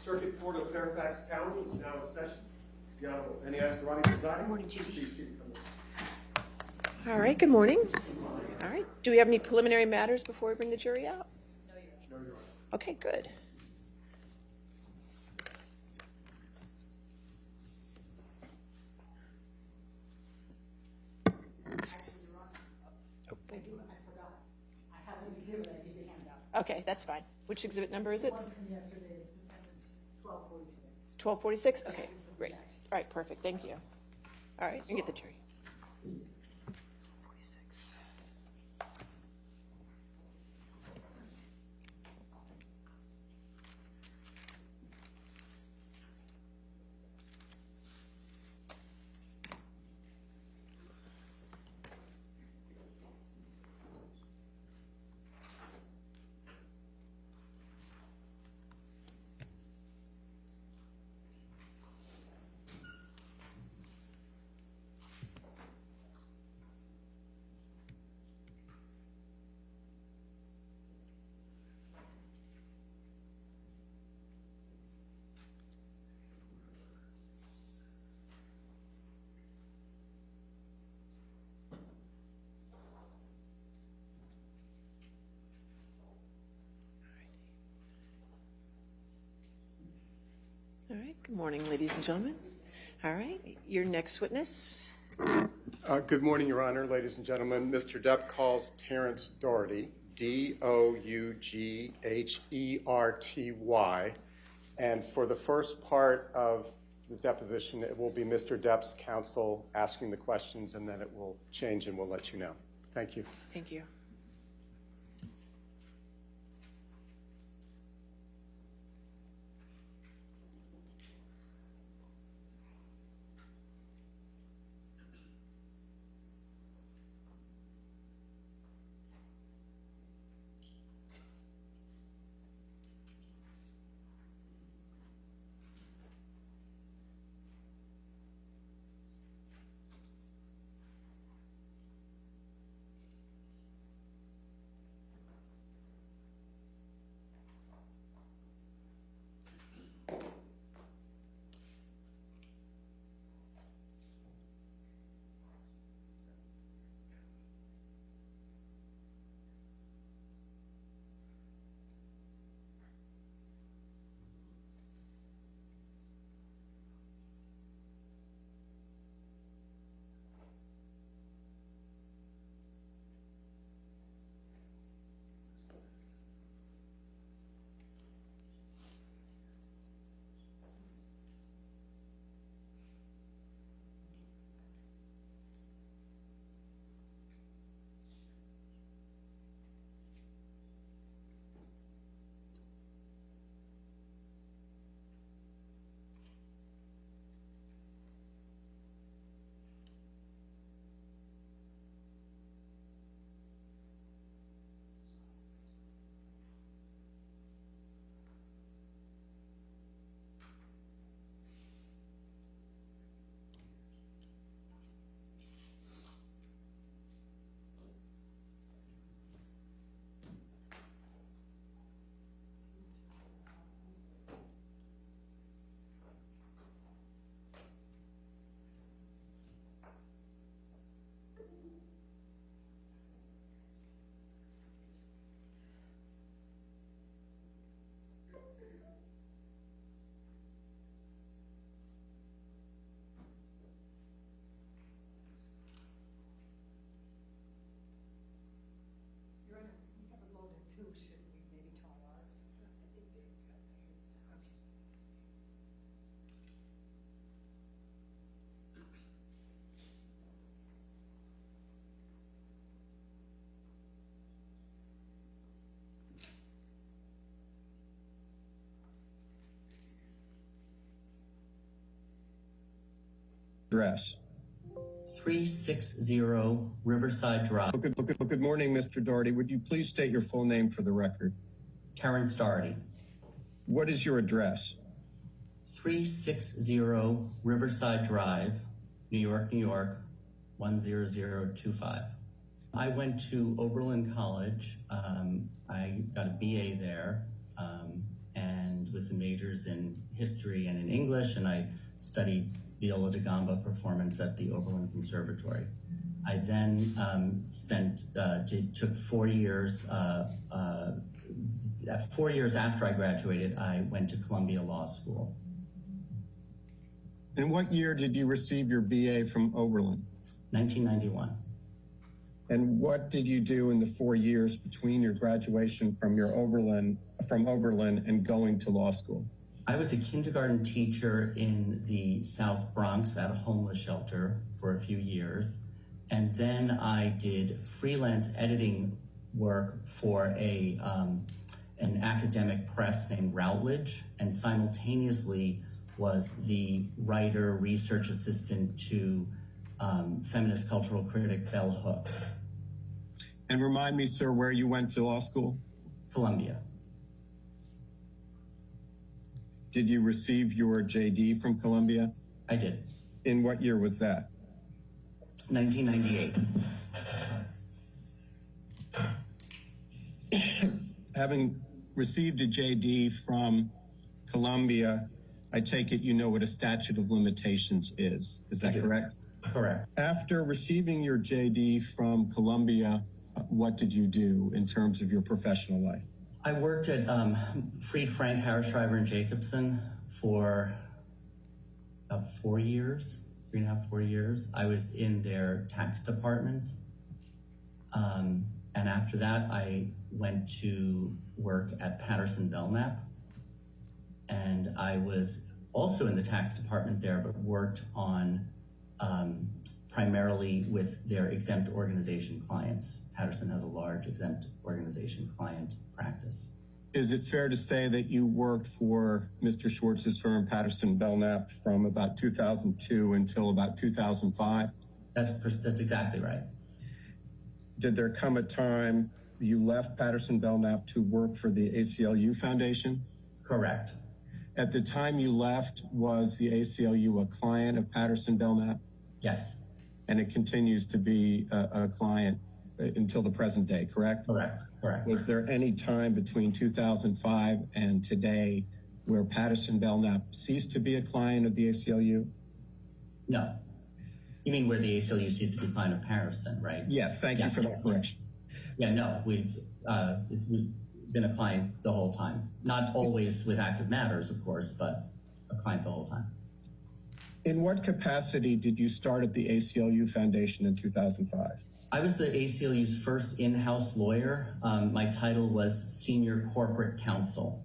Circuit Court of Fairfax County is now in session. The Honorable Penny Ascarani presiding. Good morning, Judy. Please seated. All right, good morning. All right, do we have any preliminary matters before we bring the jury out? No, Your Honor. Okay, good. Okay, that's fine. Which exhibit number is it? One from yesterday is defendant's 1246. 1246? Okay, great. All right, perfect. Thank you. All right, you get the jury. 46. All right, good morning, ladies and gentlemen. All right, your next witness. Good morning, Your Honor, ladies and gentlemen. Mr. Depp calls Terrence Dougherty, Dougherty, and for the first part of the deposition, it will be Mr. Depp's counsel asking the questions, and then it will change, and we'll let you know. Thank you. Thank you. Should we maybe try ours? Address. 360 Riverside Drive. Good morning, Mr. Dougherty. Would you please state your full name for the record? Terrence Dougherty. What is your address? 360 Riverside Drive, New York, New York, 10025. I went to Oberlin College. I got a BA there, and and with the majors in history and in English, and I studied viola da gamba performance at the Oberlin Conservatory. I then took 4 years. 4 years after I graduated, I went to Columbia Law School. In what year did you receive your BA from Oberlin? 1991. And what did you do in the 4 years between your graduation from Oberlin and going to law school? I was a kindergarten teacher in the South Bronx at a homeless shelter for a few years. And then I did freelance editing work for an academic press named Routledge, and simultaneously was the writer, research assistant to feminist cultural critic Bell Hooks. And remind me, sir, where you went to law school? Columbia. Did you receive your JD from Columbia? I did. In what year was that? 1998. Having received a JD from Columbia, I take it you know what a statute of limitations is. Is that correct? Correct. After receiving your JD from Columbia, what did you do in terms of your professional life? I worked at Fried, Frank, Harris, Shriver, and Jacobson for about 4 years, 3.5, 4 years. I was in their tax department. And after that, I went to work at Patterson Belknap. And I was also in the tax department there, but worked on primarily with their exempt organization clients. Patterson has a large exempt organization client practice. Is it fair to say that you worked for Mr. Schwartz's firm, Patterson Belknap, from about 2002 until about 2005? That's exactly right. Did there come a time you left Patterson Belknap to work for the ACLU Foundation? Correct. At the time you left, was the ACLU a client of Patterson Belknap? Yes. And it continues to be a client until the present day, correct? Correct. Correct. Was there any time between 2005 and today where Patterson Belknap ceased to be a client of the ACLU? No. You mean where the ACLU ceased to be a client of Patterson, right? Yes, thank you for that correction. Yeah, no, we've been a client the whole time. Not always with active matters, of course, but a client the whole time. In what capacity did you start at the ACLU Foundation in 2005? I was the ACLU's first in-house lawyer. My title was Senior Corporate Counsel.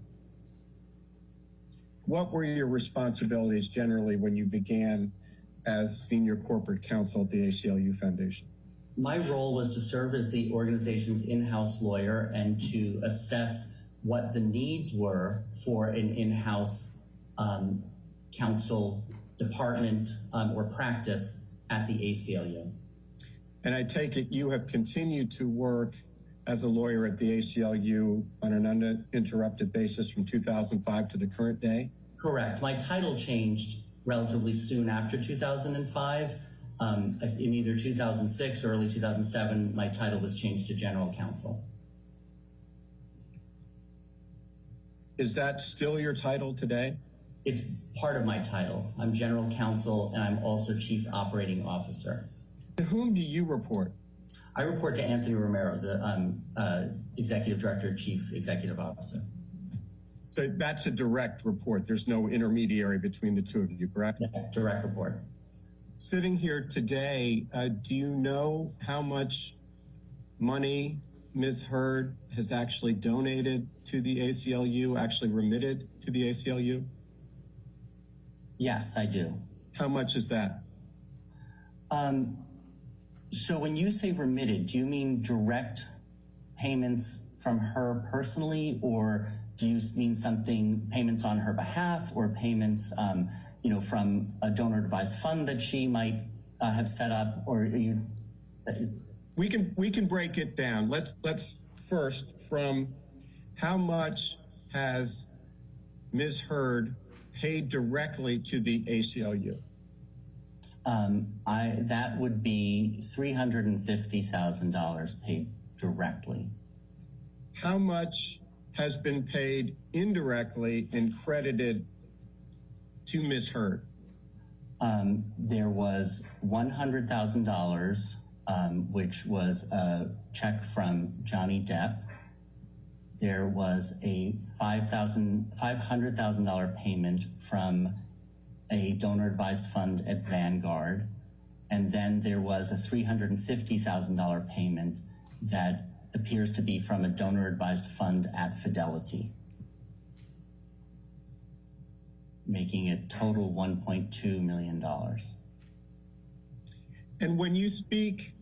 What were your responsibilities generally when you began as Senior Corporate Counsel at the ACLU Foundation? My role was to serve as the organization's in-house lawyer and to assess what the needs were for an in-house counsel department or practice at the ACLU. And I take it you have continued to work as a lawyer at the ACLU on an uninterrupted basis from 2005 to the current day? Correct. My title changed relatively soon after 2005. In either 2006 or early 2007, my title was changed to General Counsel. Is that still your title today? It's part of my title. I'm General Counsel and I'm also Chief Operating Officer. To whom do you report? I report to Anthony Romero, the Executive Director, Chief Executive Officer. So that's a direct report. There's no intermediary between the two of you, correct? Yeah, direct report. Sitting here today, do you know how much money Ms. Hurd has actually donated to the ACLU, actually remitted to the ACLU? Yes, I do. How much is that? So when you say remitted, do you mean direct payments from her personally, or do you mean payments on her behalf, or payments from a donor advised fund that she might have set up, or are you? We can break it down. Let's first from how much has Ms. Hurd paid directly to the ACLU? That would be $350,000 paid directly. How much has been paid indirectly and credited to Ms. Heard? There was $100,000, which was a check from Johnny Depp. There was a $500,000 payment from a donor-advised fund at Vanguard, and then there was a $350,000 payment that appears to be from a donor-advised fund at Fidelity, making it total $1.2 million. And when you speak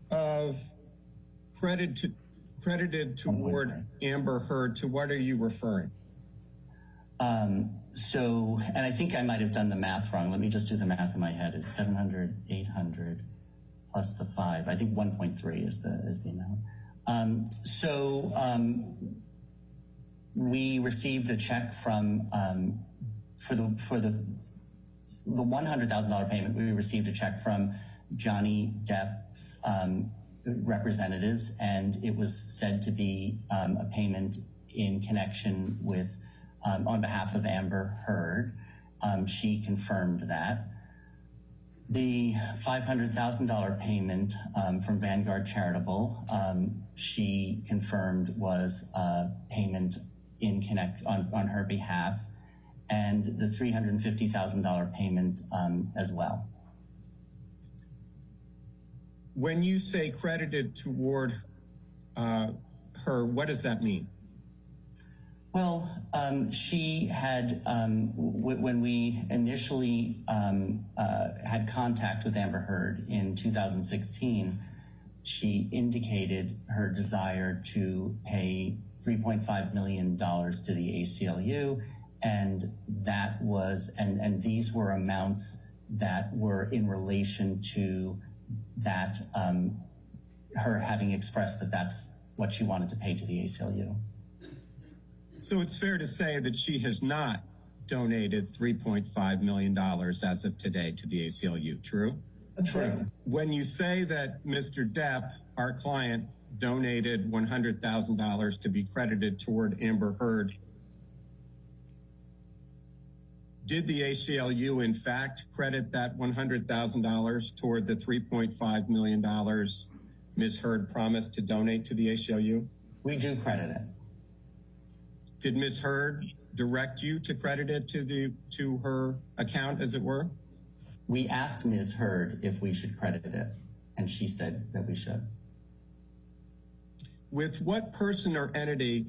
of credited toward Amber Heard, to what are you referring? And I think I might have done the math wrong. Let me just do the math in my head. It's 700, 800 plus the 5. I think 1.3 is the amount. We received a check from for the $100,000 payment. We received a check from Johnny Depp's representatives, and it was said to be a payment in connection with on behalf of Amber Heard. She confirmed that. The $500,000 payment from Vanguard Charitable, she confirmed was a payment on her behalf, and the $350,000 payment as well. When you say credited toward her, what does that mean? Well, she had, when we initially had contact with Amber Heard in 2016, she indicated her desire to pay $3.5 million to the ACLU, and that was, and these were amounts that were in relation to that, her having expressed that that's what she wanted to pay to the ACLU. So it's fair to say that she has not donated $3.5 million as of today to the ACLU, true? True. When you say that Mr. Depp, our client, donated $100,000 to be credited toward Amber Heard, did the ACLU in fact credit that $100,000 toward the $3.5 million Ms. Heard promised to donate to the ACLU? We do credit it. Did Ms. Heard direct you to credit it to her account, as it were? We asked Ms. Heard if we should credit it, and she said that we should. With what person or entity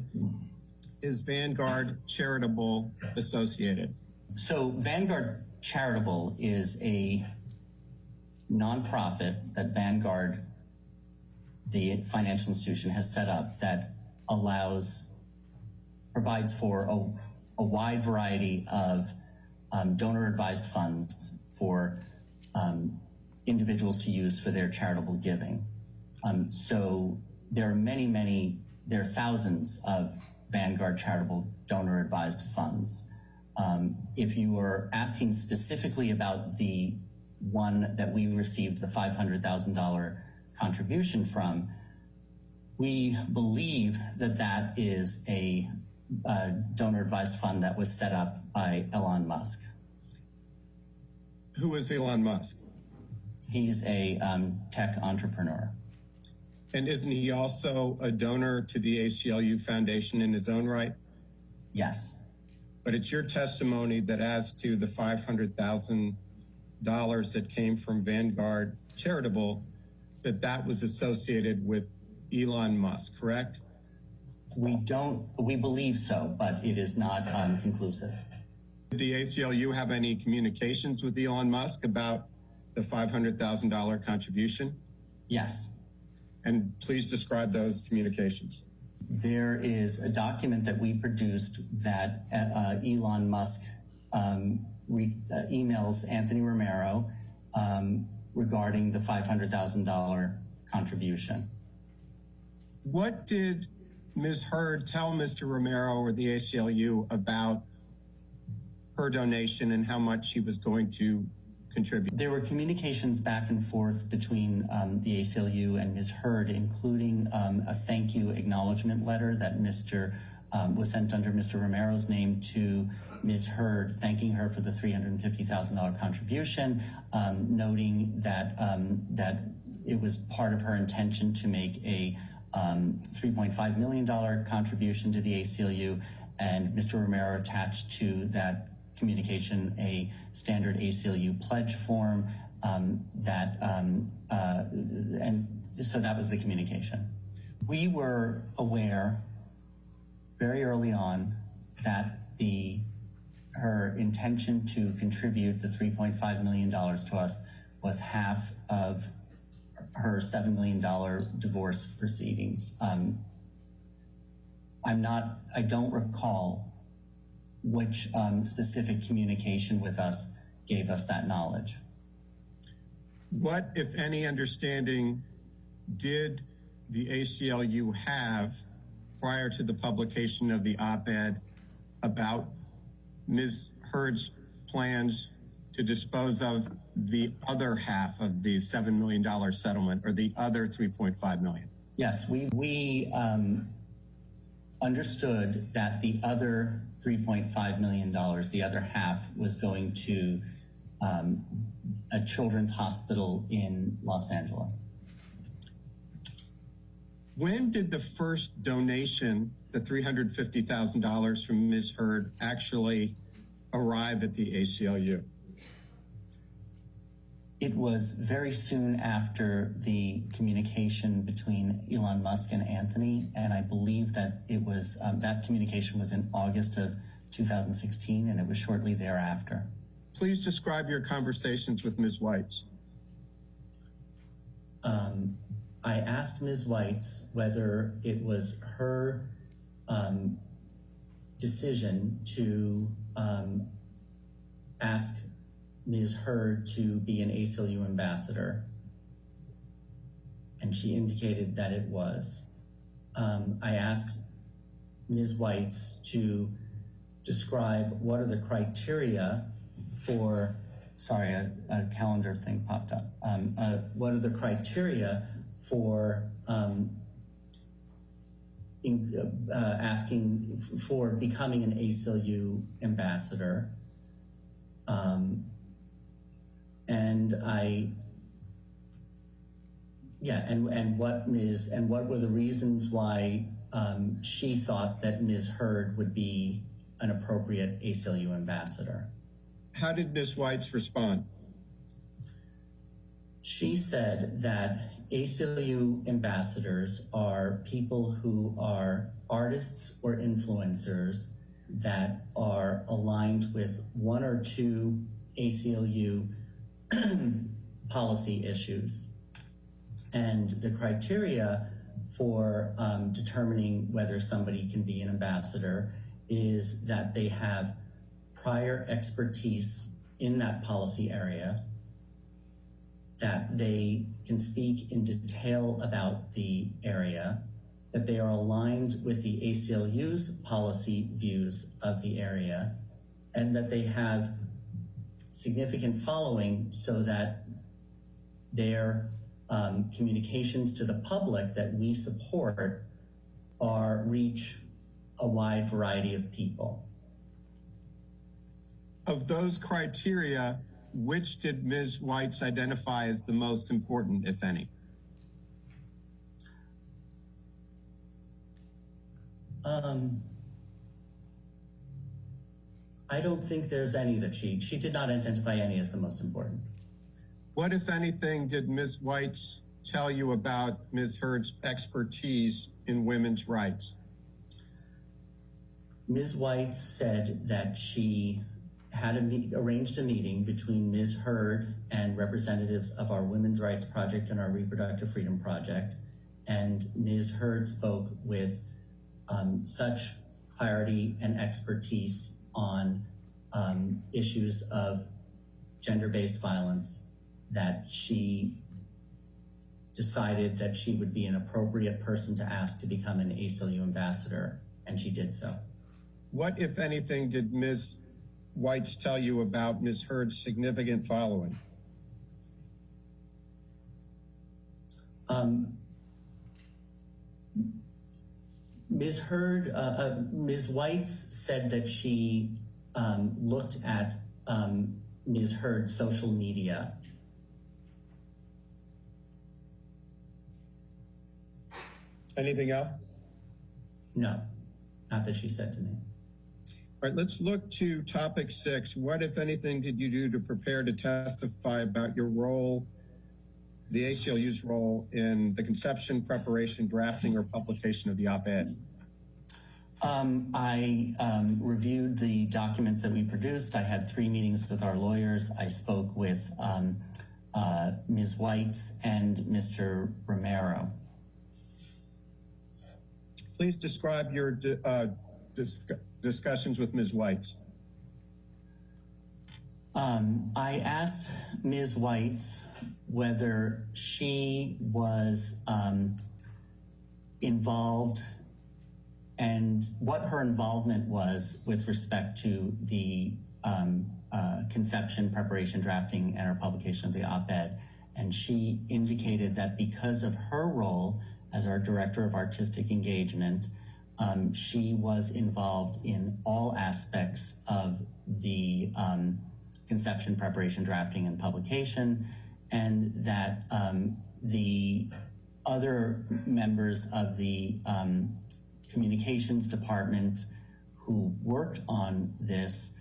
is Vanguard Charitable associated? So Vanguard Charitable is a nonprofit that Vanguard, the financial institution, has set up that provides for a wide variety of donor-advised funds for individuals to use for their charitable giving. So there are thousands of Vanguard Charitable donor-advised funds. If you were asking specifically about the one that we received the $500,000 contribution from, we believe that that is a donor-advised fund that was set up by Elon Musk. Who is Elon Musk? He's a tech entrepreneur. And isn't he also a donor to the ACLU Foundation in his own right? Yes. But it's your testimony that as to the $500,000 that came from Vanguard Charitable, that was associated with Elon Musk, correct? We believe so, but it is not conclusive. Did the ACLU have any communications with Elon Musk about the $500,000 contribution? Yes. And please describe those communications. There is a document that we produced that Elon Musk emails Anthony Romero regarding the $500,000 contribution. What did Ms. Heard tell Mr. Romero or the ACLU about her donation and how much she was going to contribute? There were communications back and forth between the ACLU and Ms. Heard, including a thank you acknowledgement letter that Mr. was sent under Mr. Romero's name to Ms. Hurd, thanking her for the $350,000 contribution, noting that that it was part of her intention to make a $3.5 million contribution to the ACLU, and Mr. Romero attached to that communication a standard ACLU pledge form and so that was the communication. We were aware very early on that her intention to contribute the $3.5 million to us was half of her $7 million divorce proceedings. I don't recall which specific communication with us gave us that knowledge. What, if any, understanding did the ACLU have prior to the publication of the op-ed about Ms. Hurd's plans to dispose of the other half of the $7 million settlement, or the other $3.5 million? Yes, we understood that the other $3.5 million, the other half, was going to a children's hospital in Los Angeles. When did the first donation, the $350,000 from Ms. Hurd, actually arrive at the ACLU? It was very soon after the communication between Elon Musk and Anthony, and I believe that it was that communication was in August of 2016, and it was shortly thereafter. Please describe your conversations with Ms. Weitz. I asked Ms. Weitz whether it was her decision to ask Ms. Hurd to be an ACLU ambassador, and she indicated that it was. I asked Ms. Weitz to describe what are the criteria for, sorry, a calendar thing popped up. What are the criteria for asking for becoming an ACLU ambassador? And what were the reasons why she thought that Ms. Hurd would be an appropriate ACLU ambassador? How did Ms. Weitz respond? She said that ACLU ambassadors are people who are artists or influencers that are aligned with one or two ACLU policy issues. And the criteria for determining whether somebody can be an ambassador is that they have prior expertise in that policy area, that they can speak in detail about the area, that they are aligned with the ACLU's policy views of the area, and that they have significant following so that their communications to the public that we support reach a wide variety of people. Of those criteria, which did Ms. Weitz identify as the most important, if any? I don't think there's any that she did not identify any as the most important. What, if anything, did Ms. Weitz tell you about Ms. Hurd's expertise in women's rights? Ms. Weitz said that she had arranged a meeting between Ms. Hurd and representatives of our Women's Rights Project and our Reproductive Freedom Project, and Ms. Hurd spoke with such clarity and expertise on issues of gender-based violence that she decided that she would be an appropriate person to ask to become an ACLU ambassador, and she did so. What, if anything, did Ms. Weitz tell you about Ms. Hurd's significant following? Ms. Hurd, Ms. Whites said that she looked at Ms. Hurd's social media. Anything else? No, not that she said to me. All right, let's look to topic 6. What, if anything, did you do to prepare to testify about your role, the ACLU's role in the conception, preparation, drafting, or publication of the op-ed? I reviewed the documents that we produced. I had 3 meetings with our lawyers. I spoke with Ms. Whites and Mr. Romero. Please describe your discussions with Ms. Whites. I asked Ms. Whites whether she was involved and what her involvement was with respect to the conception, preparation, drafting, and our publication of the op-ed. And she indicated that because of her role as our Director of Artistic Engagement, she was involved in all aspects of the conception, preparation, drafting, and publication, and that the other members of the communications department who worked on this,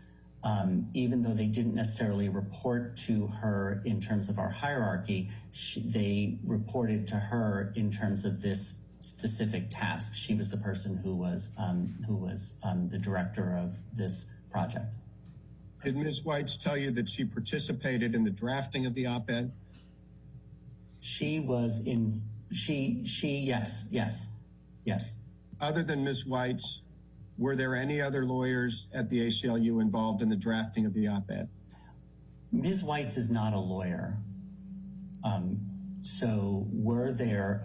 even though they didn't necessarily report to her in terms of our hierarchy, they reported to her in terms of this specific task. She was the person who was the director of this project. Did Ms. Whites tell you that she participated in the drafting of the op-ed? Yes. Other than Ms. Whites, were there any other lawyers at the ACLU involved in the drafting of the op-ed? Ms. Whites is not a lawyer. So were there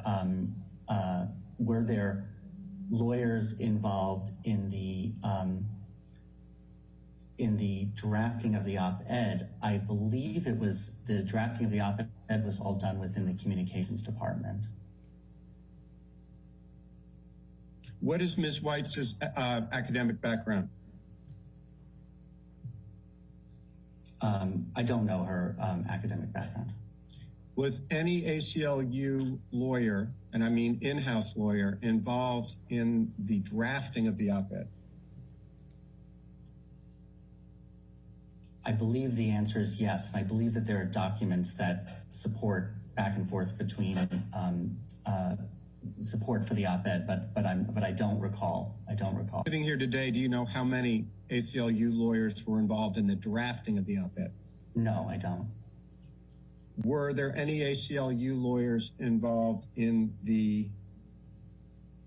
lawyers involved in the drafting of the op-ed? I believe it was the drafting of the op-ed was all done within the communications department. What is Ms. Whites' academic background? I don't know her academic background. Was any ACLU lawyer, and I mean in-house lawyer, involved in the drafting of the op-ed? I believe the answer is yes. I believe that there are documents that support back and forth between support for the op-ed, but I don't recall. Sitting here today, do you know how many ACLU lawyers were involved in the drafting of the op-ed? No, I don't. Were there any ACLU lawyers involved in the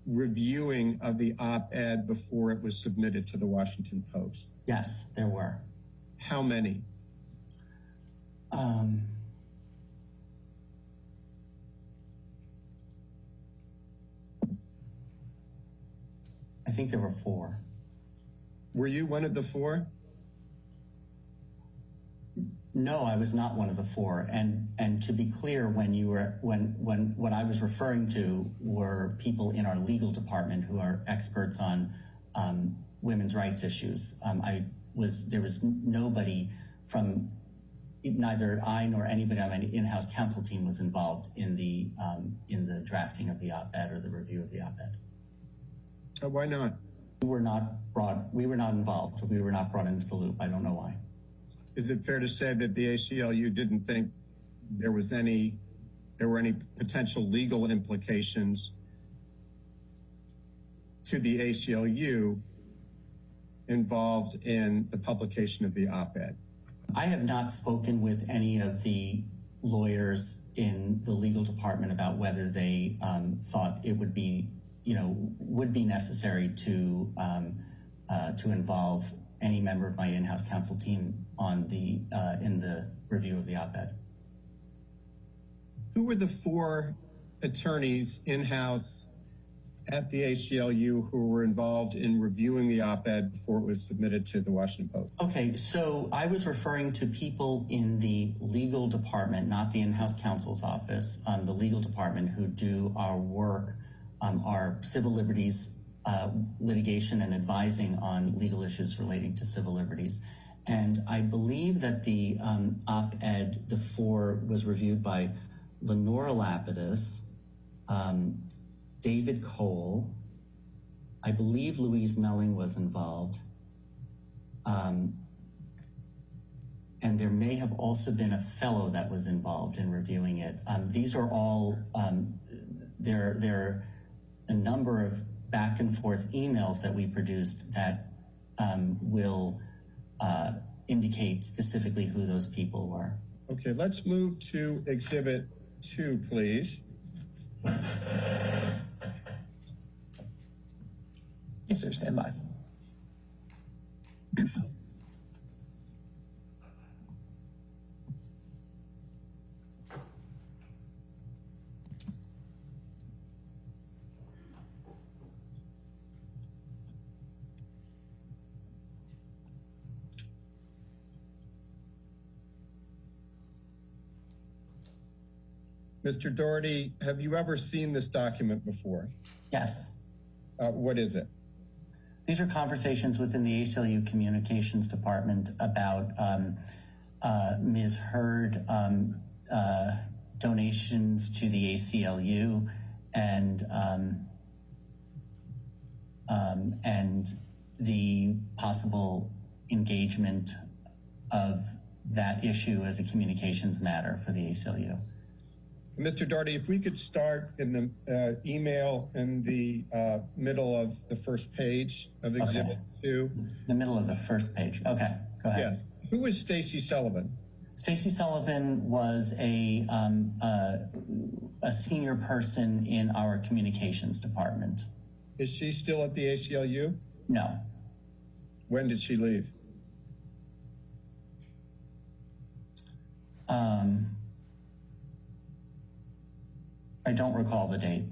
reviewing of the op-ed before it was submitted to the Washington Post? Yes, there were. How many? I think there were 4. Were you one of the 4? No, I was not one of the 4. And to be clear, when what I was referring to were people in our legal department who are experts on women's rights issues. There was nobody from neither I nor anybody on my in-house counsel team was involved in the drafting of the op-ed or the review of the op-ed. Why not? We were not involved. We were not brought into the loop. I don't know why. Is it fair to say that the ACLU didn't think there were any potential legal implications to the ACLU involved in the publication of the op-ed? I have not spoken with any of the lawyers in the legal department about whether they thought it would be necessary to involve any member of my in-house counsel team in the review of the op-ed. Who were the 4 attorneys in-house at the ACLU who were involved in reviewing the op-ed before it was submitted to the Washington Post? Okay, so I was referring to people in the legal department, not the in-house counsel's office, the legal department who do our work, our civil liberties litigation and advising on legal issues relating to civil liberties. And I believe that the op-ed, the 4, was reviewed by Lenora Lapidus, David Cole, I believe Louise Melling was involved, and there may have also been a fellow that was involved in reviewing it. These are all, there are a number of back and forth emails that we produced that will indicate specifically who those people were. Okay, let's move to Exhibit 2, please. Yes, sir, stand by. Mr. Doherty, have you ever seen this document before? Yes. What is it? These are conversations within the ACLU Communications Department about Ms. Hurd donations to the ACLU and the possible engagement of that issue as a communications matter for the ACLU. Mr. Doherty, if we could start in the email in the middle of the first page of Exhibit 2. The middle of the first page. Okay, go ahead. Yes. Who is Stacy Sullivan? Stacy Sullivan was a senior person in our communications department. Is she still at the ACLU? No. When did she leave? I don't recall the date.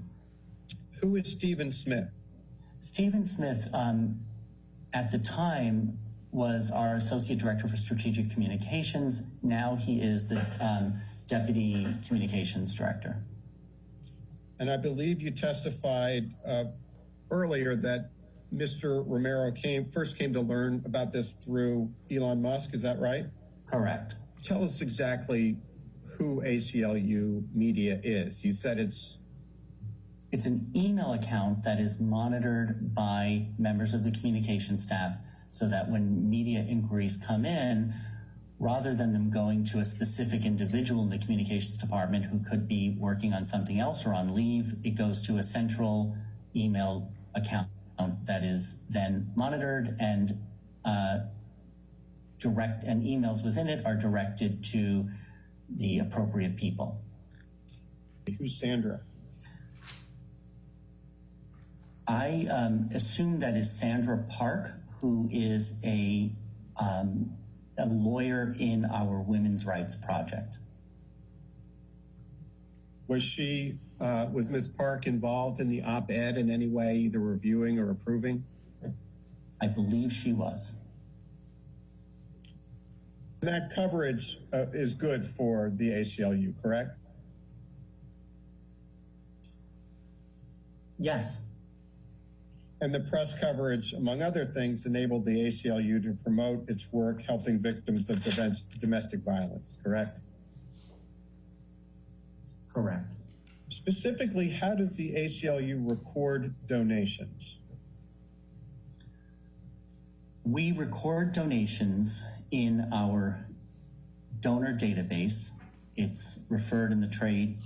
Who is Stephen Smith? Stephen Smith, at the time, was our Associate Director for Strategic Communications. Now he is the Deputy Communications Director. And I believe you testified earlier that Mr. Romero first came to learn about this through Elon Musk. Is that right? Correct. Tell us exactly who ACLU Media is. You said it's an email account that is monitored by members of the communication staff so that when media inquiries come in, rather than them going to a specific individual in the communications department who could be working on something else or on leave, it goes to a central email account that is then monitored and emails within it are directed to the appropriate people. Who's Sandra? I assume that is Sandra Park, who is a lawyer in our Women's Rights Project. Was Ms. Park involved in the op-ed in any way, either reviewing or approving? I believe she was. That coverage is good for the ACLU, correct? Yes. And the press coverage, among other things, enabled the ACLU to promote its work helping victims of domestic violence, correct? Correct. Specifically, how does the ACLU record donations? We record donations in our donor database. It's referred in the trade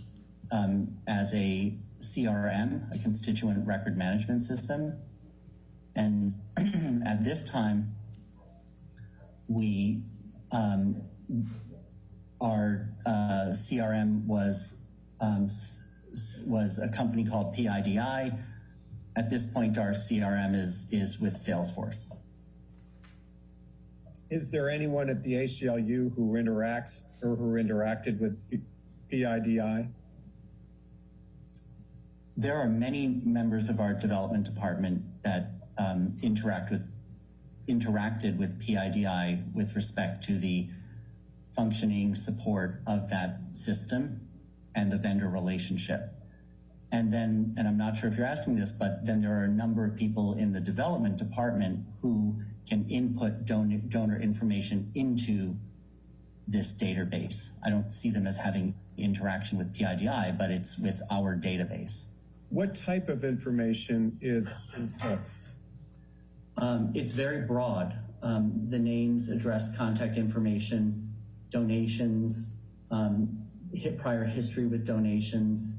as a CRM, a constituent record management system. And at this time, our CRM was a company called PIDI. At this point, our CRM is with Salesforce. Is there anyone at the ACLU who interacts or who interacted with PIDI? There are many members of our development department that interacted with PIDI with respect to the functioning support of that system and the vendor relationship. And then, and I'm not sure if you're asking this, but then there are a number of people in the development department who can input donor information into this database. I don't see them as having interaction with PIDI, but it's with our database. What type of information is input? It's very broad. The names, address, contact information, donations, prior history with donations,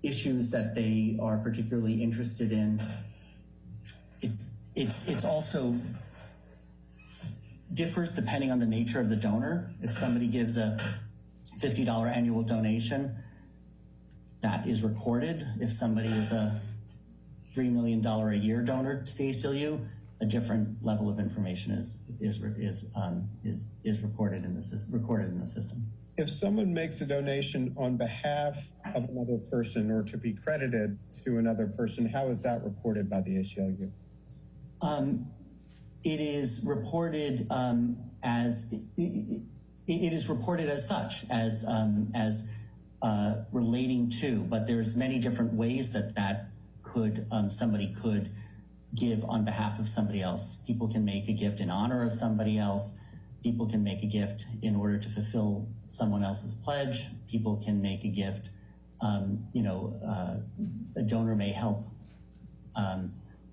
issues that they are particularly interested in. It's also differs depending on the nature of the donor. If somebody gives a $50 annual donation, that is recorded. If somebody is a $3 million a year donor to the ACLU, a different level of information is recorded in the system. If someone makes a donation on behalf of another person or to be credited to another person, how is that recorded by the ACLU? It is reported as such, as relating to, but there's many different ways that could somebody could give on behalf of somebody else. People can make a gift in honor of somebody else. People can make a gift in order to fulfill someone else's pledge. People can make a gift. A donor may help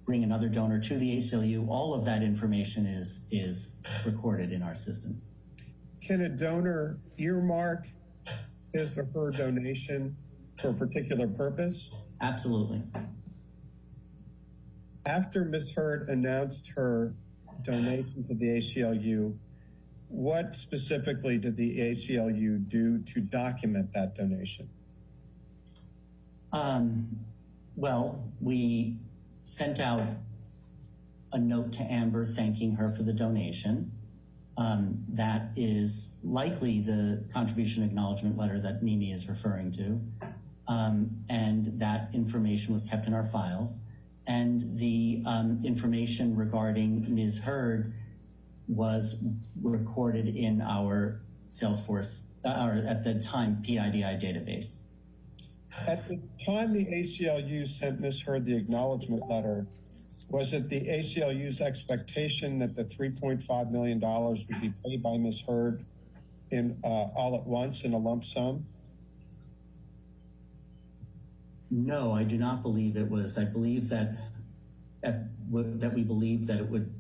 bring another donor to the ACLU. All of that information is recorded in our systems. Can a donor earmark his or her donation for a particular purpose? Absolutely. After Ms. Hurd announced her donation to the ACLU, what specifically did the ACLU do to document that donation? Well, we sent out a note to Amber thanking her for the donation. That is likely the contribution acknowledgement letter that Mimi is referring to. And that information was kept in our files. And the information regarding Ms. Hurd was recorded in our Salesforce, or at the time, PIDI database. At the time the ACLU sent Ms. Hurd the acknowledgement letter, was it the ACLU's expectation that the $3.5 million would be paid by Ms. Hurd in all at once in a lump sum? No, I do not believe it was. I believe that we believed that it would,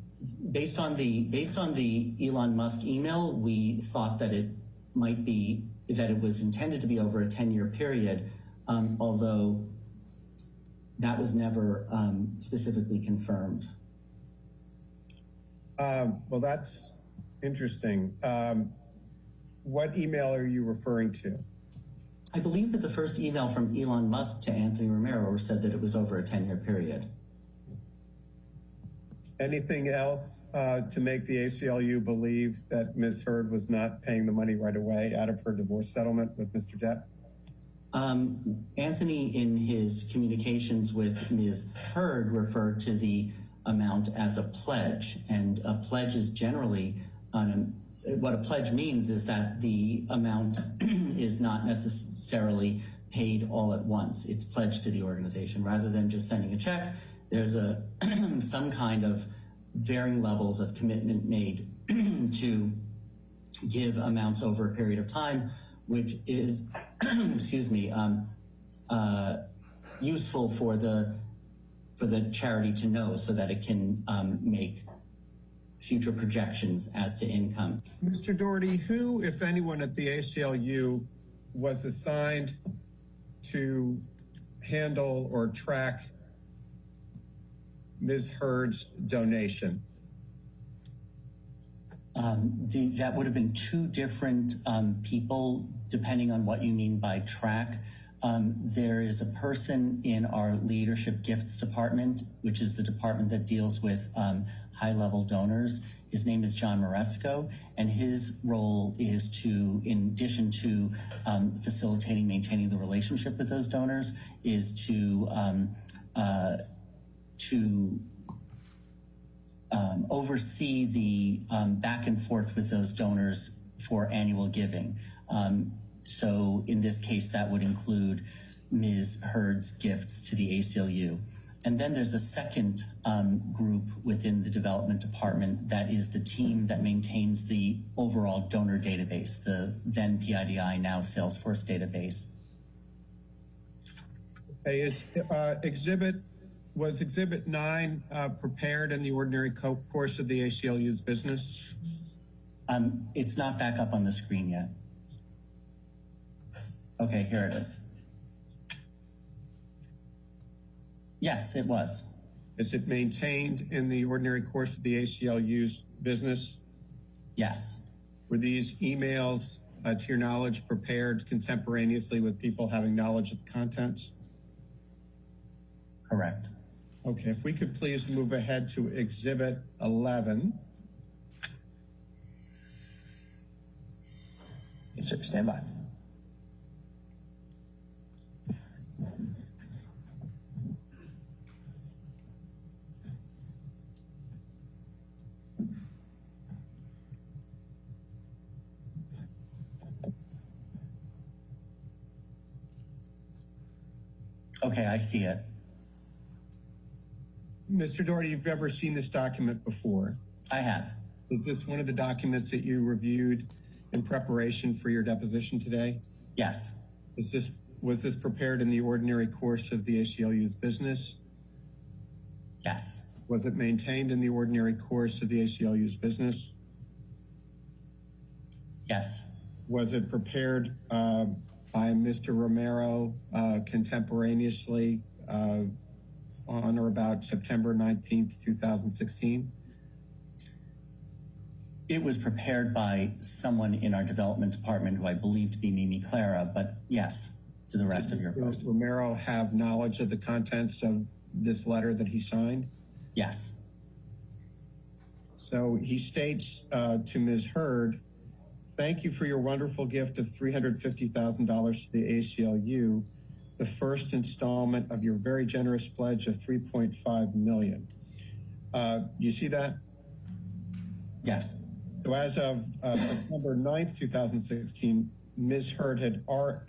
based on the Elon Musk email, we thought that it might be, that it was intended to be over a 10-year period, although that was never specifically confirmed. Well, that's interesting. What email are you referring to? I believe that the first email from Elon Musk to Anthony Romero said that it was over a 10-year period. Anything else to make the ACLU believe that Ms. Hurd was not paying the money right away out of her divorce settlement with Mr. Depp? Anthony, in his communications with Ms. Hurd, referred to the amount as a pledge, and a pledge is generally what a pledge means is that the amount is not necessarily paid all at once. It's pledged to the organization rather than just sending a check. There's some kind of varying levels of commitment made to give amounts over a period of time, which is, excuse me, useful for the charity to know so that it can make future projections as to income. Mr. Doherty, who, if anyone at the ACLU, was assigned to handle or track Ms. Hurd's donation? That would have been two different people, depending on what you mean by track. There is a person in our leadership gifts department, which is the department that deals with high-level donors. His name is John Moresco, and his role is to, in addition to facilitating, maintaining the relationship with those donors, is to oversee the back and forth with those donors for annual giving. So in this case, that would include Ms. Heard's gifts to the ACLU. And then there's a second group within the development department that is the team that maintains the overall donor database, the then PIDI, now Salesforce database. Okay, was Exhibit 9 prepared in the ordinary course of the ACLU's business? It's not back up on the screen yet. Okay, here it is. Yes, it was. Is it maintained in the ordinary course of the ACLU's business? Yes. Were these emails, to your knowledge, prepared contemporaneously with people having knowledge of the contents? Correct. Okay, if we could please move ahead to Exhibit 11. Yes, sir. Stand by. Okay, I see it. Mr. Doherty, you've ever seen this document before? I have. Is this one of the documents that you reviewed in preparation for your deposition today? Yes. Was this prepared in the ordinary course of the ACLU's business? Yes. Was it maintained in the ordinary course of the ACLU's business? Yes. Was it prepared by Mr. Romero contemporaneously on or about September 19th, 2016? It was prepared by someone in our development department who I believe to be Mimi Clara, but yes, to the rest of your question. Does Romero have knowledge of the contents of this letter that he signed? Yes. So he states to Ms. Heard, thank you for your wonderful gift of $350,000 to the ACLU, the first installment of your very generous pledge of $3.5 million. You see that? Yes. So as of September 9th, 2016, Ms. Heard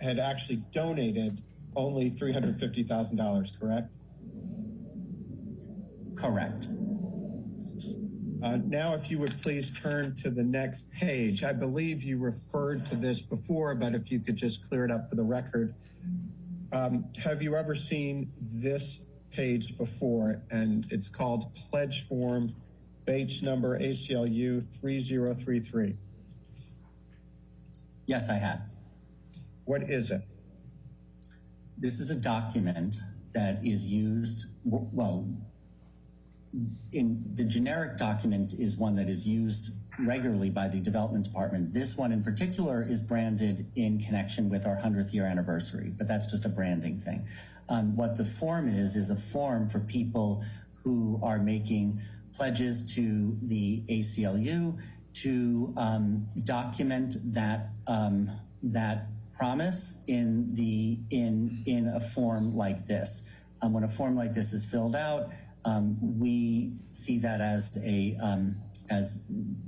had actually donated only $350,000, correct? Correct. Now, if you would please turn to the next page. I believe you referred to this before, but if you could just clear it up for the record. Have you ever seen this page before? And it's called Pledge Form, Bates number ACLU 3033. Yes, I have. What is it? This is a document that is used, well, in the generic document is one that is used regularly by the development department. This one in particular is branded in connection with our 100th year anniversary, but that's just a branding thing. What the form is a form for people who are making pledges to the ACLU to document that that promise in a form like this. When a form like this is filled out, we see that as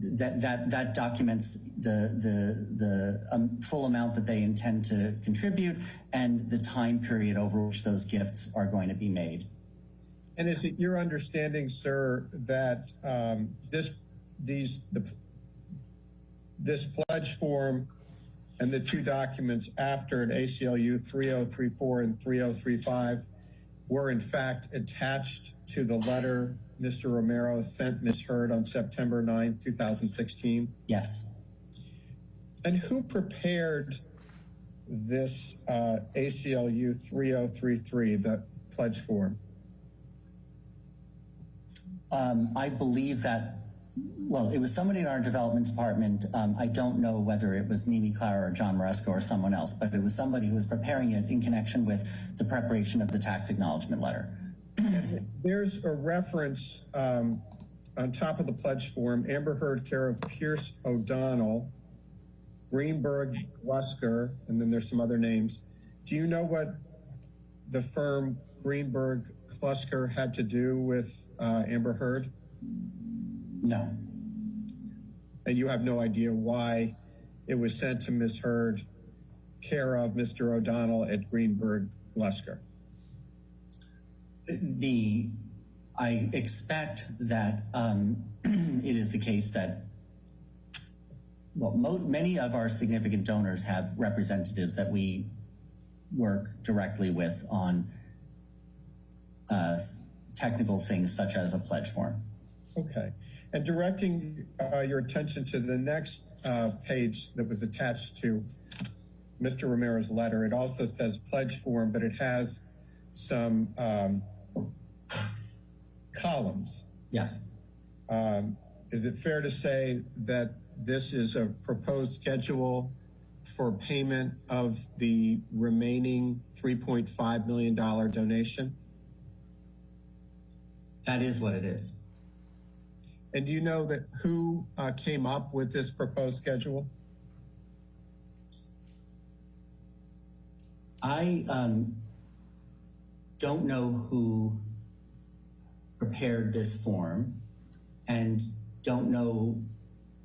that documents the full amount that they intend to contribute and the time period over which those gifts are going to be made. And is it your understanding, sir, that this pledge form and the two documents after it, ACLU 3034 and 3035, were in fact attached to the letter Mr. Romero sent Ms. Heard on September 9, 2016? Yes. And who prepared this ACLU 3033, the pledge form? I believe that, well, it was somebody in our development department. I don't know whether it was Mimi Clara or John Moresco or someone else, but it was somebody who was preparing it in connection with the preparation of the tax acknowledgement letter. There's a reference on top of the pledge form, Amber Heard, care of Pierce O'Donnell, Greenberg, Glusker, and then there's some other names. Do you know what the firm Greenberg, Glusker had to do with Amber Heard? No. And you have no idea why it was sent to Ms. Heard care of Mr. O'Donnell at Greenberg Glusker? I expect that it is the case that, well, many of our significant donors have representatives that we work directly with on technical things such as a pledge form. Okay. And directing your attention to the next page that was attached to Mr. Romero's letter, it also says pledge form, but it has some columns. Yes. Is it fair to say that this is a proposed schedule for payment of the remaining $3.5 million donation? That is what it is. And do you know that who came up with this proposed schedule? I don't know who prepared this form and don't know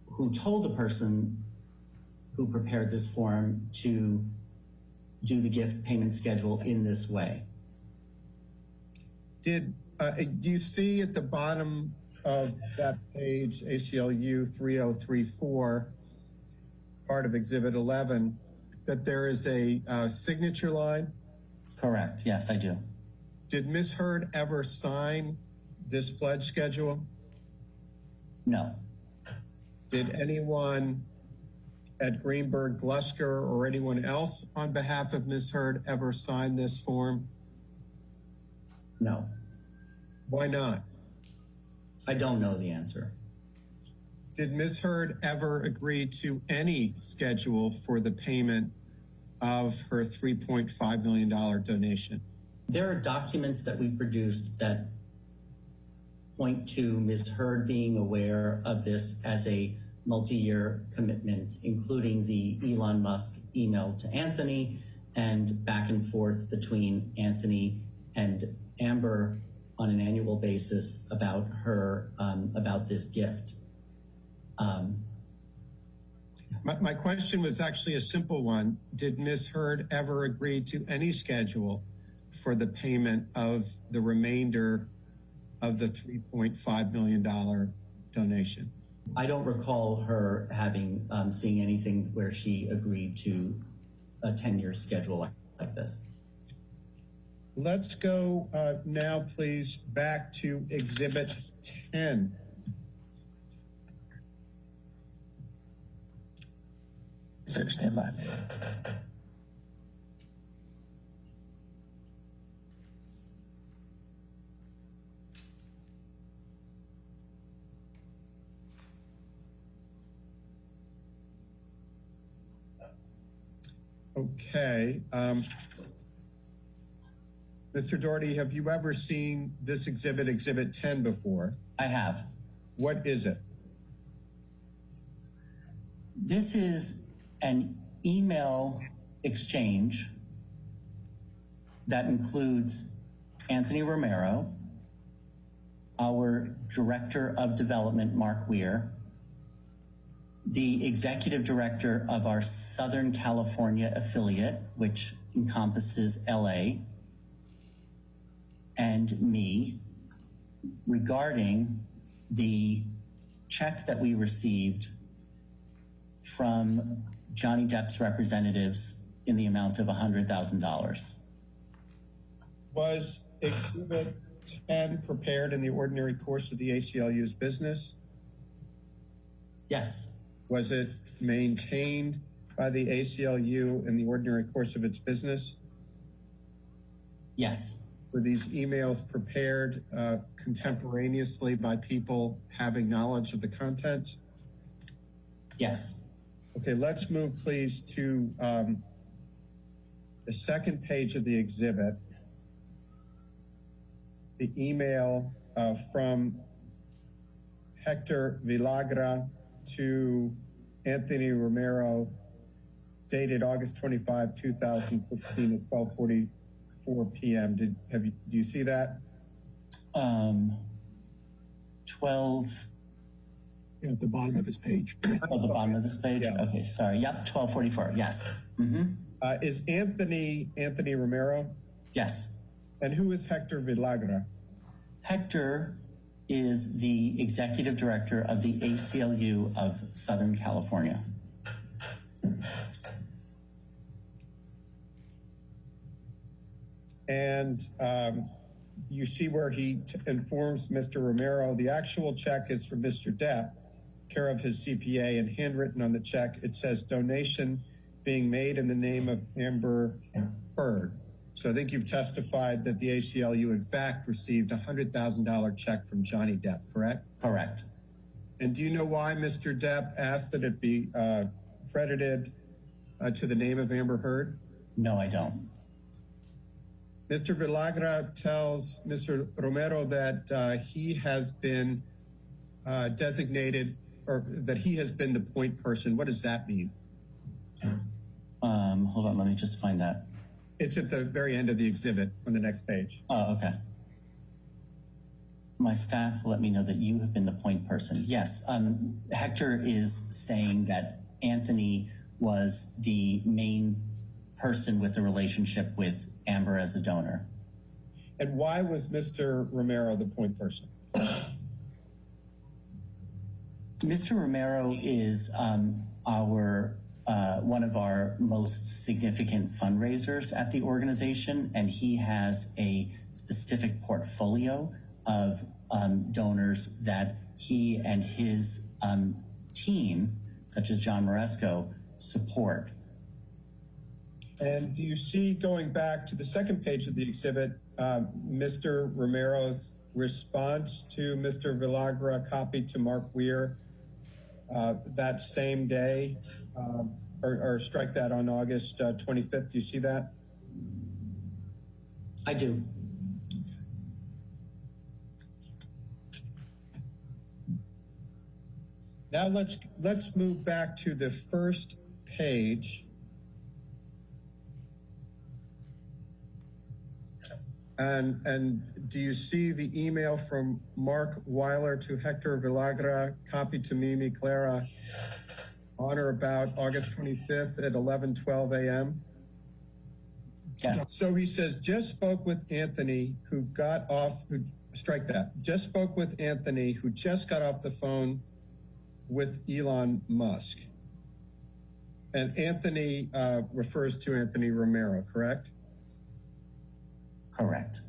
who told the person who prepared this form to do the gift payment schedule in this way. Do you see at the bottom of that page, ACLU 3034, part of Exhibit 11, that there is a signature line? Correct. Yes, I do. Did Ms. Hurd ever sign this pledge schedule? No. Did anyone at Greenberg Glusker or anyone else on behalf of Ms. Hurd ever sign this form? No. Why not? I don't know the answer. Did Ms. Hurd ever agree to any schedule for the payment of her $3.5 million donation? There are documents that we produced that point to Ms. Hurd being aware of this as a multi-year commitment, including the Elon Musk email to Anthony and back and forth between Anthony and Amber on an annual basis about her, about this gift. My question was actually a simple one. Did Ms. Hurd ever agree to any schedule for the payment of the remainder of the $3.5 million donation? I don't recall her having seeing anything where she agreed to a 10-year schedule like this. Let's go now, please, back to Exhibit 10. Sir, stand by. Okay. Mr. Doherty, have you ever seen this exhibit, Exhibit 10, before? I have. What is it? This is an email exchange that includes Anthony Romero, our Director of Development, Mark Weir, the Executive Director of our Southern California affiliate, which encompasses LA, and me, regarding the check that we received from Johnny Depp's representatives in the amount of $100,000. Was Exhibit 10 prepared in the ordinary course of the ACLU's business? Yes. Was it maintained by the ACLU in the ordinary course of its business? Yes. Were these emails prepared contemporaneously by people having knowledge of the content? Yes. Okay, let's move please to the second page of the exhibit. The email from Hector Villagra to Anthony Romero, dated August 25, 2016 at 12:44 p.m. Do you see that? 12. At the bottom of this page. At the bottom of this page? Yeah. Okay, sorry. Yep, 1244. Yes. Mm-hmm. Is Anthony Romero? Yes. And who is Hector Villagra? Hector is the executive director of the ACLU of Southern California. And you see where he informs Mr. Romero the actual check is for Mr. Depp, care of his CPA, and handwritten on the check it says donation being made in the name of Amber Heard. So I think you've testified that the ACLU in fact received a $100,000 check from Johnny Depp, correct? Correct. And do you know why Mr. Depp asked that it be credited to the name of Amber Heard? No, I don't. Mr. Villagra tells Mr. Romero that he has been designated, or that he has been the point person. What does that mean? Hold on, let me just find that. It's at the very end of the exhibit on the next page. Oh, okay. My staff let me know that you have been the point person. Yes, Hector is saying that Anthony was the main person with the relationship with Amber as a donor. And why was Mr. Romero the point person? Mr. Romero is one of our most significant fundraisers at the organization, and he has a specific portfolio of donors that he and his team, such as John Moresco, support. And do you see, going back to the second page of the exhibit, Mr. Romero's response to Mr. Villagra, copied to Mark Weir that same day, or strike that on August 25th? Do you see that? I do. Now let's move back to the first page. And do you see the email from Mark Weiler to Hector Villagra, copied to Mimi Clara, on or about August 25th at 11:12 a.m.? Yes. So he says, just spoke with Anthony, strike that. Just spoke with Anthony, who just got off the phone with Elon Musk. And Anthony refers to Anthony Romero, correct? Correct.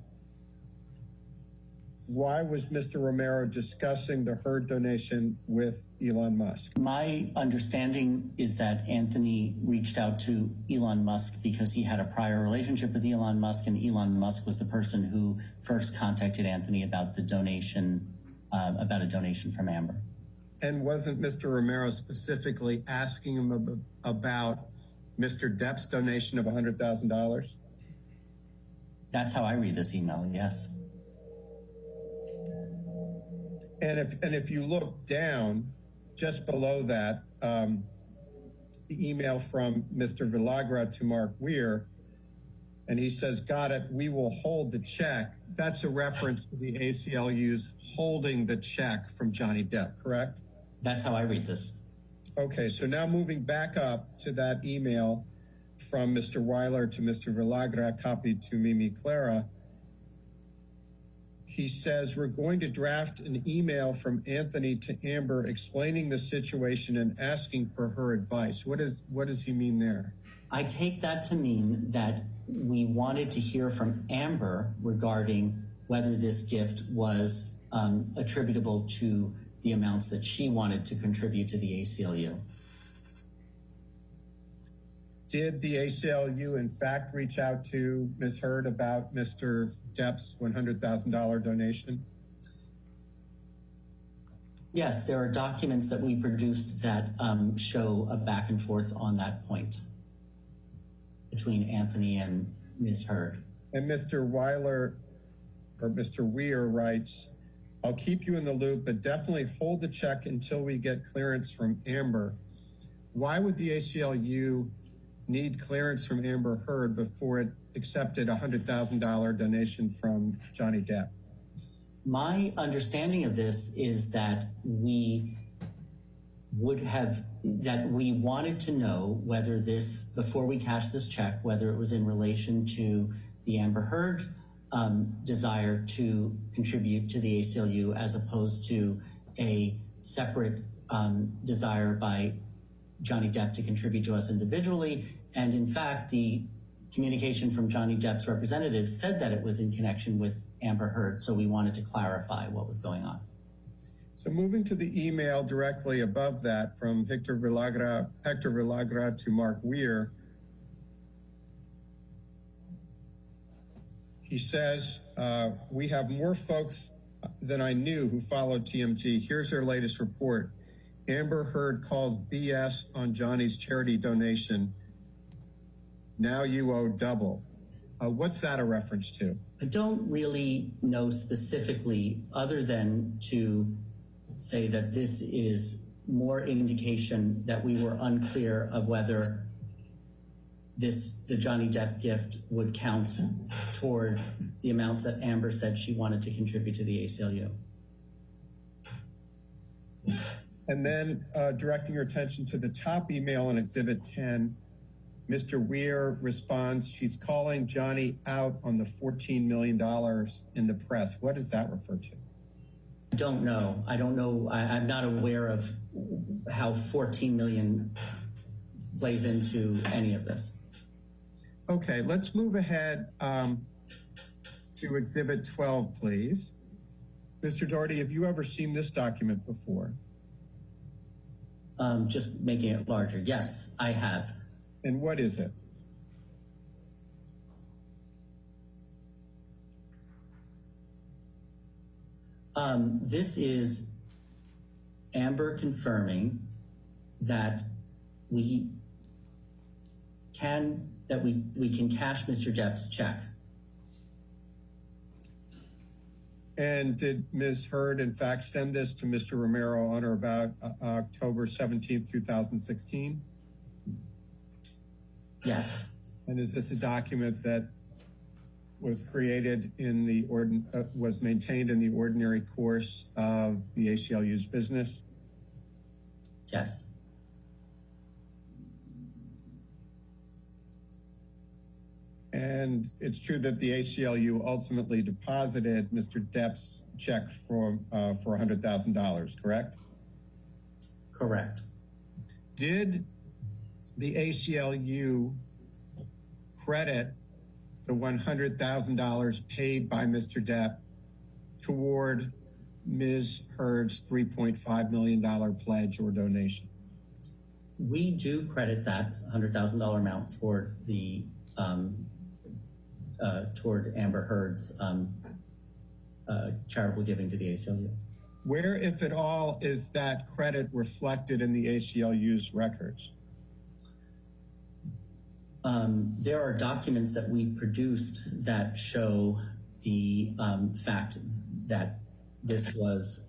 Why was Mr. Romero discussing the Heard donation with Elon Musk? My understanding is that Anthony reached out to Elon Musk because he had a prior relationship with Elon Musk, and Elon Musk was the person who first contacted Anthony about the donation, about a donation from Amber. And wasn't Mr. Romero specifically asking him about Mr. Depp's donation of $100,000? That's how I read this email, yes. And if you look down, just below that, the email from Mr. Villagra to Mark Weir, and he says, got it, we will hold the check. That's a reference to the ACLU's holding the check from Johnny Depp, correct? That's how I read this. Okay, so now moving back up to that email from Mr. Weiler to Mr. Villagra, copied to Mimi Clara, he says, we're going to draft an email from Anthony to Amber explaining the situation and asking for her advice. What does he mean there? I take that to mean that we wanted to hear from Amber regarding whether this gift was attributable to the amounts that she wanted to contribute to the ACLU. Did the ACLU in fact reach out to Ms. Heard about Mr. Depp's $100,000 donation? Yes, there are documents that we produced that show a back and forth on that point between Anthony and Ms. Heard. And Mr. Weiler, or Mr. Weir, writes, I'll keep you in the loop, but definitely hold the check until we get clearance from Amber. Why would the ACLU need clearance from Amber Heard before it accepted a $100,000 donation from Johnny Depp? My understanding of this is that we that we wanted to know whether this, before we cashed this check, whether it was in relation to the Amber Heard desire to contribute to the ACLU as opposed to a separate desire by Johnny Depp to contribute to us individually. And in fact, the communication from Johnny Depp's representative said that it was in connection with Amber Heard, so we wanted to clarify what was going on. So moving to the email directly above that from Hector Villagra to Mark Weir, he says, we have more folks than I knew who followed TMZ. Here's their latest report. Amber Heard calls BS on Johnny's charity donation. Now you owe double. What's that a reference to? I don't really know specifically, other than to say that this is more indication that we were unclear of whether the Johnny Depp gift would count toward the amounts that Amber said she wanted to contribute to the ACLU. And then directing your attention to the top email in Exhibit 10, Mr. Weir responds, she's calling Johnny out on the $14 million in the press. What does that refer to? I don't know. I'm not aware of how 14 million plays into any of this. Okay, let's move ahead to Exhibit 12, please. Mr. Doherty, have you ever seen this document before? Just making it larger. Yes, I have. And what is it? This is Amber confirming that we can cash Mr. Depp's check. And did Ms. Heard, in fact, send this to Mr. Romero on or about October 17th, 2016? Yes. And is this a document that was created in the was maintained in the ordinary course of the ACLU's business? Yes. And it's true that the ACLU ultimately deposited Mr. Depp's check for $100,000, correct? Correct. Did the ACLU credit the $100,000 paid by Mr. Depp toward Ms. Heard's $3.5 million pledge or donation? We do credit that $100,000 amount toward the toward Amber Heard's charitable giving to the ACLU. Where, if at all, is that credit reflected in the ACLU's records? There are documents that we produced that show the fact that this was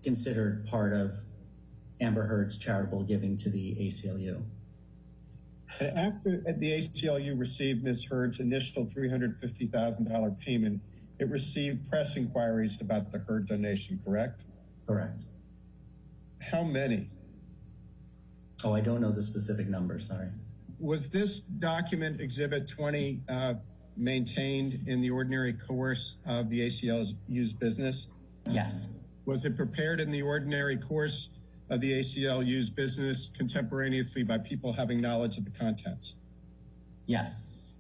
considered part of Amber Heard's charitable giving to the ACLU. After the ACLU received Ms. Heard's initial $350,000 payment, it received press inquiries about the Heard donation, correct? Correct. How many? Oh, I don't know the specific number, sorry. Was this document, Exhibit 20, maintained in the ordinary course of the ACLU's business? Yes. Was it prepared in the ordinary course of the ACLU's business contemporaneously by people having knowledge of the contents? Yes.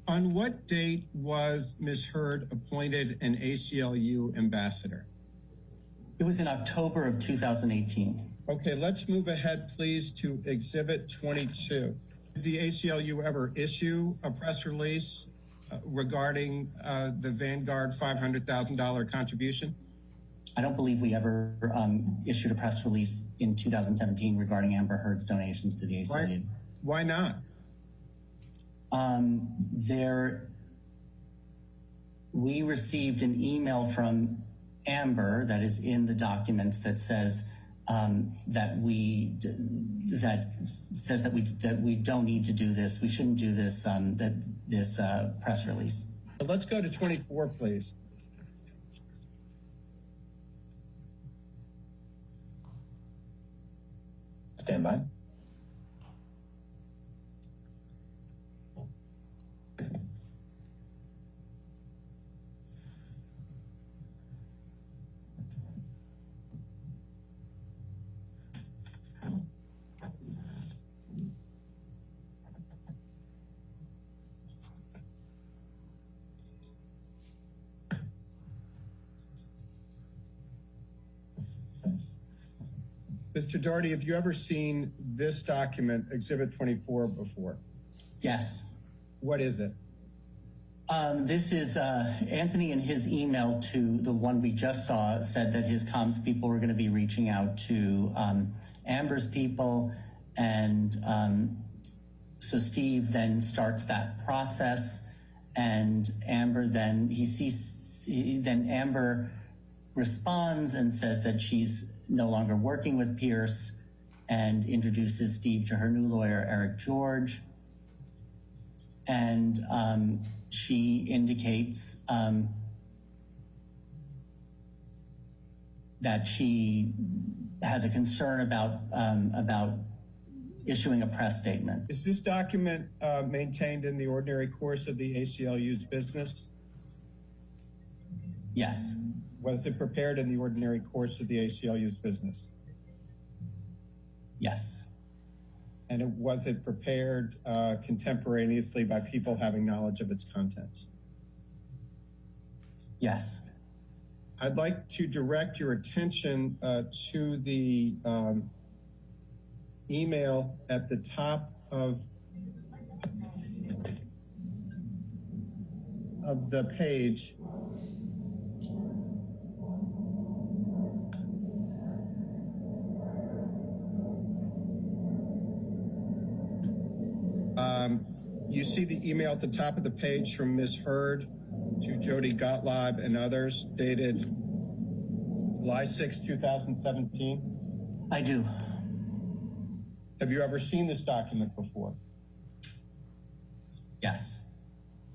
On what date was Ms. Heard appointed an ACLU ambassador? It was in October of 2018. Okay, let's move ahead, please, to Exhibit 22. Did the ACLU ever issue a press release regarding the Vanguard $500,000 contribution? I don't believe we ever issued a press release in 2017 regarding Amber Heard's donations to the ACLU. Why not? We received an email from Amber that is in the documents that says that we don't need to do this. We shouldn't do this this press release. Let's go to 24, please. Stand by. Mr. Doherty, have you ever seen this document, Exhibit 24, before? Yes. What is it? This is Anthony in his email to the one we just saw said that his comms people were going to be reaching out to Amber's people. And so Steve then starts that process, and Amber then Amber responds and says that she's no longer working with Pierce and introduces Steve to her new lawyer, Eric George. And she indicates that she has a concern about issuing a press statement. Is this document maintained in the ordinary course of the ACLU's business? Yes. Was it prepared in the ordinary course of the ACLU's business? Yes. And was it prepared contemporaneously by people having knowledge of its contents? Yes. I'd like to direct your attention to the email at the top of the page. You see the email at the top of the page from Ms. Hurd to Jody Gottlieb and others, dated July 6, 2017? I do. Have you ever seen this document before? Yes.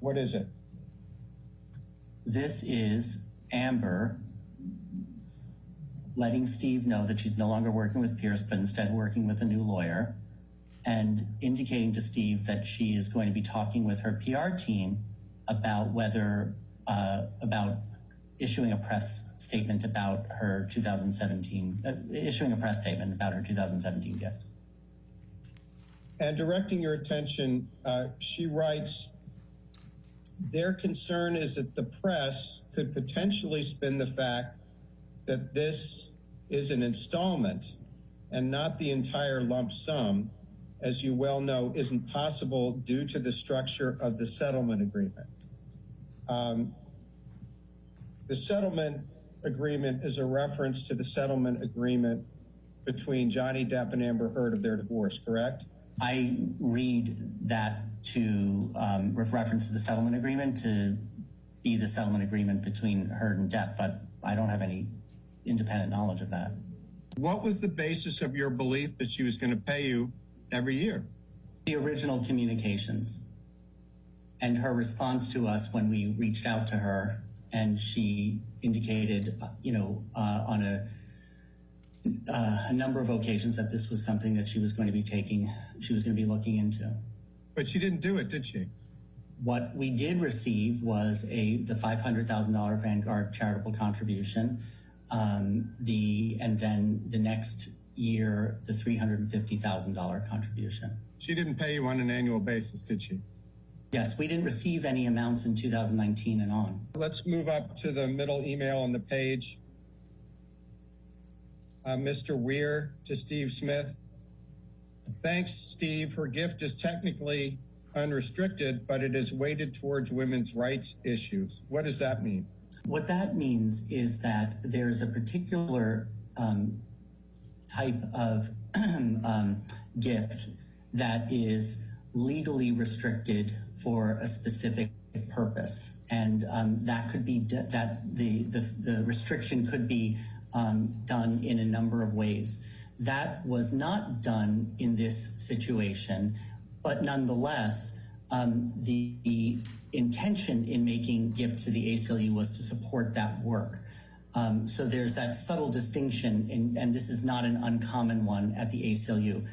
What is it? This is Amber letting Steve know that she's no longer working with Pierce, but instead working with a new lawyer, and indicating to Steve that she is going to be talking with her PR team about whether, about issuing a press statement about her 2017, issuing a press statement about her 2017 gift. And directing your attention, she writes, their concern is that the press could potentially spin the fact that this is an installment and not the entire lump sum, as you well know, isn't possible due to the structure of the settlement agreement. The settlement agreement is a reference to the settlement agreement between Johnny Depp and Amber Heard of their divorce, correct? I read that to reference to the settlement agreement to be the settlement agreement between Heard and Depp, but I don't have any independent knowledge of that. What was the basis of your belief that she was going to pay you every year? The original communications and her response to us when we reached out to her, and she indicated, on a number of occasions that this was something that she was going to be looking into. But she didn't do it, did she? What we did receive was the $500,000 Vanguard charitable contribution, and then the next year, the $350,000 contribution. She didn't pay you on an annual basis, did she? Yes, we didn't receive any amounts in 2019 and on. Let's move up to the middle email on the page. Mr. Weir to Steve Smith. Thanks, Steve. Her gift is technically unrestricted, but it is weighted towards women's rights issues. What does that mean? What that means is that there's a particular type of gift that is legally restricted for a specific purpose, and that could be that the restriction could be done in a number of ways. That was not done in this situation, but nonetheless, the intention in making gifts to the ACLU was to support that work. So there's that subtle distinction, and this is not an uncommon one at the ACLU.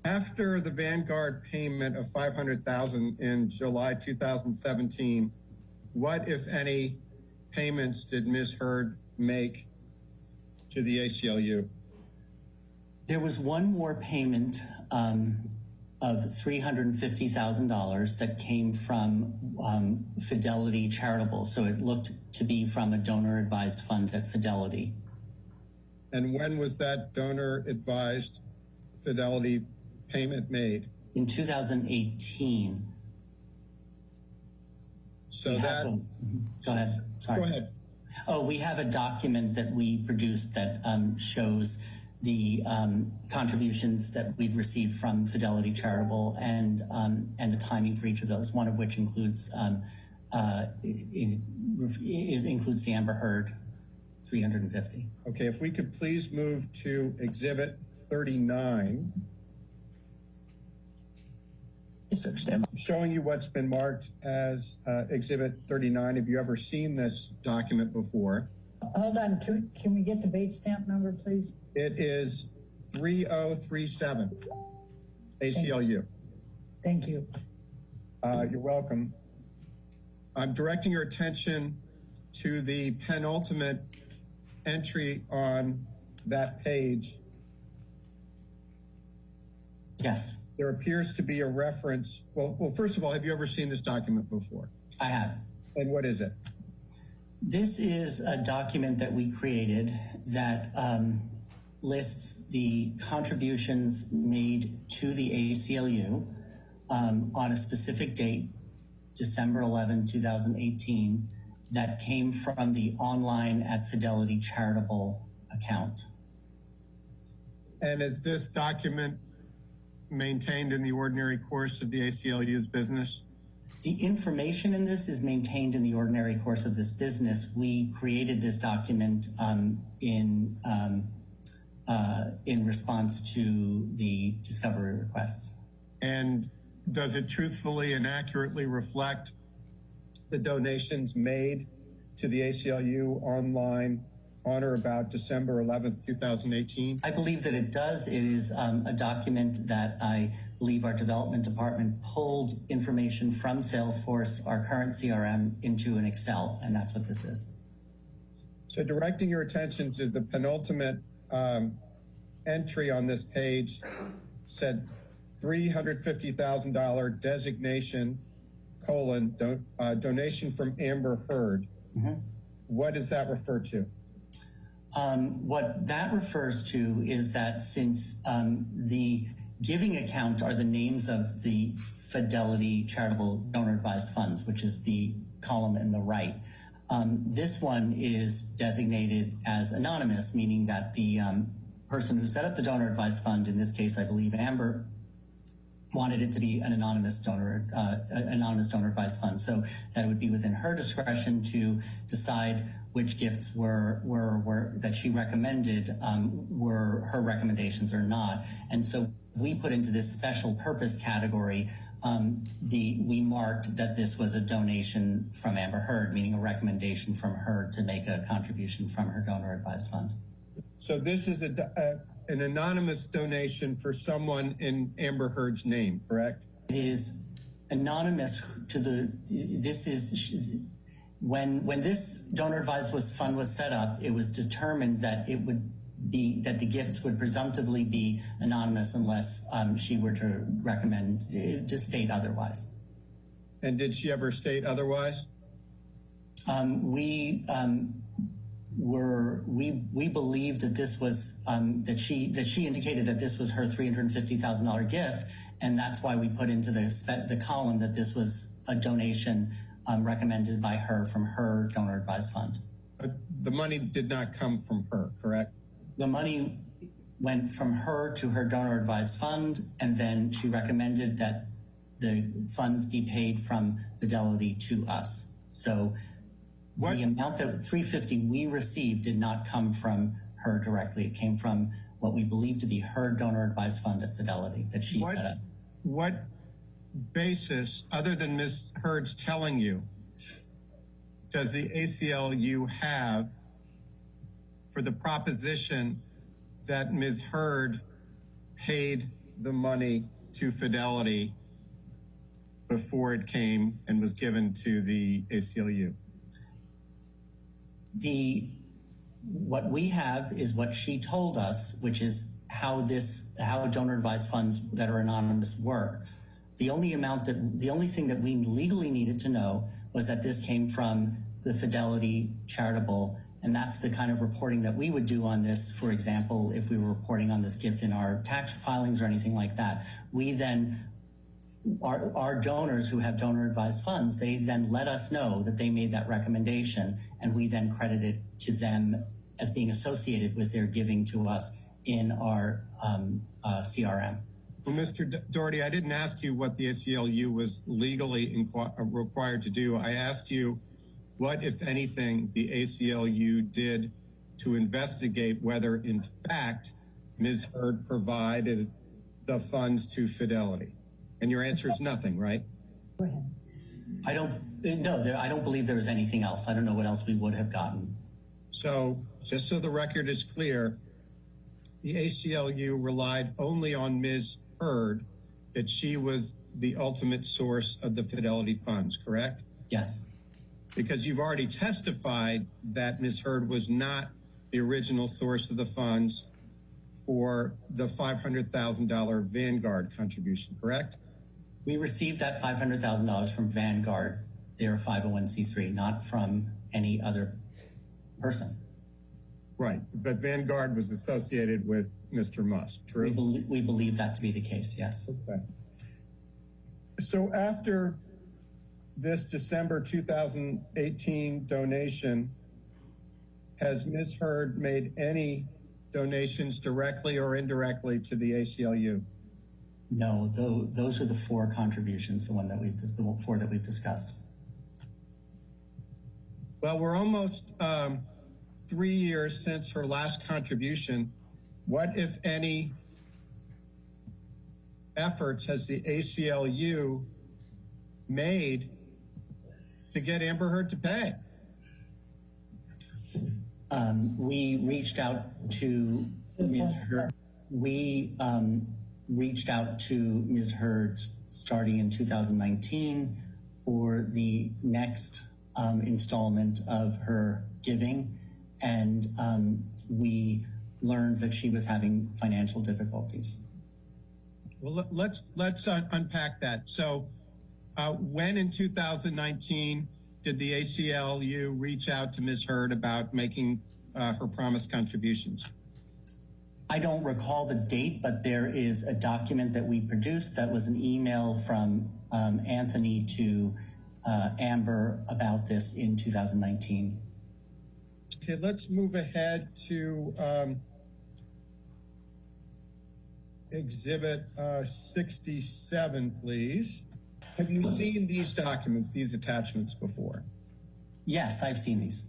After the Vanguard payment of $500,000 in July 2017, what, if any, payments did Ms. Heard make to the ACLU? There was one more payment of $350,000 that came from Fidelity Charitable. So it looked to be from a donor-advised fund at Fidelity. And when was that donor-advised Fidelity payment made? In 2018. So that... Go ahead. Sorry. Go ahead. Oh, we have a document that we produced that shows the contributions that we've received from Fidelity Charitable and the timing for each of those. One of which includes includes the Amber Heard 350. Okay, if we could please move to Exhibit 39. Yes, sir. Stand by. I'm showing you what's been marked as Exhibit 39. Have you ever seen this document before? Hold on, can we get the bait stamp number, please? It is 3037 ACLU. Thank you. You're welcome. I'm directing your attention to the penultimate entry on that page. Yes, There appears to be a reference. Well, first of all, have you ever seen this document before? I have. And what is it? This is a document that we created that lists the contributions made to the ACLU on a specific date, December 11, 2018, that came from the online at Fidelity charitable account. And is this document maintained in the ordinary course of the ACLU's business? The information in this is maintained in the ordinary course of this business. We created this document in response to the discovery requests. And does it truthfully and accurately reflect the donations made to the ACLU online on or about December 11th, 2018? I believe that it does. It is a document that I believe our development department pulled information from Salesforce, our current CRM, into an Excel, and that's what this is. So directing your attention to the penultimate entry on this page said $350,000 designation, donation from Amber Heard. Mm-hmm. What does that refer to? What that refers to is that since the giving account are the names of the Fidelity Charitable Donor Advised Funds, which is the column in the right, this one is designated as anonymous, meaning that the person who set up the donor advised fund, in this case, I believe Amber, wanted it to be an anonymous donor advised fund. So that it would be within her discretion to decide which gifts were that she recommended were her recommendations or not. And so we put into this special purpose category, we marked that this was a donation from Amber Heard, meaning a recommendation from her to make a contribution from her donor advised fund. So this is an anonymous donation for someone in Amber Heard's name, correct? It is anonymous to when this donor advised fund was set up, it was determined that it would be that the gifts would presumptively be anonymous unless she were to recommend to state otherwise. And did she ever state otherwise? We believed that this was that she indicated that this was her $350,000 gift, and that's why we put into the column that this was a donation recommended by her from her donor advised fund. But the money did not come from her, correct? The money went from her to her donor advised fund, and then she recommended that the funds be paid from Fidelity to us. So the amount that $350 we received did not come from her directly. It came from what we believe to be her donor advised fund at Fidelity that she set up. What basis, other than Ms. Heard's telling you, does the ACLU have for the proposition that Ms. Heard paid the money to Fidelity before it came and was given to the ACLU? What we have is what she told us, which is how donor advised funds that are anonymous work. The only thing that we legally needed to know was that this came from the Fidelity charitable, and that's the kind of reporting that we would do on this. For example, if we were reporting on this gift in our tax filings or anything like that, we then, our donors who have donor advised funds, they then let us know that they made that recommendation, and we then credit it to them as being associated with their giving to us in our CRM. Well, Mr. Doherty, I didn't ask you what the ACLU was legally required to do. I asked you what, if anything, the ACLU did to investigate whether, in fact, Ms. Heard provided the funds to Fidelity. And your answer is nothing, right? Go ahead. I don't believe there was anything else. I don't know what else we would have gotten. So, just so the record is clear, the ACLU relied only on Ms. Heard, that she was the ultimate source of the Fidelity funds, correct? Yes. Because you've already testified that Ms. Heard was not the original source of the funds for the $500,000 Vanguard contribution, correct? We received that $500,000 from Vanguard, their 501c3, not from any other person. Right, but Vanguard was associated with Mr. Musk, true? We believe that to be the case, yes. Okay. So after this December 2018 donation, has Ms. Heard made any donations directly or indirectly to the ACLU? No, those are the four contributions, the four that we've discussed. Well, we're almost 3 years since her last contribution. What, if any, efforts has the ACLU made to get Amber Heard to pay? We reached out to Ms. Heard. We reached out to Ms. Heard starting in 2019 for the next installment of her giving, and we learned that she was having financial difficulties. Well, let's unpack that. So when in 2019 did the ACLU reach out to Ms. Heard about making her promised contributions? I don't recall the date, but there is a document that we produced that was an email from Anthony to Amber about this in 2019. Okay, let's move ahead to Exhibit 67, please. Have you seen these documents, these attachments before? Yes, I've seen these.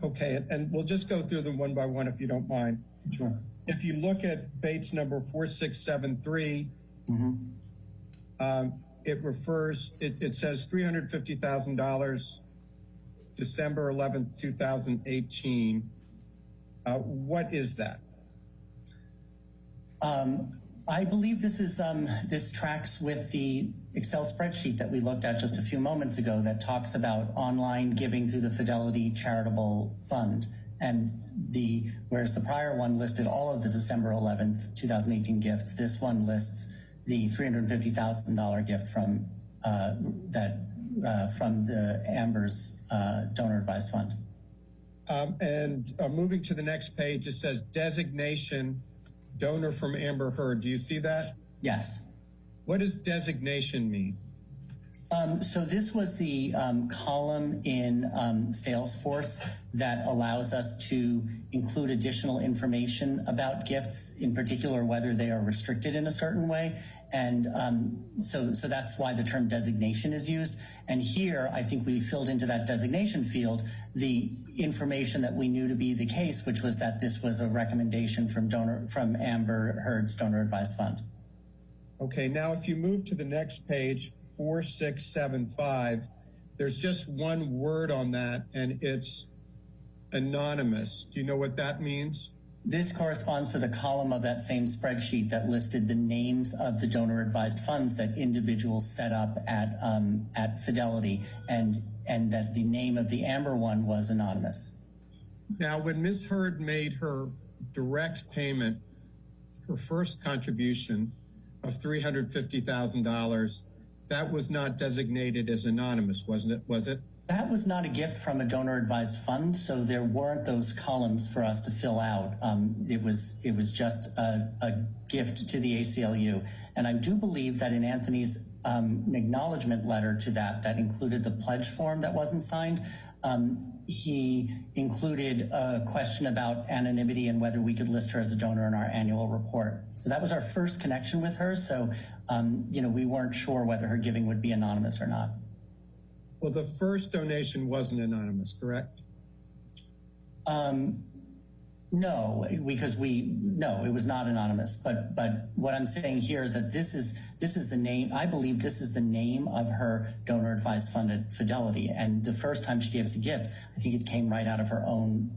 Okay, and we'll just go through them one by one if you don't mind. Sure. If you look at Bates number 4673, it says $350,000, December 11th, 2018. What is that? I believe this tracks with the Excel spreadsheet that we looked at just a few moments ago that talks about online giving through the Fidelity Charitable Fund. And whereas the prior one listed all of the December 11th, 2018 gifts, this one lists the $350,000 gift from the Amber's donor advised fund. Moving to the next page, it says designation donor from Amber Heard. Do you see that? Yes. What does designation mean? So this was the column in Salesforce that allows us to include additional information about gifts, in particular whether they are restricted in a certain way. And so that's why the term designation is used. And here, I think we filled into that designation field the information that we knew to be the case, which was that this was a recommendation from Amber Heard's donor advised fund. Okay, now if you move to the next page, 4675, there's just one word on that, and it's anonymous. Do you know what that means? This corresponds to the column of that same spreadsheet that listed the names of the donor-advised funds that individuals set up at Fidelity, and that the name of the Amber one was anonymous. Now, when Ms. Heard made her direct payment, her first contribution of $350,000, that was not designated as anonymous, wasn't it? Was it? That was not a gift from a donor-advised fund, so there weren't those columns for us to fill out. It was just a gift to the ACLU. And I do believe that in Anthony's acknowledgement letter to that included the pledge form that wasn't signed. He included a question about anonymity and whether we could list her as a donor in our annual report. So that was our first connection with her. So, we weren't sure whether her giving would be anonymous or not. Well, the first donation wasn't anonymous, correct? No, because it was not anonymous. But what I'm saying here is that this is the name. I believe this is the name of her donor advised fund at Fidelity. And the first time she gave us a gift, I think it came right out of her own,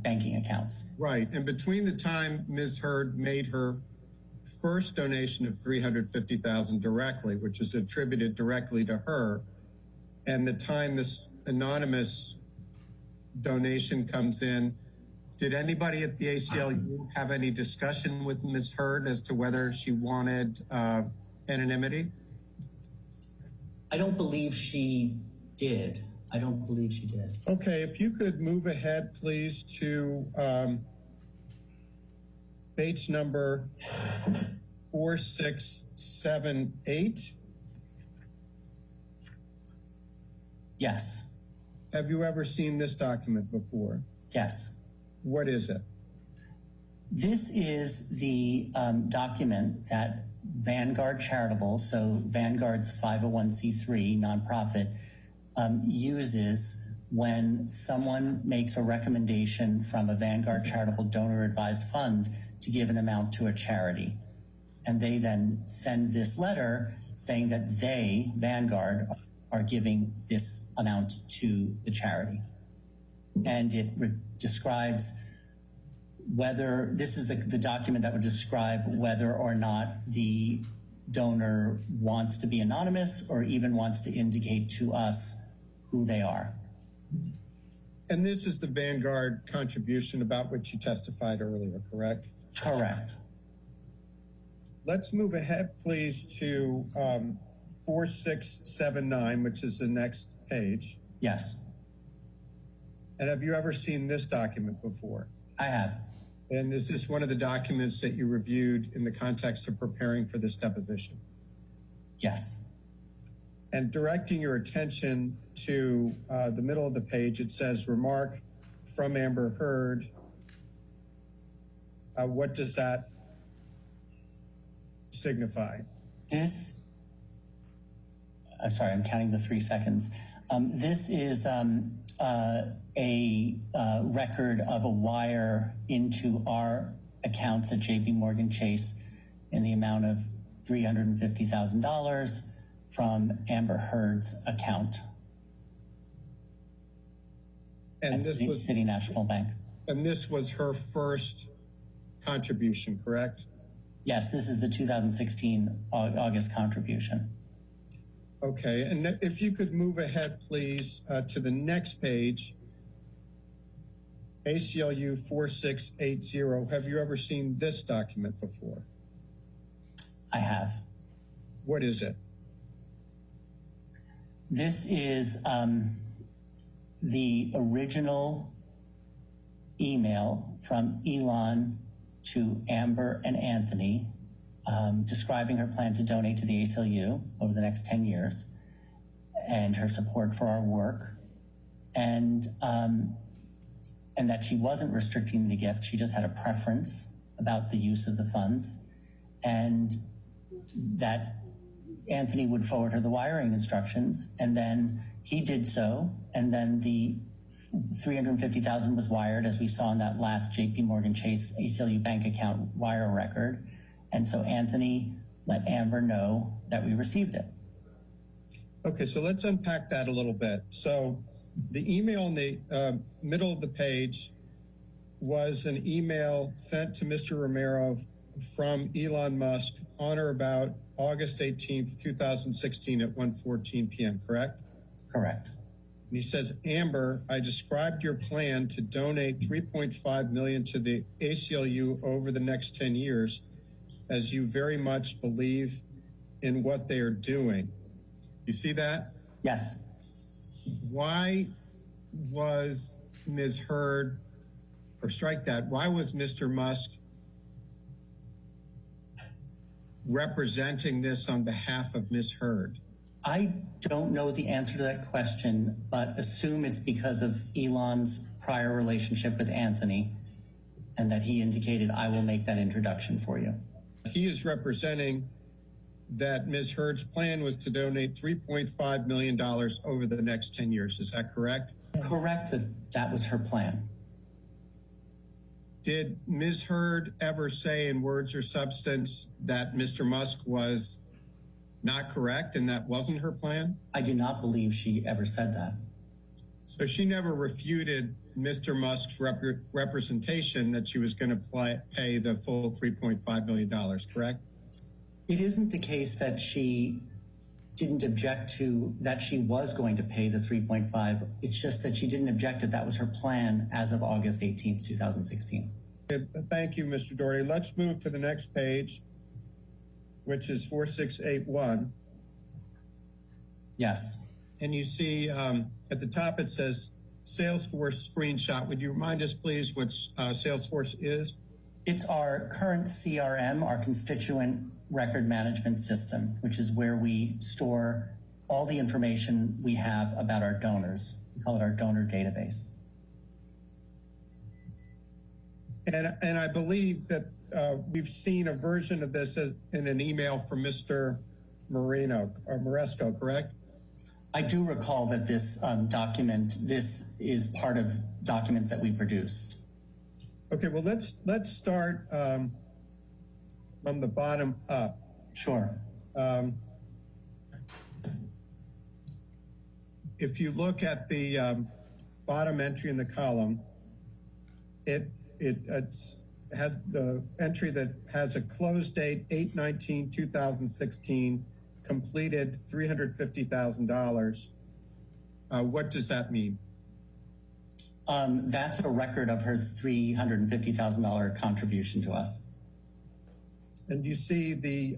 banking accounts. Right. And between the time Ms. Heard made her first donation of $350,000 directly, which is attributed directly to her, and the time this anonymous donation comes in, did anybody at the ACLU have any discussion with Ms. Heard as to whether she wanted anonymity? I don't believe she did. Okay, if you could move ahead, please, to page number 4678. Yes. Have you ever seen this document before? Yes. What is it? This is the document that Vanguard Charitable, so Vanguard's 501c3 nonprofit, uses when someone makes a recommendation from a Vanguard Charitable Donor Advised Fund to give an amount to a charity. And they then send this letter saying that they, Vanguard, are giving this amount to the charity. And it describes whether, this is the document that would describe whether or not the donor wants to be anonymous or even wants to indicate to us who they are. And this is the Vanguard contribution about which you testified earlier, correct? Correct. Let's move ahead, please, to 4679, which is the next page. Yes. And have you ever seen this document before? I have. And is this one of the documents that you reviewed in the context of preparing for this deposition? Yes. And directing your attention to the middle of the page, it says, remark from Amber Heard. What does that signify? This, I'm sorry, I'm counting the 3 seconds. This is a record of a wire into our accounts at JP Morgan Chase in the amount of $350,000 from Amber Heard's account And at this was City National Bank. And this was her first contribution, correct? Yes, this is the 2016 August contribution. Okay, and if you could move ahead, please, to the next page, ACLU 4680. Have you ever seen this document before? I have. What is it? This is the original email from Elon to Amber and Anthony describing her plan to donate to the ACLU over the next 10 years and her support for our work, and that she wasn't restricting the gift. She just had a preference about the use of the funds, and that Anthony would forward her the wiring instructions, and then he did so, and then the $350,000 was wired, as we saw in that last JP Morgan Chase ACLU bank account wire record. And so Anthony let Amber know that we received it. Okay, so let's unpack that a little bit. So The email in the middle of the page was an email sent to Mr. Romero from Elon Musk on or about August 18th, 2016 at 1:14 p.m., correct? Correct. And he says, Amber, I described your plan to donate $3.5 million to the ACLU over the next 10 years, as you very much believe in what they are doing. You see that? Yes. Why was Ms. Heard, or strike that, why was Mr. Musk representing this on behalf of Ms. Heard? I don't know the answer to that question, but assume it's because of Elon's prior relationship with Anthony and that he indicated, I will make that introduction for you. He is representing that Ms. Heard's plan was to donate $3.5 million over the next 10 years. Is that correct? Correct, that was her plan. Did Ms. Heard ever say in words or substance that Mr. Musk was not correct and that wasn't her plan? I do not believe she ever said that. So she never refuted Mr. Musk's representation that she was going to pay the full $3.5 million, correct? It isn't the case that she didn't object to that she was going to pay the 3.5. It's just that she didn't object that was her plan as of August 18th, 2016. Thank you, Mr. Doherty. Let's move to the next page, which is 4681. Yes. And you see at the top it says Salesforce screenshot. Would you remind us, please, what Salesforce is? It's our current CRM, our constituent record management system, which is where we store all the information we have about our donors. We call it our donor database. And I believe that we've seen a version of this in an email from Mr. Moresco, correct? I do recall that this this is part of documents that we produced. Okay, well, let's start from the bottom up. Sure. If you look at the bottom entry in the column, it had the entry that has a close date 8/19/2016, completed $350,000. What does that mean? That's a record of her $350,000 contribution to us. And you see the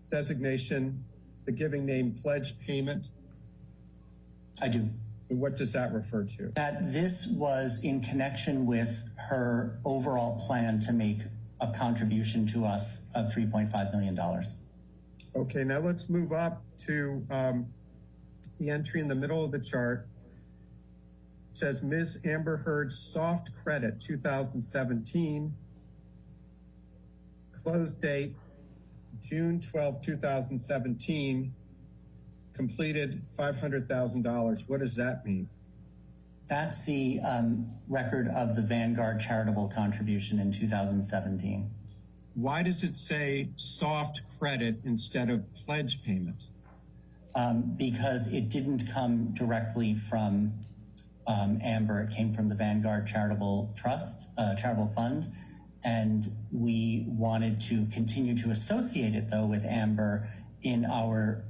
designation, the giving name pledge payment? I do. And what does that refer to? That this was in connection with her overall plan to make a contribution to us of $3.5 million. Okay, now let's move up to the entry in the middle of the chart. It says Ms. Amber Heard's soft credit 2017, close date June 12, 2017, completed $500,000. What does that mean? That's the record of the Vanguard charitable contribution in 2017. Why does it say soft credit instead of pledge payment? Because it didn't come directly from Amber. It came from the Vanguard Charitable Trust, charitable fund. And we wanted to continue to associate it, though, with Amber in our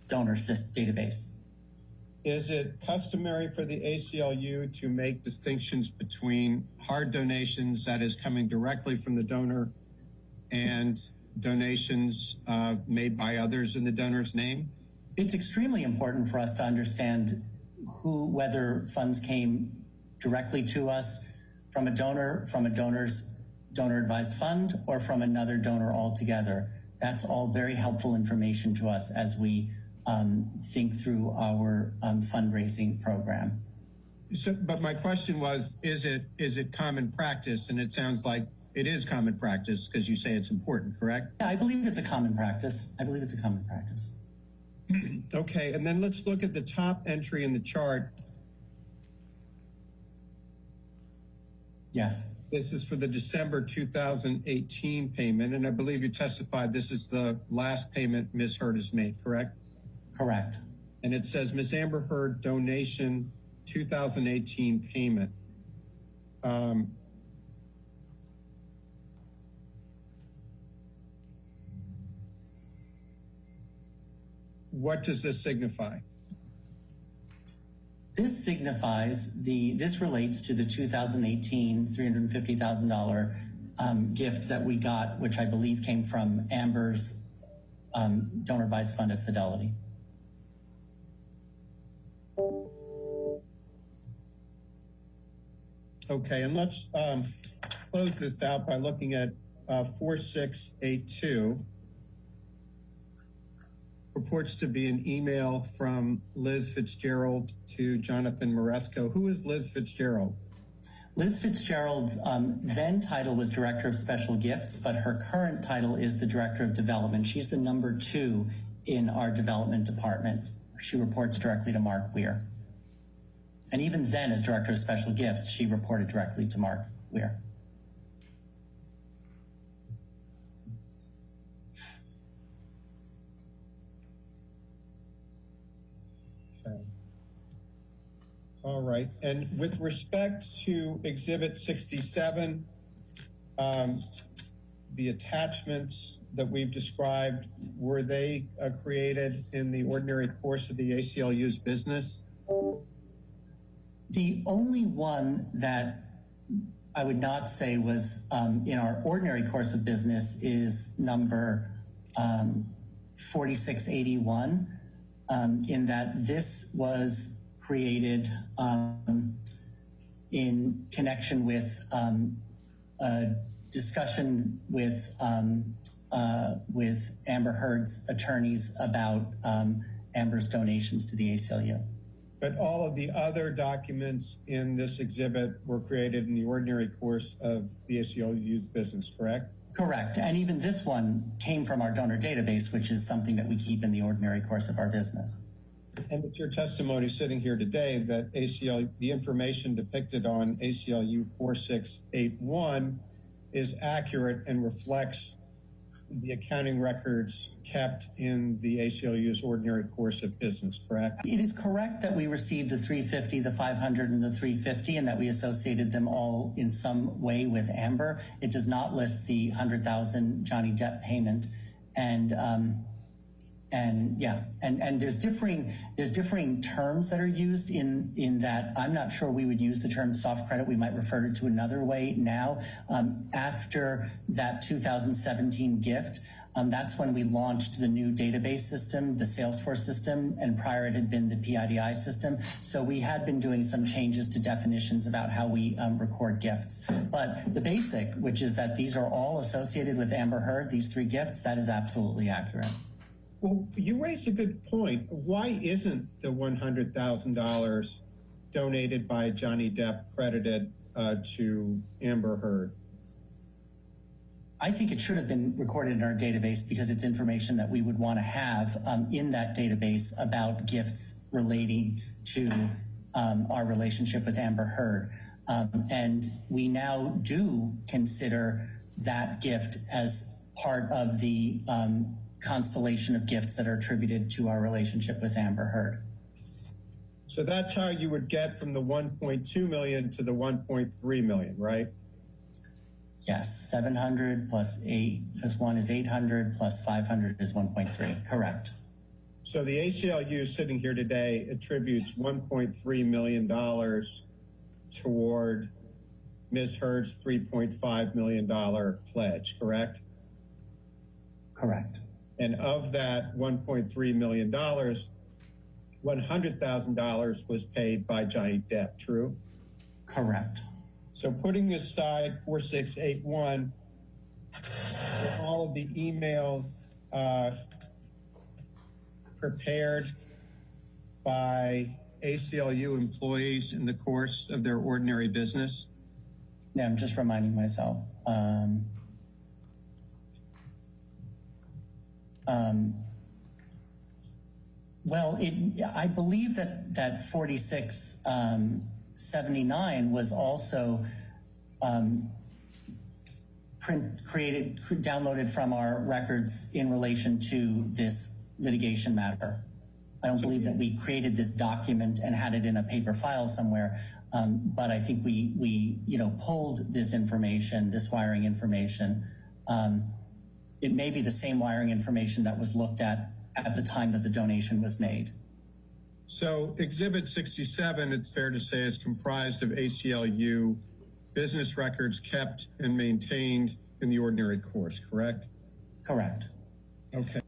donor database. Is it customary for the ACLU to make distinctions between hard donations, that is coming directly from the donor, and donations made by others in the donor's name? It's extremely important for us to understand whether funds came directly to us from a donor, from a donor's donor-advised fund, or from another donor altogether. That's all very helpful information to us as we think through our fundraising program. But my question was, is it common practice? And it sounds like it is common practice because you say it's important, correct? Yeah, I believe it's a common practice. Okay, and then let's look at the top entry in the chart. Yes. This is for the December 2018 payment, and I believe you testified this is the last payment Ms. Heard has made, correct? Correct. and it says Ms. Amber Heard donation 2018 payment. What does this signify? This this relates to the 2018 $350,000 gift that we got, which I believe came from Amber's donor advised fund at Fidelity. Okay, and let's close this out by looking at 4682. Purports to be an email from Liz Fitzgerald to Jonathan Moresco. Who is Liz Fitzgerald? Liz Fitzgerald's then title was Director of Special Gifts, but her current title is the Director of Development. She's the number 2 in our development department. She reports directly to Mark Weir. And even then, as Director of Special Gifts, she reported directly to Mark Weir. Okay. All right. And with respect to Exhibit 67, the attachments that we've described, were they created in the ordinary course of the ACLU's business? The only one that I would not say was in our ordinary course of business is number 4681, in that this was created in connection with a discussion with Amber Heard's attorneys about Amber's donations to the ACLU. But all of the other documents in this exhibit were created in the ordinary course of the ACLU's business, correct? Correct. And even this one came from our donor database, which is something that we keep in the ordinary course of our business. And it's your testimony sitting here today that the information depicted on ACLU 4681 is accurate and reflects the accounting records kept in the ACLU's ordinary course of business, correct? It is correct that we received the 350, the 500, and the 350, and that we associated them all in some way with Amber. It does not list the 100,000 Johnny Depp payment, and there's differing terms that are used in that. I'm not sure we would use the term soft credit. We might refer to another way now. After that 2017 gift, that's when we launched the new database system, the Salesforce system, and prior it had been the PIDI system. So we had been doing some changes to definitions about how we record gifts. But the basic, which is that these are all associated with Amber Heard, these 3 gifts, that is absolutely accurate. Well, you raised a good point. Why isn't the $100,000 donated by Johnny Depp credited to Amber Heard? I think it should have been recorded in our database because it's information that we would want to have in that database about gifts relating to our relationship with Amber Heard. And we now do consider that gift as part of the constellation of gifts that are attributed to our relationship with Amber Heard. So that's how you would get from the 1.2 million to the 1.3 million, right? Yes, 700 plus 1 is 800 plus 500 is 1.3, correct. So the ACLU sitting here today attributes $1.3 million toward Ms. Heard's $3.5 million pledge, correct? Correct. And of that $1.3 million, $100,000 was paid by Johnny Depp, true? Correct. So putting aside 4681, all of the emails prepared by ACLU employees in the course of their ordinary business? Yeah, I'm just reminding myself. Well, I believe that 4679 was also downloaded from our records in relation to this litigation matter. I don't believe that we created this document and had it in a paper file somewhere. But I think we pulled this information, this wiring information. It may be the same wiring information that was looked at the time that the donation was made. So Exhibit 67, it's fair to say, is comprised of ACLU business records kept and maintained in the ordinary course, correct? Correct. Okay.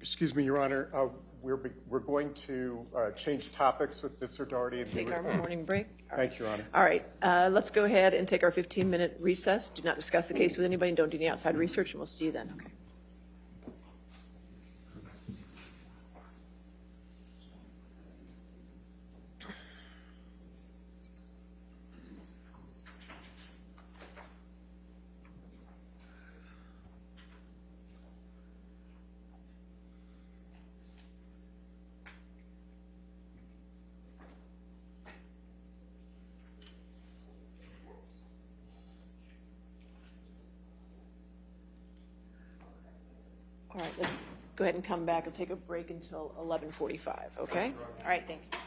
Excuse me, Your Honor, we're going to change topics with Mr. Doherty. And Take our morning break. Thank you, Your Honor. All right, let's go ahead and take our 15-minute recess. Do not discuss the case with anybody, and don't do any outside research, and we'll see you then. Okay. All right, let's go ahead and come back and take a break until 11:45, okay? All right, thank you.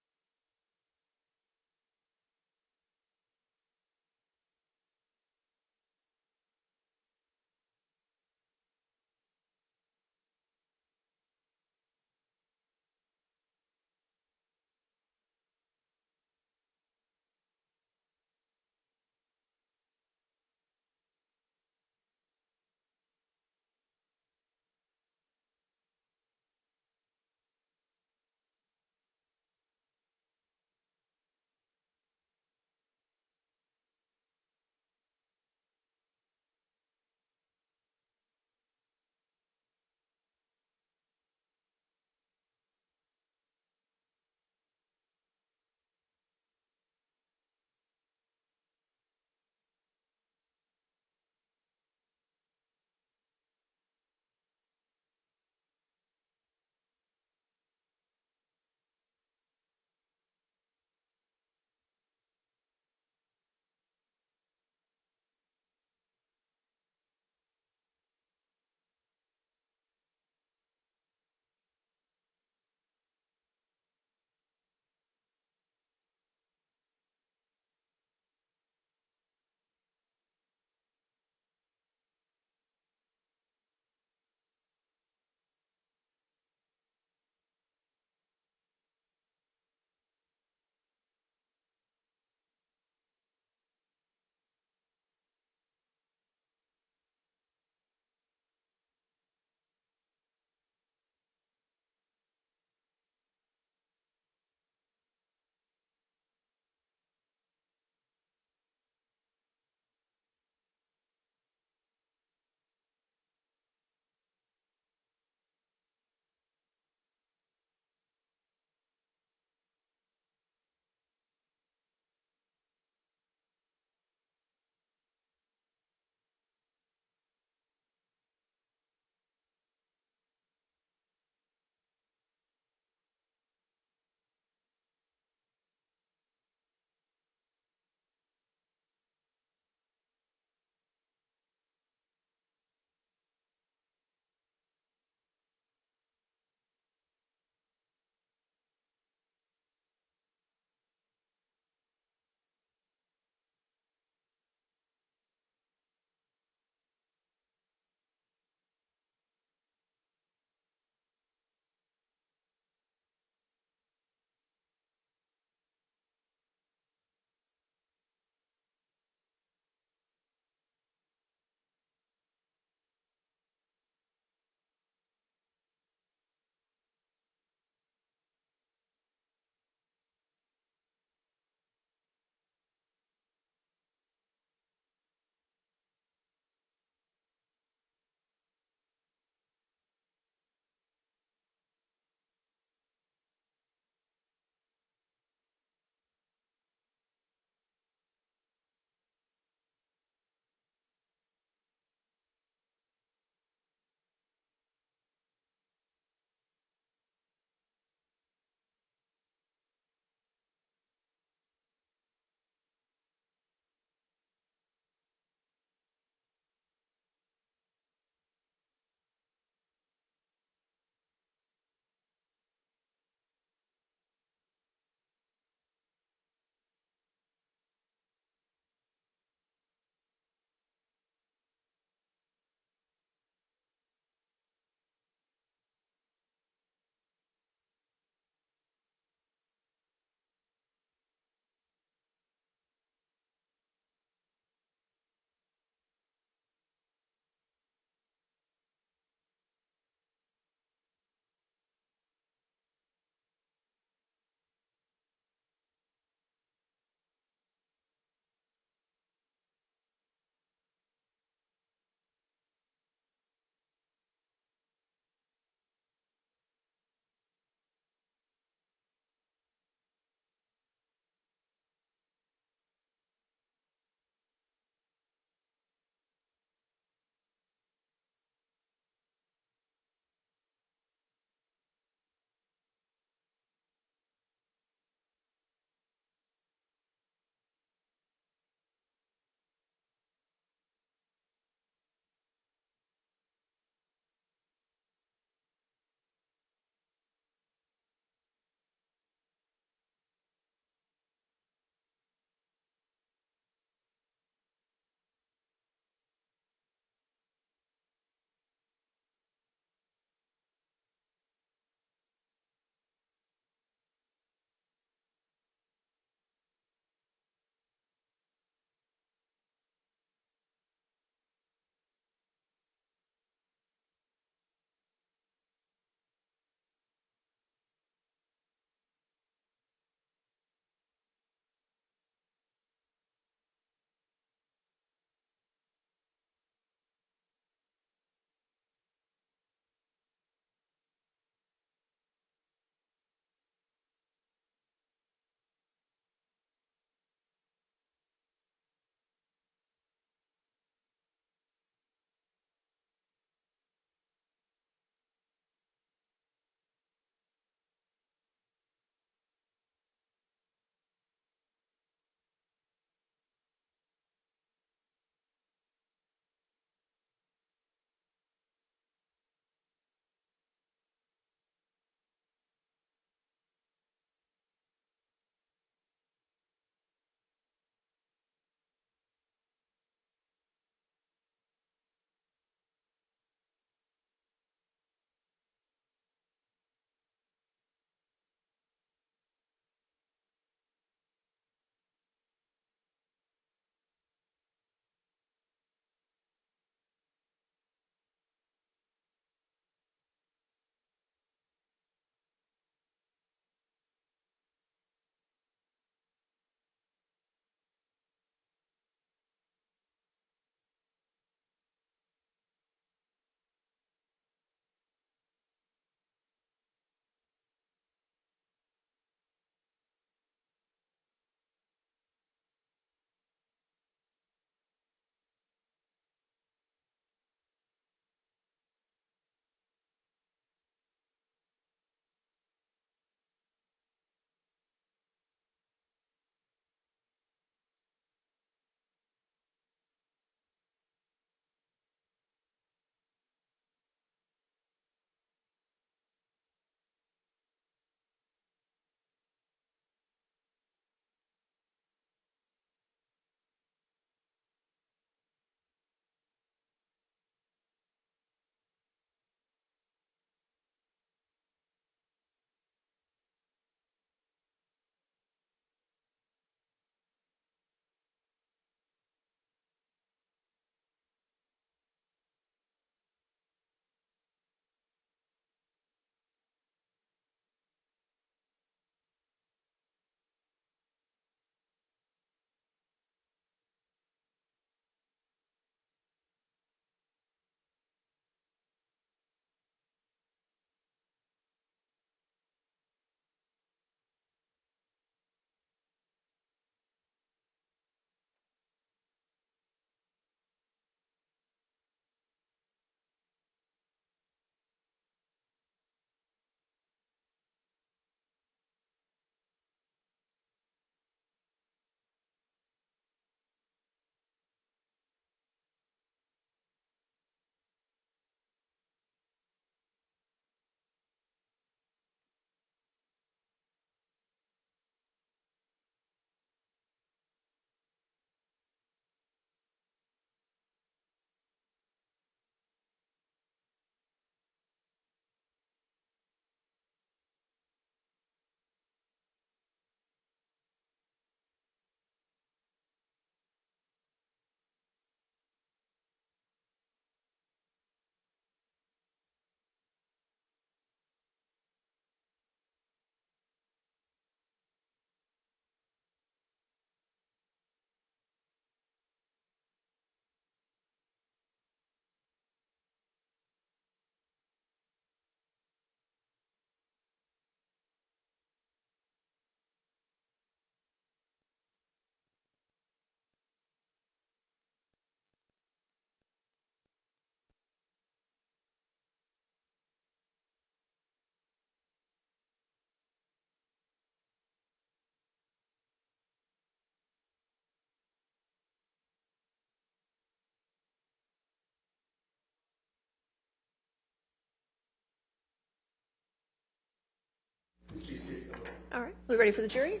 We ready for the jury?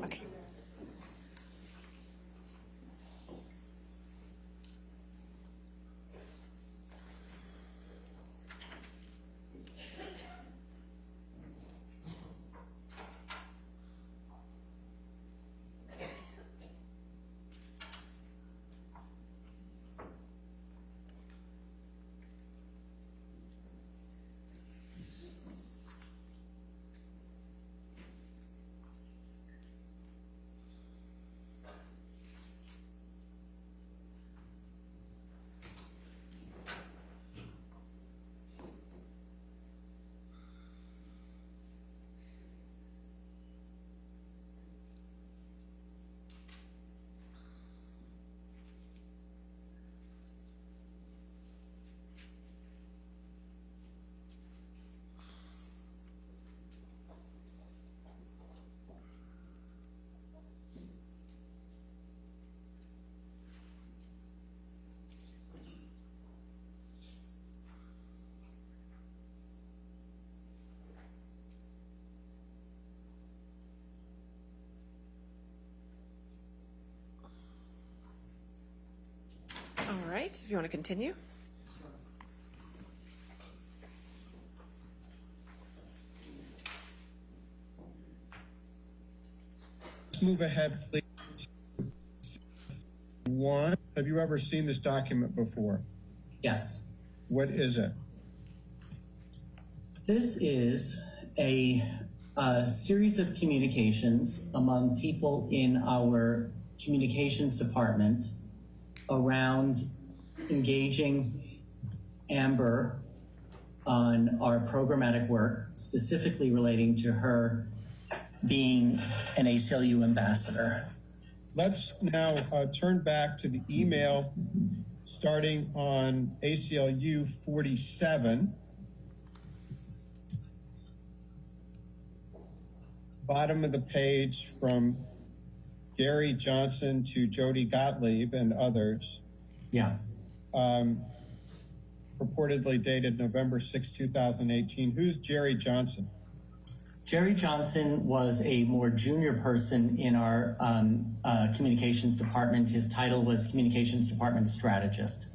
Okay. All right, if you want to continue. Let's move ahead, please. One, have you ever seen this document before? Yes. What is it? This is a series of communications among people in our communications department around engaging Amber on our programmatic work, specifically relating to her being an ACLU ambassador. Let's now turn back to the email starting on ACLU 47. Bottom of the page from Gary Johnson to Jody Gottlieb and others. Yeah. Purportedly dated November 6, 2018. Who's Jerry Johnson? Jerry Johnson was a more junior person in our communications department. His title was Communications Department Strategist.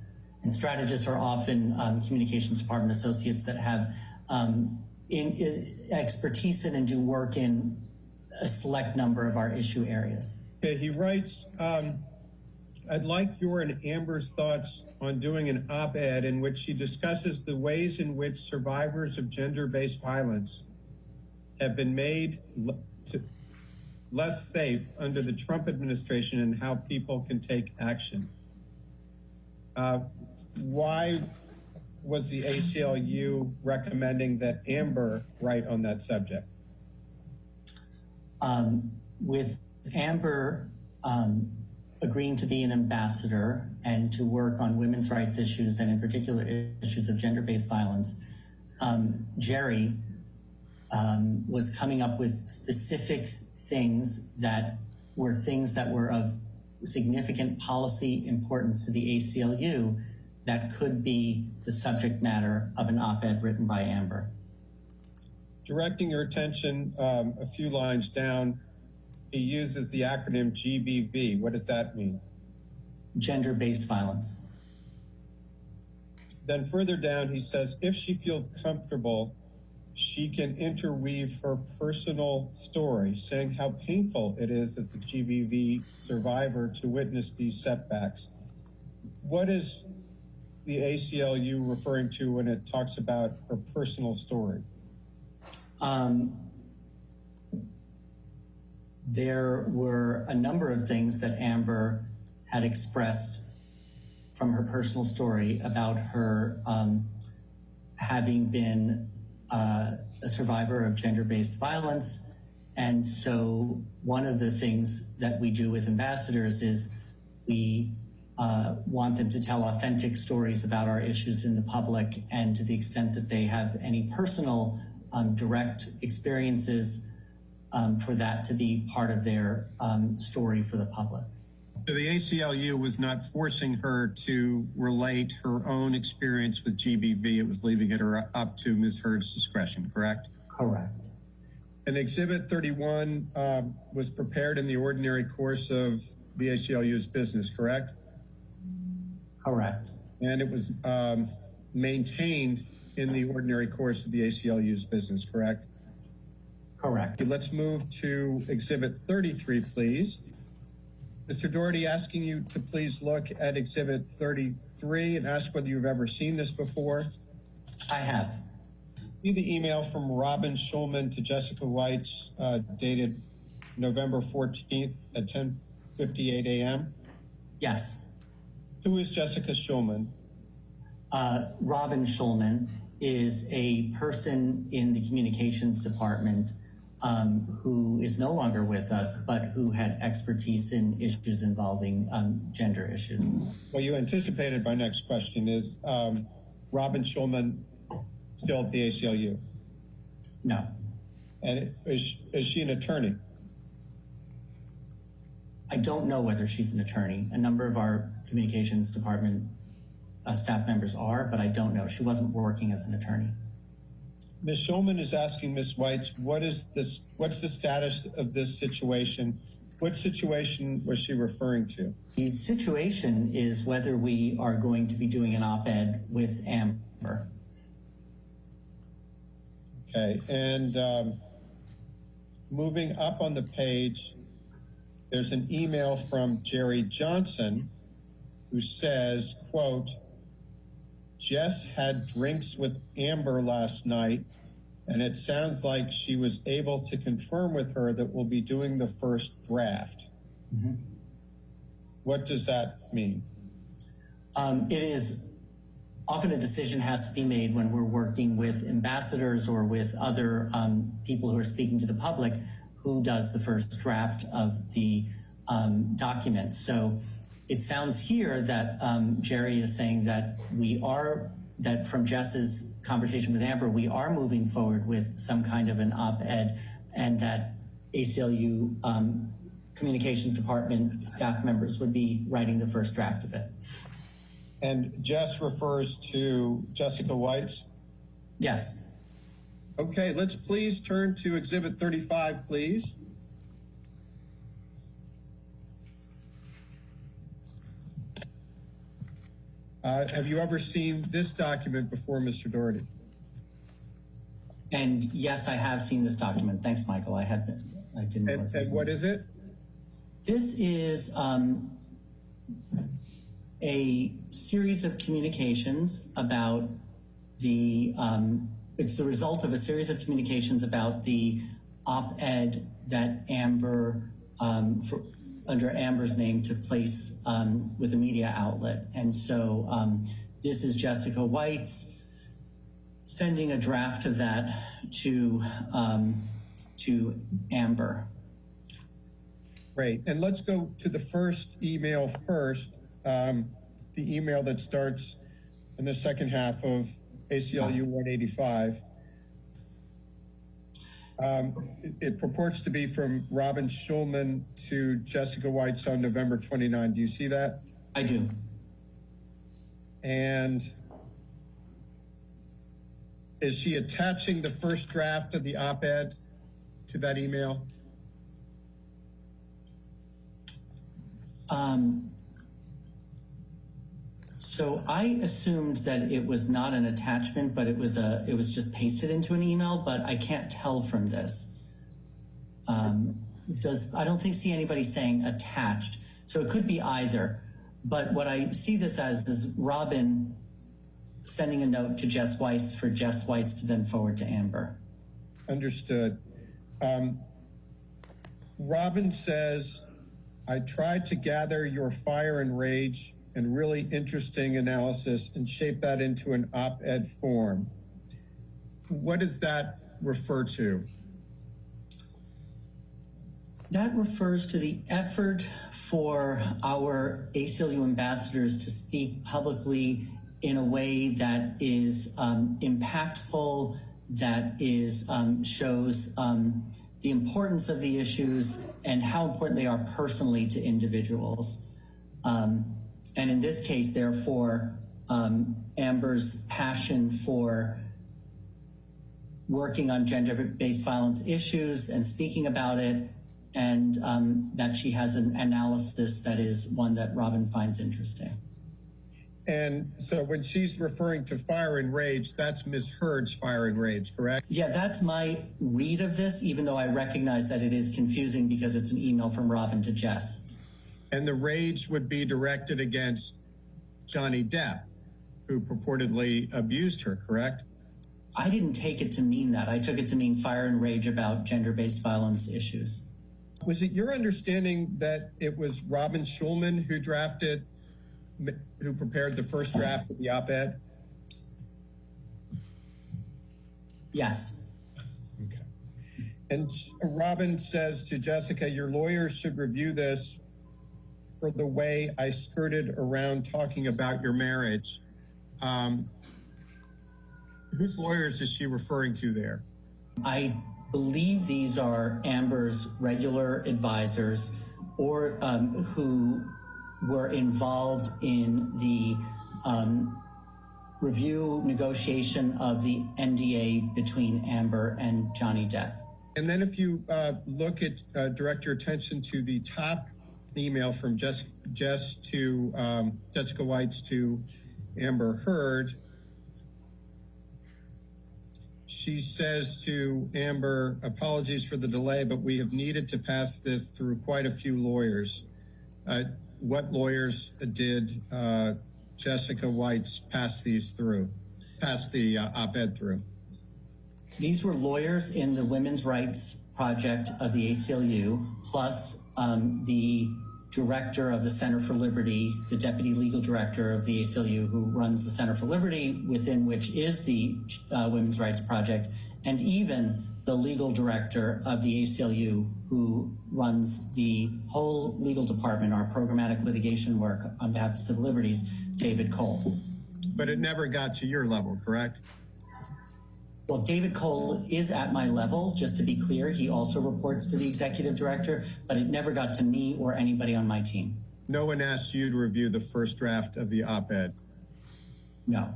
And strategists are often communications department associates that have expertise in and do work in a select number of our issue areas. Okay, he writes, I'd like your and Amber's thoughts on doing an op-ed in which she discusses the ways in which survivors of gender-based violence have been made less safe under the Trump administration and how people can take action. Why was the ACLU recommending that Amber write on that subject? With Amber agreeing to be an ambassador and to work on women's rights issues and in particular issues of gender-based violence, Jerry was coming up with specific things that were of significant policy importance to the ACLU that could be the subject matter of an op-ed written by Amber. Directing your attention a few lines down, he uses the acronym GBV. What does that mean? Gender-based violence. Then further down, he says, if she feels comfortable, she can interweave her personal story, saying how painful it is as a GBV survivor to witness these setbacks. What is the ACLU referring to when it talks about her personal story? There were a number of things that Amber had expressed from her personal story about her having been a survivor of gender-based violence. And so one of the things that we do with ambassadors is we want them to tell authentic stories about our issues in the public, and to the extent that they have any personal direct experiences, for that to be part of their story for the public. So the ACLU was not forcing her to relate her own experience with GBV. It was leaving it up to Ms. Heard's discretion, correct? Correct. And Exhibit 31 was prepared in the ordinary course of the ACLU's business, correct? Correct. And it was maintained in the ordinary course of the ACLU's business, correct? Correct. Okay, let's move to Exhibit 33, please. Mr. Doherty, asking you to please look at Exhibit 33 and ask whether you've ever seen this before. I have. See the email from Robin Schulman to Jessica Weitz dated November 14th at 10:58 a.m.? Yes. Who is Jessica Schulman? Robin Schulman is a person in the communications department who is no longer with us, but who had expertise in issues involving gender issues. Well, you anticipated my next question. Is Robin Schulman still at the ACLU? No. And is she an attorney? I don't know whether she's an attorney. A number of our communications department staff members are, but I don't know. She wasn't working as an attorney. Ms. Schulman is asking Ms. Weitz, what's the status of this situation? What situation was she referring to? The situation is whether we are going to be doing an op-ed with Amber. Okay, and moving up on the page, there's an email from Jerry Johnson who says, quote, Jess had drinks with Amber last night, and it sounds like she was able to confirm with her that we'll be doing the first draft. Mm-hmm. What does that mean? It is often a decision has to be made when we're working with ambassadors or with other people who are speaking to the public, who does the first draft of the document. So it sounds here that Jerry is saying that that from Jess's conversation with Amber, we are moving forward with some kind of an op-ed, and that ACLU communications department staff members would be writing the first draft of it. And Jess refers to Jessica Weitz? Yes. Okay, let's please turn to Exhibit 35, please. Have you ever seen this document before, Mr. Doherty? And yes, I have seen this document. Thanks, Michael. I didn't. And what is it? This is a series of communications about it's the result of a series of communications about the op-ed that Amber, under Amber's name, took place with a media outlet. And so this is Jessica Weitz sending a draft of that to Amber. Great. And let's go to the first email first, the email that starts in the second half of ACLU 185. It purports to be from Robin Schulman to Jessica Weitz on November 29. Do you see that? I do. And is she attaching the first draft of the op-ed to that email? So I assumed that it was not an attachment, but it was just pasted into an email, but I can't tell from this. I don't see anybody saying attached. So it could be either, but what I see this as is Robin sending a note to Jess Weitz for Jess Weitz to then forward to Amber. Understood. Robin says, I tried to gather your fire and rage and really interesting analysis and shape that into an op-ed form. What does that refer to? That refers to the effort for our ACLU ambassadors to speak publicly in a way that is impactful, that is shows the importance of the issues and how important they are personally to individuals. And in this case, therefore, Amber's passion for working on gender-based violence issues and speaking about it, and that she has an analysis that is one that Robin finds interesting. And so when she's referring to fire and rage, that's Ms. Heard's fire and rage, correct? Yeah, that's my read of this, even though I recognize that it is confusing because it's an email from Robin to Jess. And the rage would be directed against Johnny Depp, who purportedly abused her, correct? I didn't take it to mean that. I took it to mean fire and rage about gender-based violence issues. Was it your understanding that it was Robin Schulman who prepared the first draft of the op-ed? Yes. Okay. And Robin says to Jessica, your lawyers should review this for the way I skirted around talking about your marriage. Whose lawyers is she referring to there? I believe these are Amber's regular advisors or who were involved in the review negotiation of the NDA between Amber and Johnny Depp. And then if you look at, direct your attention to the top email from Jessica White's to Amber Heard, she says to Amber, apologies for the delay, but we have needed to pass this through quite a few lawyers. What lawyers did Jessica White's pass the op-ed through? These were lawyers in the Women's Rights Project of the ACLU, plus the director of the Center for Liberty, the deputy legal director of the ACLU who runs the Center for Liberty, within which is the Women's Rights Project, and even the legal director of the ACLU who runs the whole legal department, our programmatic litigation work on behalf of civil liberties, David Cole. But it never got to your level, correct? Well, David Cole is at my level, just to be clear. He also reports to the executive director, but it never got to me or anybody on my team. No one asked you to review the first draft of the op-ed? No.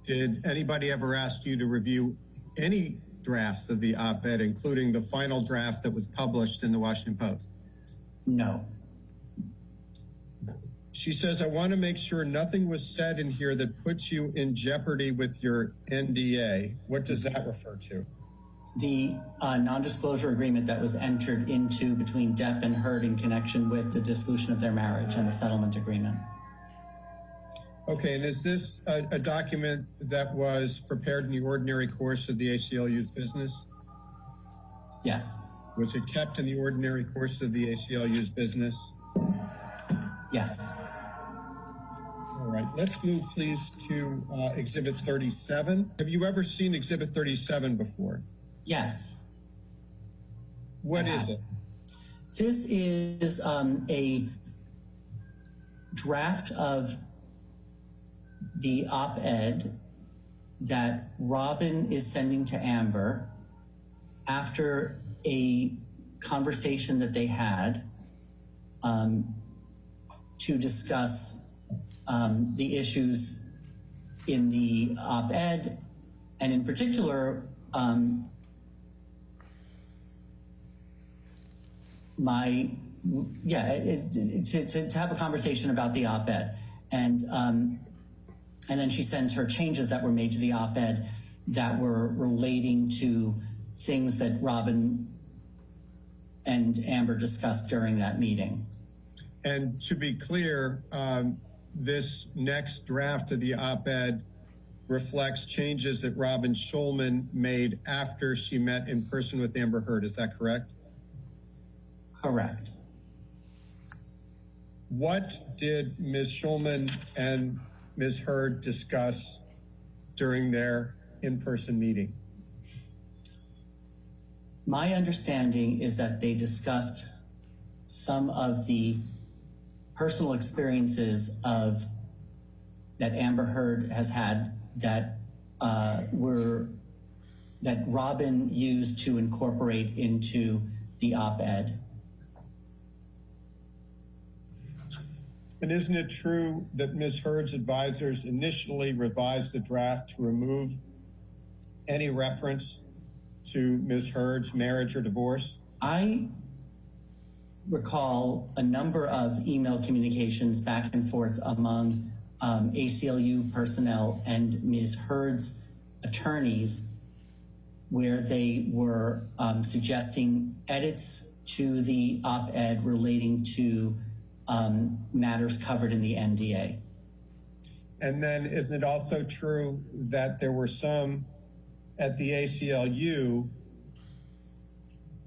Did anybody ever ask you to review any drafts of the op-ed, including the final draft that was published in the Washington Post? No. She says, I want to make sure nothing was said in here that puts you in jeopardy with your NDA. What does that refer to? The non-disclosure agreement that was entered into between Depp and Heard in connection with the dissolution of their marriage and the settlement agreement. Okay, and is this a document that was prepared in the ordinary course of the ACLU's business? Yes. Was it kept in the ordinary course of the ACLU's business? Yes. All right, let's move please to Exhibit 37. Have you ever seen Exhibit 37 before? Yes. What is it? This is a draft of the op-ed that Robin is sending to Amber after a conversation that they had to discuss the issues in the op-ed, and in particular, to have a conversation about the op-ed. And then she sends her changes that were made to the op-ed that were relating to things that Robin and Amber discussed during that meeting. And to be clear, this next draft of the op-ed reflects changes that Robin Schulman made after she met in person with Amber Heard. Is that correct? Correct. What did Ms. Schulman and Ms. Heard discuss during their in-person meeting? My understanding is that they discussed some of the personal experiences that Amber Heard has had that Robin used to incorporate into the op-ed. And isn't it true that Ms. Heard's advisors initially revised the draft to remove any reference to Ms. Heard's marriage or divorce? I recall a number of email communications back and forth among ACLU personnel and Ms. Heard's attorneys where they were suggesting edits to the op-ed relating to matters covered in the NDA. And then isn't it also true that there were some at the ACLU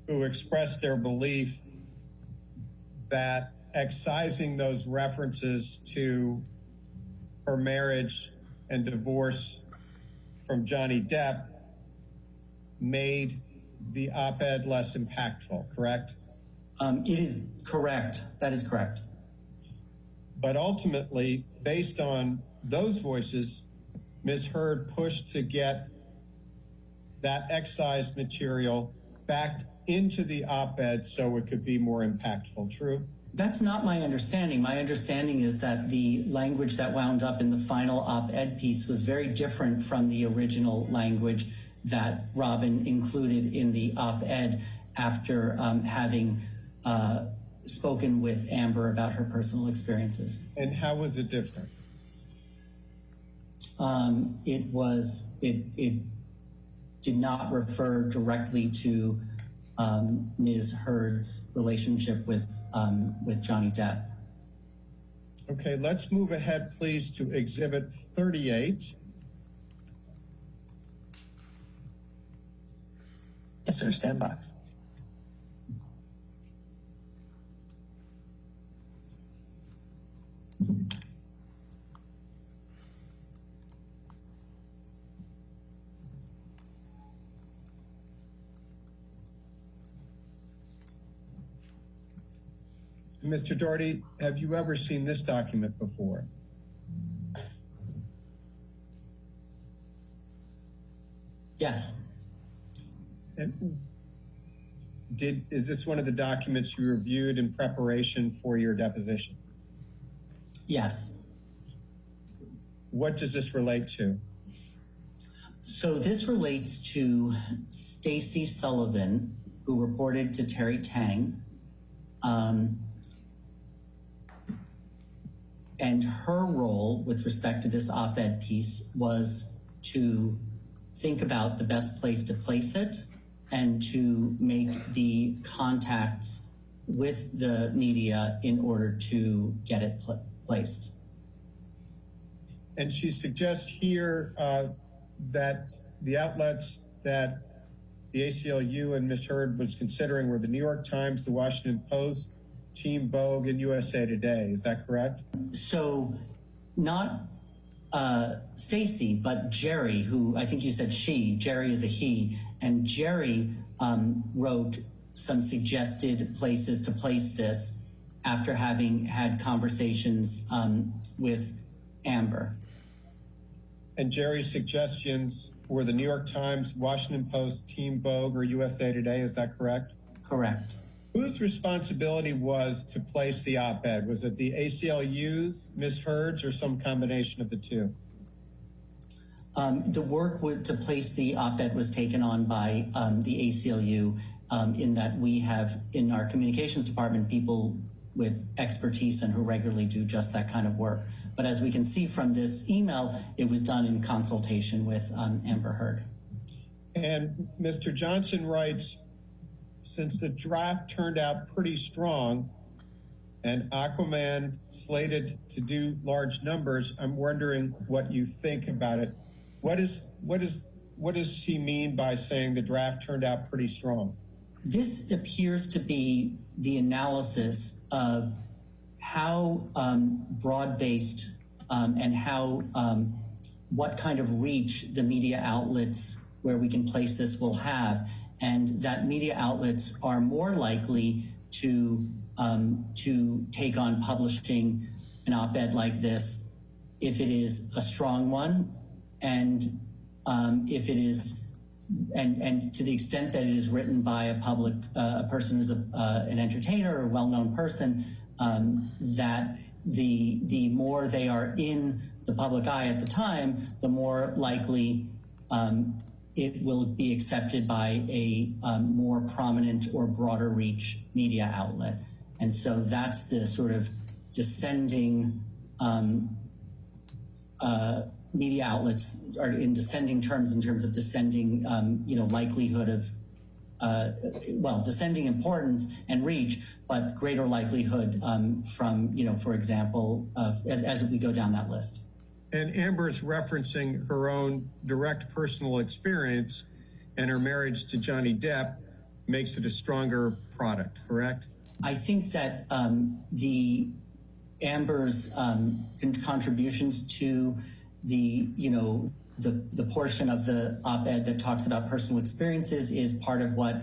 who expressed their belief that excising those references to her marriage and divorce from Johnny Depp made the op-ed less impactful, correct? It is correct. That is correct. But ultimately, based on those voices, Ms. Heard pushed to get that excised material back into the op-ed so it could be more impactful. True? That's not my understanding. My understanding is that the language that wound up in the final op-ed piece was very different from the original language that Robin included in the op-ed after having spoken with Amber about her personal experiences. And how was it different? It did not refer directly to Ms. Heard's relationship with Johnny Depp. Okay, let's move ahead, please, to Exhibit 38. Yes, sir. Stand by. Mr. Doherty, have you ever seen this document before? Yes. And is this one of the documents you reviewed in preparation for your deposition? Yes. What does this relate to? So this relates to Stacy Sullivan, who reported to Terry Tang, and her role with respect to this op-ed piece was to think about the best place to place it and to make the contacts with the media in order to get it placed. And she suggests here that the outlets that the ACLU and Ms. Heard was considering were the New York Times, the Washington Post, Team Vogue, and USA Today. Is that correct? So not Stacy, but Jerry, who I think you said she, Jerry is a he, and Jerry wrote some suggested places to place this after having had conversations with Amber. And Jerry's suggestions were the New York Times, Washington Post, Team Vogue, or USA Today. Is that correct? Correct. Whose responsibility was to place the op-ed? Was it the ACLU's, Ms. Heard's, or some combination of the two? The work to place the op-ed was taken on by the ACLU in that we have in our communications department people with expertise and who regularly do just that kind of work. But as we can see from this email, it was done in consultation with Amber Heard. And Mr. Johnson writes, since the draft turned out pretty strong and Aquaman slated to do large numbers, I'm wondering what you think about it. What does he mean by saying the draft turned out pretty strong? This appears to be the analysis of how broad-based and how what kind of reach the media outlets where we can place this will have, and that media outlets are more likely to take on publishing an op-ed like this if it is a strong one, and if it is, and to the extent that it is written by a person who's an entertainer or well-known person, that the more they are in the public eye at the time, the more likely it will be accepted by a more prominent or broader reach media outlet. And so that's the sort of descending media outlets are in descending terms in terms of descending, likelihood of, descending importance and reach, but greater likelihood from, for example, as we go down that list. And Amber's referencing her own direct personal experience, and her marriage to Johnny Depp makes it a stronger product, correct? I think that the Amber's contributions to the portion of the op-ed that talks about personal experiences is part of what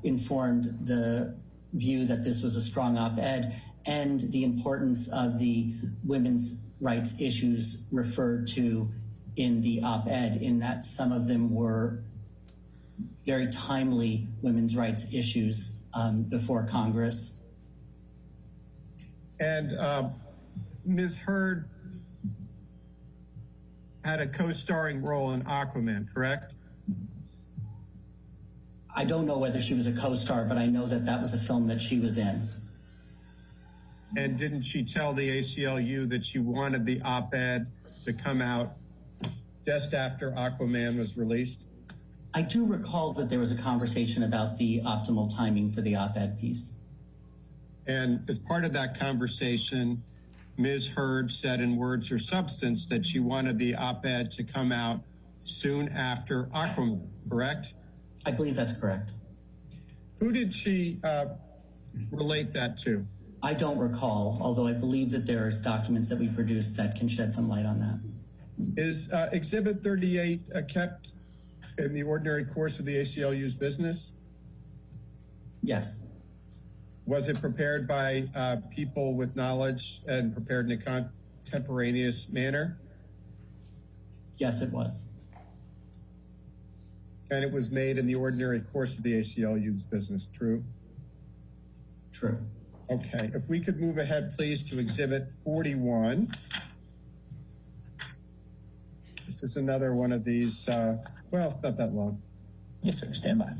informed the view that this was a strong op-ed, and the importance of the women's rights issues referred to in the op-ed, in that some of them were very timely women's rights issues before Congress. And Ms. Heard had a co-starring role in Aquaman, correct? I don't know whether she was a co-star, but I know that that was a film that she was in. And didn't she tell the ACLU that she wanted the op-ed to come out just after Aquaman was released? I do recall that there was a conversation about the optimal timing for the op-ed piece. And as part of that conversation, Ms. Heard said in words or substance that she wanted the op-ed to come out soon after Aquaman, correct? I believe that's correct. Who did she relate that to? I don't recall, although I believe that there's documents that we produced that can shed some light on that. Is Exhibit 38 kept in the ordinary course of the ACLU's business? Yes. Was it prepared by people with knowledge and prepared in a contemporaneous manner? Yes, it was. And it was made in the ordinary course of the ACLU's business, true? True. Okay, if we could move ahead, please, to Exhibit 41. This is another one of these, well, it's not that long. Yes, sir. Stand by.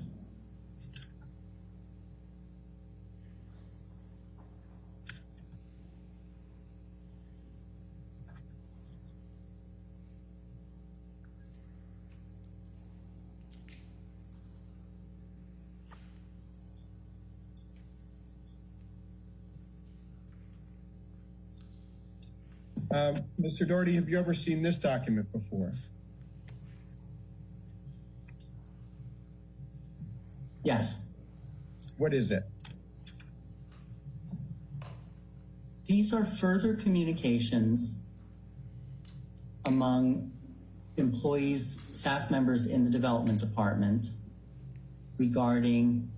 Mr. Doherty, have you ever seen this document before? Yes. What is it? These are further communications among employees, staff members in the development department regarding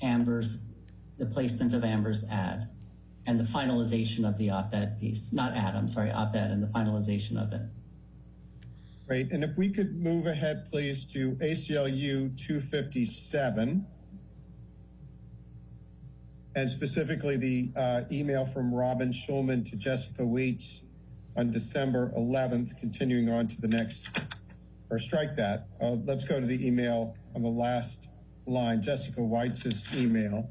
the placement of Amber's ad and the finalization of the op-ed piece. Not ad, I'm sorry, op-ed and the finalization of it. Great, and if we could move ahead, please, to ACLU 257, and specifically the email from Robin Schulman to Jessica Weitz on December 11th, continuing on to the next, or strike that. Let's go to the email on the last line, Jessica Weitz's email.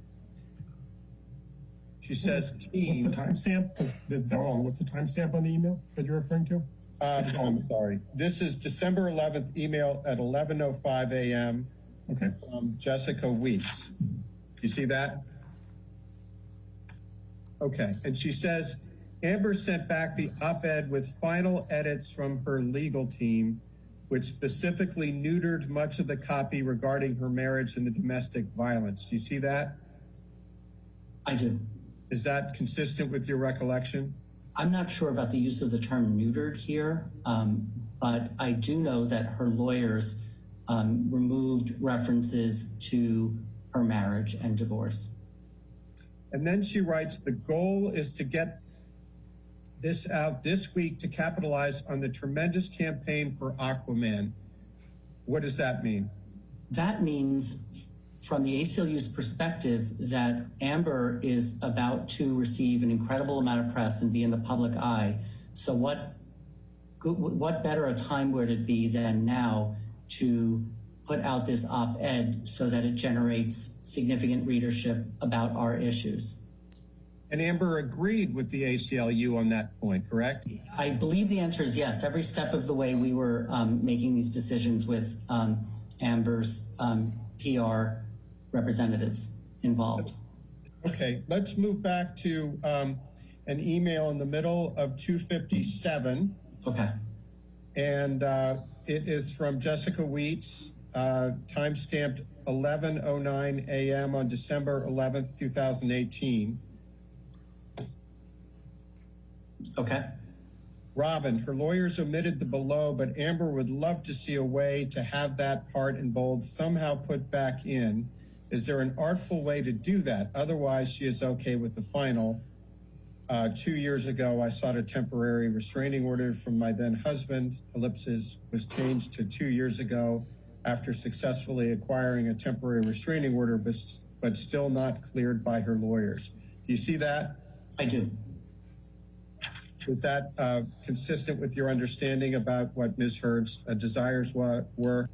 She says, what's the timestamp? What's the timestamp on the email that you're referring to? I'm sorry. This is December 11th email at 11:05 a.m. Okay. From Jessica Weitz. You see that? Okay. And she says, Amber sent back the op-ed with final edits from her legal team, which specifically neutered much of the copy regarding her marriage and the domestic violence. Do you see that? I do. Is that consistent with your recollection? I'm not sure about the use of the term neutered here, but I do know that her lawyers removed references to her marriage and divorce. And then she writes, the goal is to get this out this week to capitalize on the tremendous campaign for Aquaman. What does that mean? That means, from the ACLU's perspective, that Amber is about to receive an incredible amount of press and be in the public eye. So what what better a time would it be than now to put out this op-ed so that it generates significant readership about our issues? And Amber agreed with the ACLU on that point, correct? I believe the answer is yes. Every step of the way we were making these decisions with Amber's PR representatives involved. Okay, let's move back to an email in the middle of 257. Okay. And it is from Jessica Weitz, timestamped 11:09 a.m. on December 11th, 2018. Okay. Robin, her lawyers omitted the below, but Amber would love to see a way to have that part in bold somehow put back in. Is there an artful way to do that? Otherwise, she is okay with the final. 2 years ago, I sought a temporary restraining order from my then husband. Ellipsis was changed to 2 years ago after successfully acquiring a temporary restraining order, but still not cleared by her lawyers. Do you see that? I do. Is that consistent with your understanding about what Ms. Heard's desires were?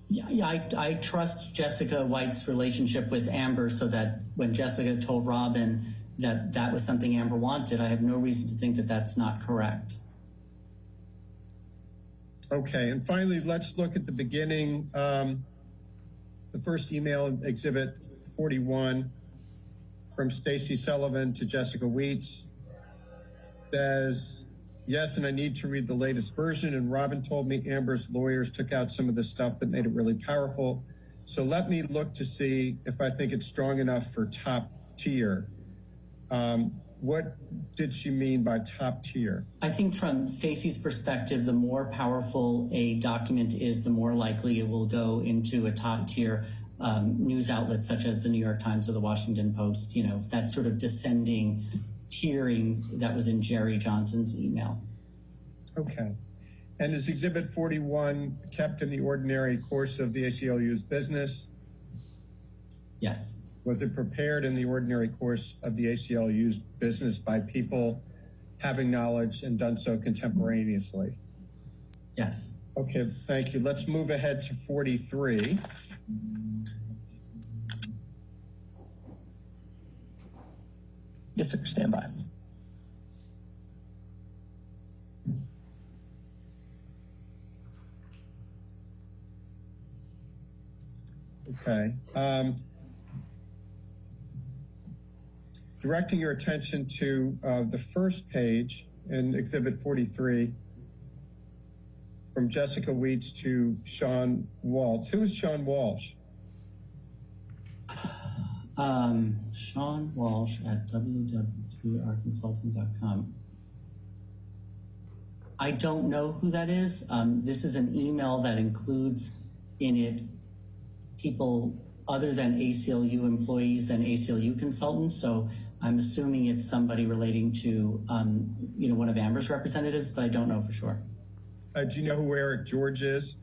Yeah, I trust Jessica White's relationship with Amber so that when Jessica told Robin that that was something Amber wanted, I have no reason to think that that's not correct. Okay, and finally, let's look at the beginning. The first email, Exhibit 41, from Stacy Sullivan to Jessica Weitz, says, yes, and I need to read the latest version, and Robin told me Amber's lawyers took out some of the stuff that made it really powerful. So let me look to see if I think it's strong enough for top tier. What did she mean by top tier? I think from Stacy's perspective, the more powerful a document is, the more likely it will go into a top tier news outlet such as the New York Times or the Washington Post, you know, that sort of descending tiering that was in Jerry Johnson's email. Okay. And is Exhibit 41 kept in the ordinary course of the ACLU's business? Yes. Was it prepared in the ordinary course of the ACLU's business by people having knowledge and done so contemporaneously? Yes. Okay, thank you. Let's move ahead to 43. Yes, sir. Stand by. Okay. Directing your attention to the first page in Exhibit 43, from Jessica Weitz to Sean Waltz. Who is Sean Walsh? Sean Walsh at www.rconsulting.com. I don't know who that is. This is an email that includes in it people other than ACLU employees and ACLU consultants. So I'm assuming it's somebody relating to, one of Amber's representatives, but I don't know for sure. Do you know who Eric George is?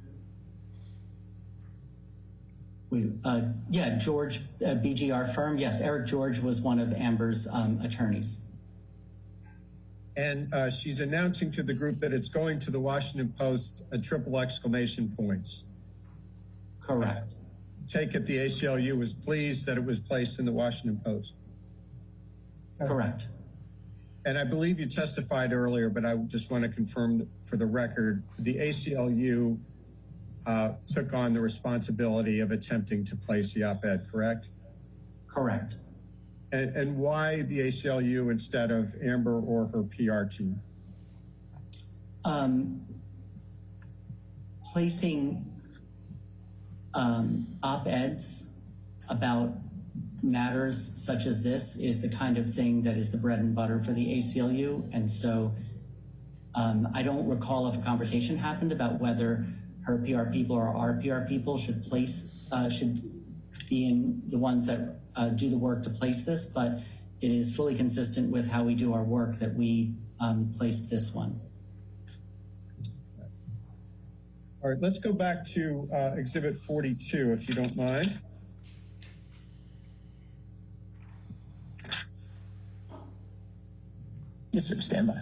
Yeah, George, BGR firm. Yes, Eric George was one of Amber's attorneys. And she's announcing to the group that it's going to the Washington Post, a triple exclamation points. Correct. Take it the ACLU was pleased that it was placed in the Washington Post. Correct. And I believe you testified earlier, but I just want to confirm for the record, the ACLU took on the responsibility of attempting to place the op-ed, correct? Correct. And why the ACLU instead of Amber or her PR team? Placing op-eds about matters such as this is the kind of thing that is the bread and butter for the ACLU. And so I don't recall if a conversation happened about whether her PR people or our PR people should be in the ones that do the work to place this, but it is fully consistent with how we do our work that we placed this one. All right, let's go back to Exhibit 42, if you don't mind. Yes, sir. Stand by.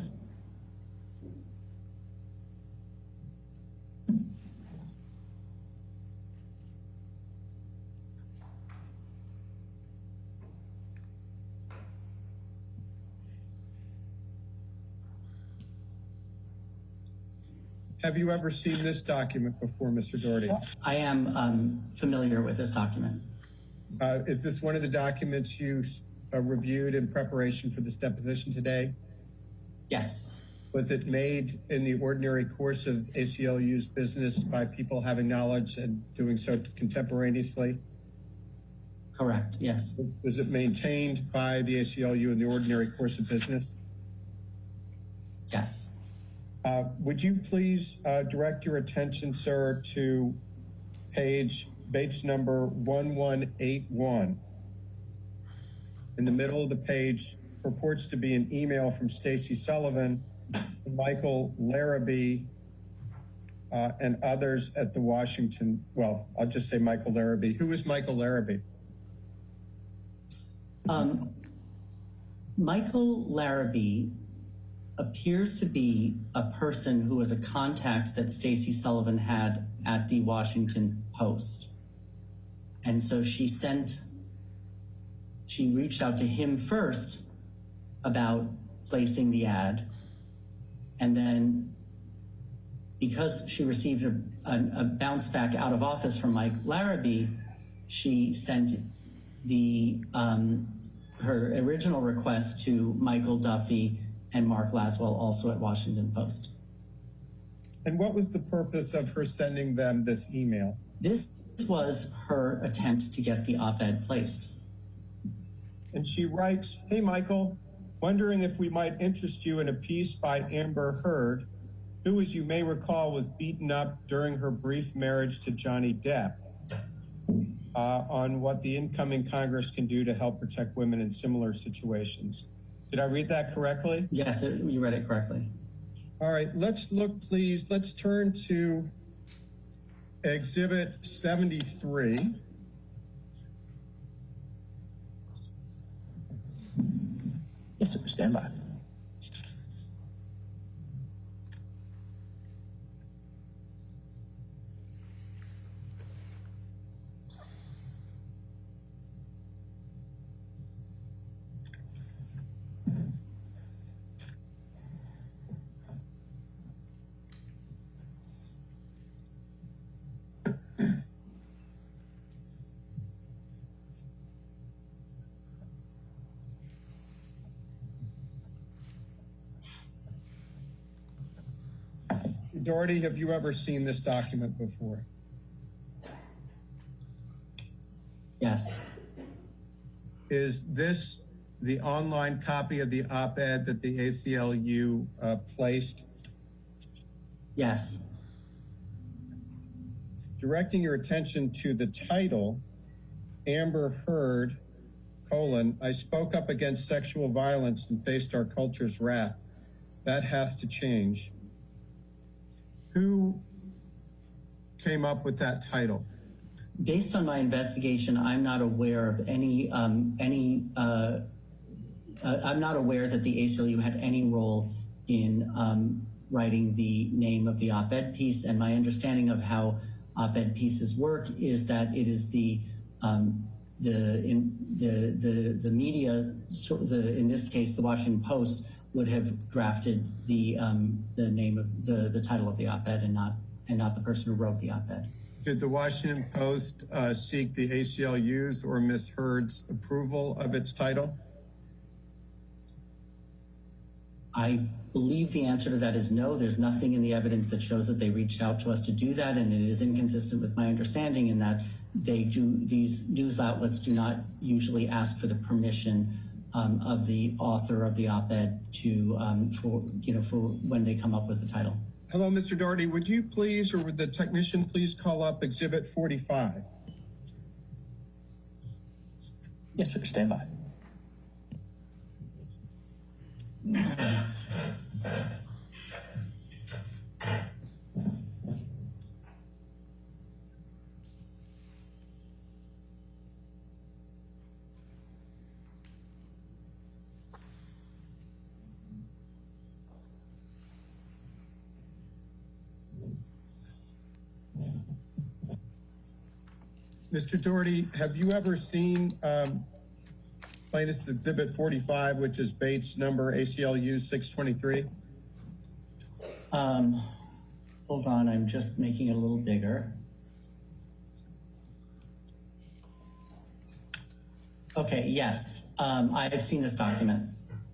Have you ever seen this document before, Mr. Doherty? I am familiar with this document. Is this one of the documents you reviewed in preparation for this deposition today? Yes. Was it made in the ordinary course of ACLU's business by people having knowledge and doing so contemporaneously? Correct, yes. Was it maintained by the ACLU in the ordinary course of business? Yes. Would you please direct your attention, sir, to page Bates number 1181. In the middle of the page purports to be an email from Stacy Sullivan, Michael Larrabee, and others at the Washington, well, I'll just say Michael Larrabee. Who is Michael Larrabee? Michael Larrabee appears to be a person who was a contact that Stacy Sullivan had at the Washington Post. And so she reached out to him first about placing the ad. And then because she received a bounce back out of office from Mike Larrabee, she sent her original request to Michael Duffy and Mark Laswell, also at Washington Post. And what was the purpose of her sending them this email? This was her attempt to get the op-ed placed. And she writes, "Hey, Michael, wondering if we might interest you in a piece by Amber Heard, who, as you may recall, was beaten up during her brief marriage to Johnny Depp, on what the incoming Congress can do to help protect women in similar situations." Did I read that correctly? Yes, you read it correctly. All right, let's look, please. Let's turn to Exhibit 73. Yes, sir. Stand by. Doherty, have you ever seen this document before? Yes. Is this the online copy of the op-ed that the ACLU placed? Yes. Directing your attention to the title, Amber Heard, I spoke up against sexual violence and faced our culture's wrath. That has to change. Who came up with that title? Based on my investigation, I'm not aware of I'm not aware that the ACLU had any role in writing the name of the op-ed piece. And my understanding of how op-ed pieces work is that it is the media, in this case, the Washington Post, would have drafted the name of the title of the op-ed and not the person who wrote the op-ed. Did the Washington Post seek the ACLU's or Ms. Heard's approval of its title? I believe the answer to that is no. There's nothing in the evidence that shows that they reached out to us to do that, and it is inconsistent with my understanding in that these news outlets do not usually ask for the permission of the author of the op-ed for when they come up with the title. Hello, Mr. Doherty. Would you please, or would the technician please call up Exhibit 45? Yes, sir. Stand by. Mr. Doherty, have you ever seen Plaintiff's Exhibit 45, which is Bates number ACLU 623? Hold on, I'm just making it a little bigger. Okay, yes, I have seen this document.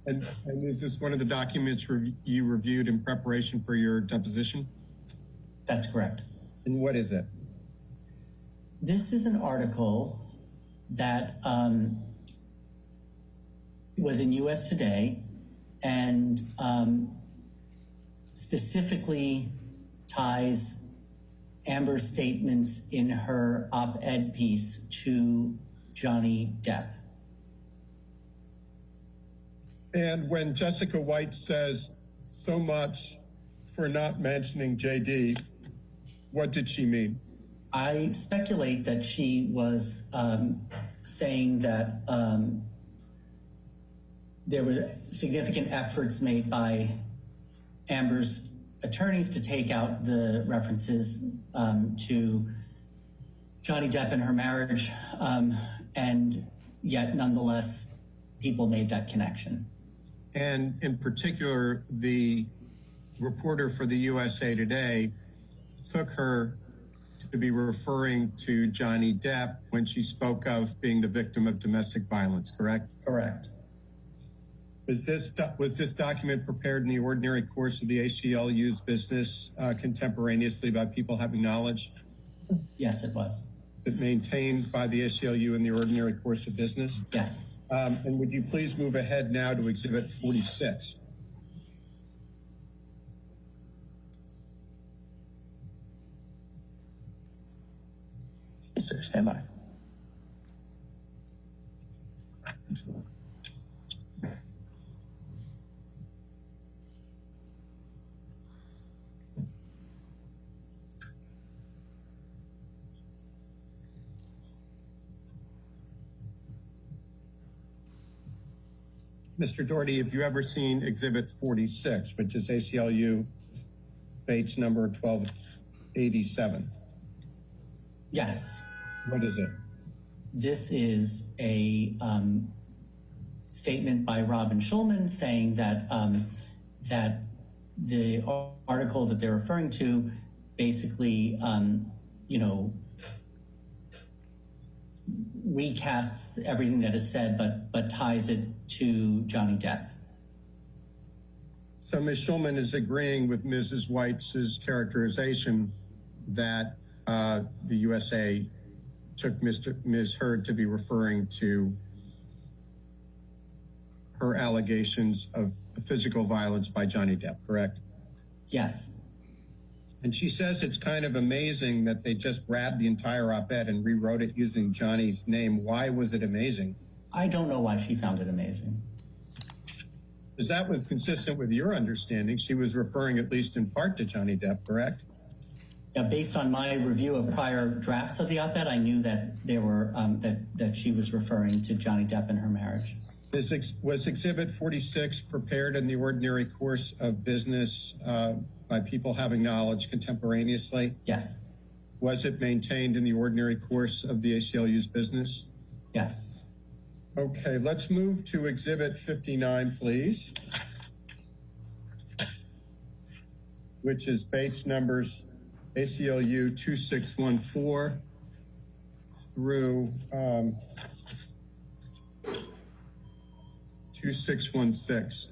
And is this one of the documents you reviewed in preparation for your deposition? That's correct. And what is it? This is an article that was in US Today and specifically ties Amber's statements in her op-ed piece to Johnny Depp. And when Jessica White says so much for not mentioning JD, what did she mean? I speculate that she was saying that there were significant efforts made by Amber's attorneys to take out the references to Johnny Depp and her marriage, and yet nonetheless, people made that connection. And in particular, the reporter for the USA Today took her to be referring to Johnny Depp when she spoke of being the victim of domestic violence, correct? Correct. Was this document prepared in the ordinary course of the ACLU's business contemporaneously by people having knowledge? Yes, it was. Is it maintained by the ACLU in the ordinary course of business? Yes. And would you please move ahead now to Exhibit 46? Yes, sir. Stand by. Mr. Doherty, have you ever seen Exhibit 46, which is ACLU Bates number 1287? Yes. What is it? This is a statement by Robin Schulman saying that that the article that they're referring to basically, recasts everything that is said, but ties it to Johnny Depp. So Ms. Schulman is agreeing with Mrs. White's characterization that the USA took Ms. Heard to be referring to her allegations of physical violence by Johnny Depp, correct? Yes. And she says it's kind of amazing that they just grabbed the entire op-ed and rewrote it using Johnny's name. Why was it amazing? I don't know why she found it amazing. Because that was consistent with your understanding. She was referring at least in part to Johnny Depp, correct? Yeah, based on my review of prior drafts of the op-ed, I knew that there were that she was referring to Johnny Depp and her marriage. Was Exhibit 46 prepared in the ordinary course of business by people having knowledge contemporaneously? Yes. Was it maintained in the ordinary course of the ACLU's business? Yes. Okay, let's move to Exhibit 59, please, which is Bates numbers ACLU 2614 through 2616.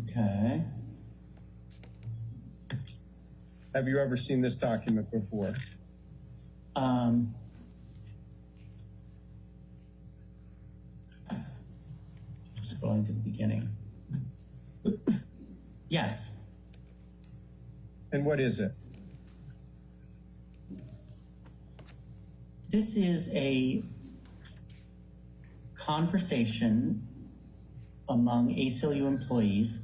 Okay. Have you ever seen this document before? Just going to the beginning. Yes. And what is it? This is a conversation among ACLU employees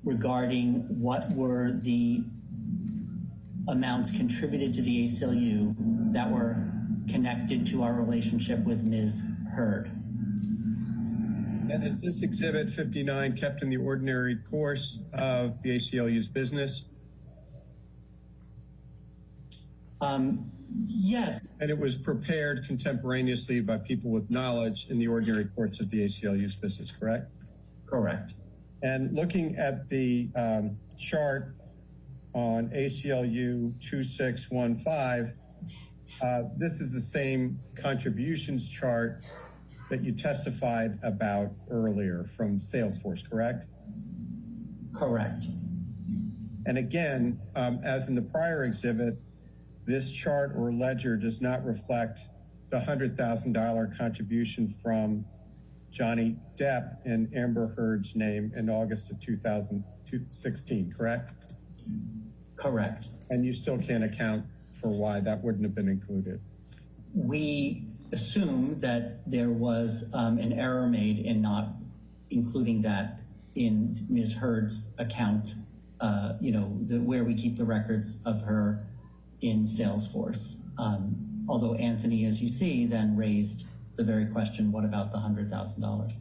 regarding what were the amounts contributed to the ACLU that were connected to our relationship with Ms. Heard. And is this Exhibit 59 kept in the ordinary course of the ACLU's business? Yes. And it was prepared contemporaneously by people with knowledge in the ordinary course of the ACLU's business, correct? Correct. And looking at the chart on ACLU 2615, this is the same contributions chart that you testified about earlier from Salesforce, correct? Correct. And again, as in the prior exhibit, this chart or ledger does not reflect the $100,000 contribution from Johnny Depp in Amber Heard's name in August of 2016, correct? Correct. And you still can't account for why that wouldn't have been included. We assume that there was an error made in not including that in Ms. Heard's account, where we keep the records of her in Salesforce. Although Anthony, as you see, then raised the very question, what about the $100,000?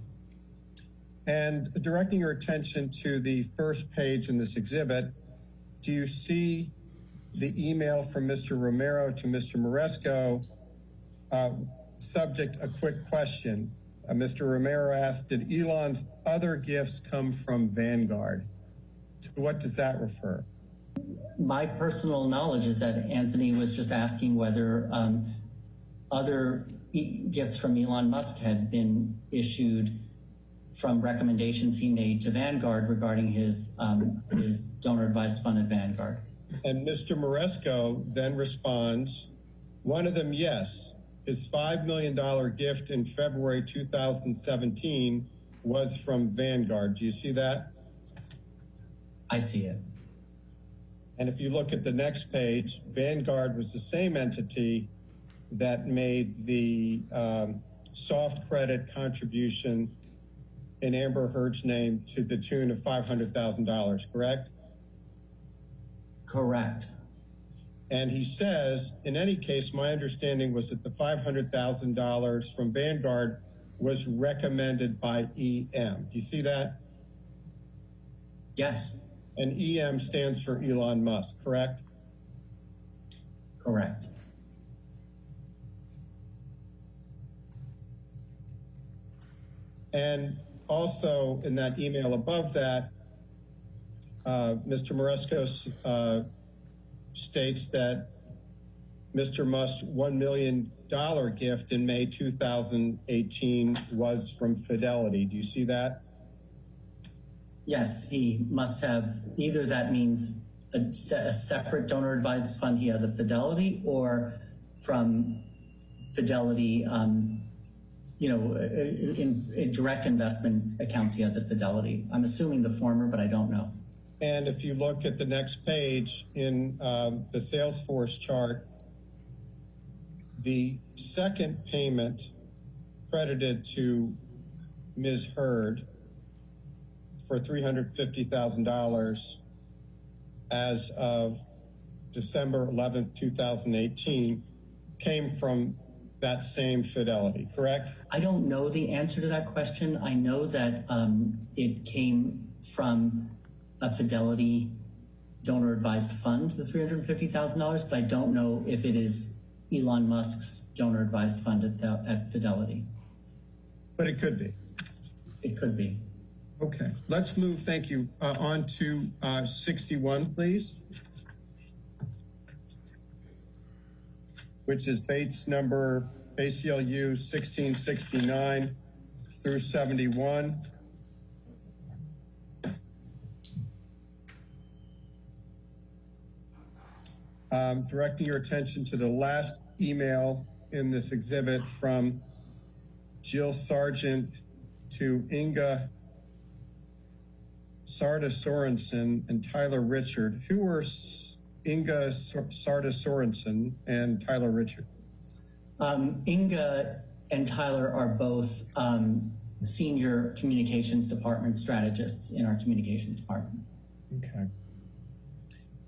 And directing your attention to the first page in this exhibit, do you see the email from Mr. Romero to Mr. Moresco? Subject, a quick question. Mr. Romero asked, did Elon's other gifts come from Vanguard? To what does that refer? My personal knowledge is that Anthony was just asking whether other gifts from Elon Musk had been issued from recommendations he made to Vanguard regarding his donor advised fund at Vanguard. And Mr. Moresco then responds, one of them, yes, his $5 million gift in February 2017 was from Vanguard. Do you see that? I see it. And if you look at the next page, Vanguard was the same entity that made the soft credit contribution in Amber Heard's name to the tune of $500,000, correct? Correct. And he says, in any case, my understanding was that the $500,000 from Vanguard was recommended by EM. Do you see that? Yes. And EM stands for Elon Musk, correct? Correct. And also in that email above that, Mr. Moresco states that Mr. Musk's $1 million gift in May 2018 was from Fidelity. Do you see that? Yes, he must have, either that means a separate donor advised fund he has at Fidelity, or from Fidelity, in direct investment accounts he has at Fidelity. I'm assuming the former, but I don't know. And if you look at the next page in the Salesforce chart, the second payment credited to Ms. Heard for $350,000 as of December 11th, 2018, came from that same Fidelity, correct? I don't know the answer to that question. I know that it came from a Fidelity donor advised fund, the $350,000, but I don't know if it is Elon Musk's donor advised fund at Fidelity. But it could be. It could be. Okay, let's move, thank you, on to 61, please, which is Bates number ACLU 1669 through 71. Directing your attention to the last email in this exhibit from Jill Sargent to Inga Sarda Sorensen and Tyler Richard. Who were Inga Sarda Sorensen and Tyler Richard? Inga and Tyler are both senior communications department strategists in our communications department. Okay.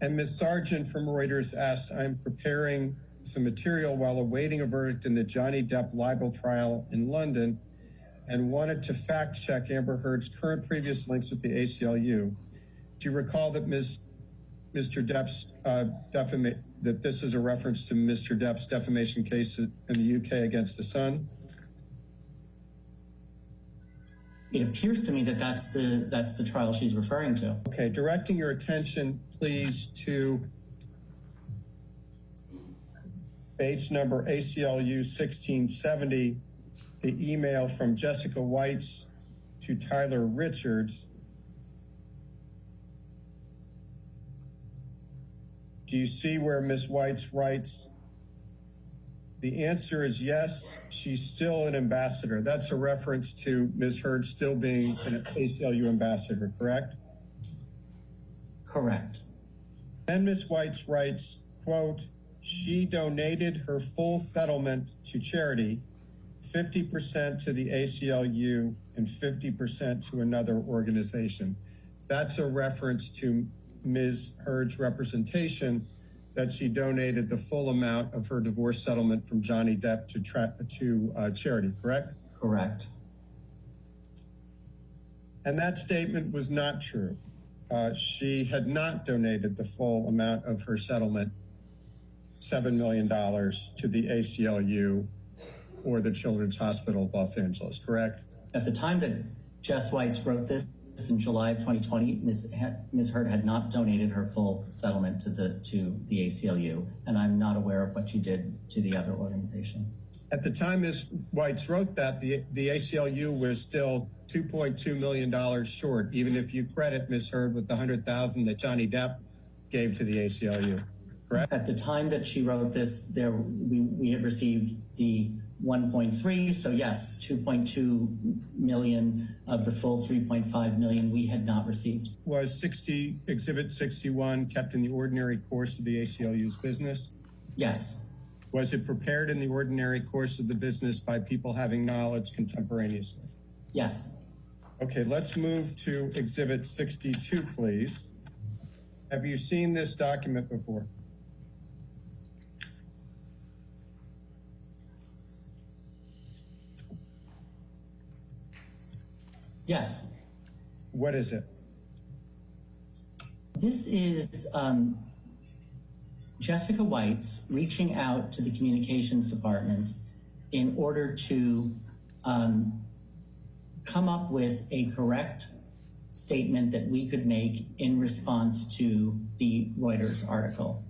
And Ms. Sargent from Reuters asked, I'm preparing some material while awaiting a verdict in the Johnny Depp libel trial in London, and wanted to fact check Amber Heard's current previous links with the ACLU. Do you recall that Mr. Depp's that this is a reference to Mr. Depp's defamation case in the UK against The Sun? it appears to me that that's the trial she's referring to. Okay, directing your attention, please, to page number ACLU 1670, the email from Jessica Whites to Tyler Richards. Do you see where Ms. Whites writes, the answer is yes, she's still an ambassador. That's a reference to Ms. Heard still being an ACLU ambassador, correct? Correct. Then Ms. Whites writes, quote, she donated her full settlement to charity, 50% to the ACLU and 50% to another organization. That's a reference to Ms. Heard's representation that she donated the full amount of her divorce settlement from Johnny Depp to charity, correct? Correct. And that statement was not true. She had not donated the full amount of her settlement, $7 million, to the ACLU or the Children's Hospital of Los Angeles, correct? At the time that Jess Whites wrote this in July of 2020, Ms. Heard had not donated her full settlement to the ACLU, and I'm not aware of what she did to the other organization. At the time Ms. Whites wrote that, the ACLU was still $2.2 million short, even if you credit Ms. Heard with the $100,000 that Johnny Depp gave to the ACLU, correct? At the time that she wrote this, we had received the 1.3, so yes, 2.2 million of the full 3.5 million we had not received. Was Exhibit 61 kept in the ordinary course of the ACLU's business? Yes. Was it prepared in the ordinary course of the business by people having knowledge contemporaneously? Yes. Okay, let's move to Exhibit 62, please. Have you seen this document before? Yes. What is it? This is Jessica Whites reaching out to the communications department in order to come up with a correct statement that we could make in response to the Reuters article.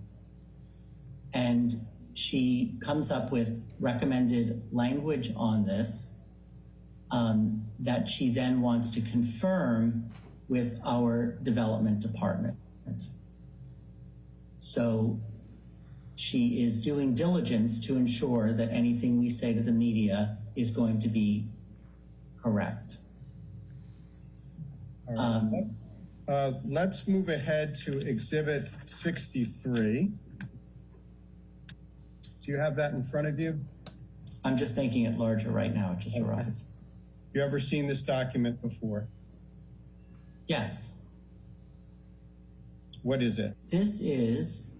And she comes up with recommended language on this that she then wants to confirm with our development department. So she is doing diligence to ensure that anything we say to the media is going to be correct. Let's move ahead to Exhibit 63. Do you have that in front of you? I'm just making it larger right now. It just arrived. Have you ever seen this document before? Yes. What is it? This is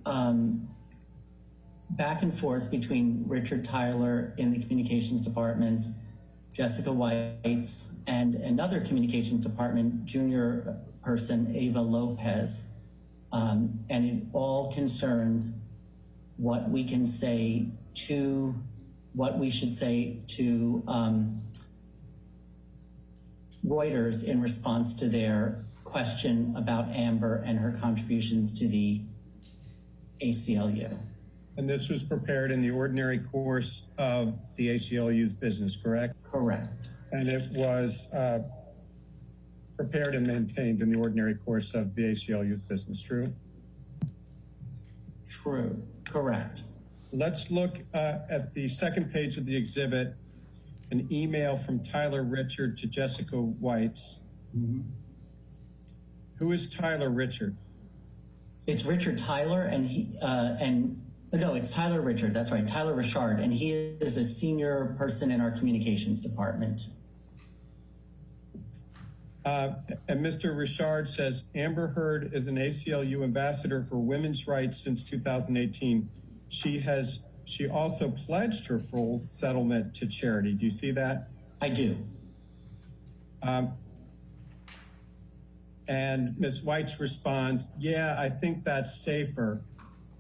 back and forth between Richard Tyler in the communications department, Jessica Whites, and another communications department junior person, Ava Lopez. And it all concerns what we can say to, what we should say to Reuters in response to their question about Amber and her contributions to the ACLU. And this was prepared in the ordinary course of the ACLU's business, correct? Correct. And it was prepared and maintained in the ordinary course of the ACLU's business, true? True. Correct. Let's look at the second page of the exhibit, an email from Tyler Richard to Jessica Whites. Mm-hmm. Who is Tyler Richard? It's Richard Tyler, and no, it's Tyler Richard. That's right, Tyler Richard, and he is a senior person in our communications department. And Mr. Richard says, Amber Heard is an ACLU ambassador for women's rights since 2018. She also pledged her full settlement to charity. Do you see that? I do. And Ms. White's responds, yeah, I think that's safer.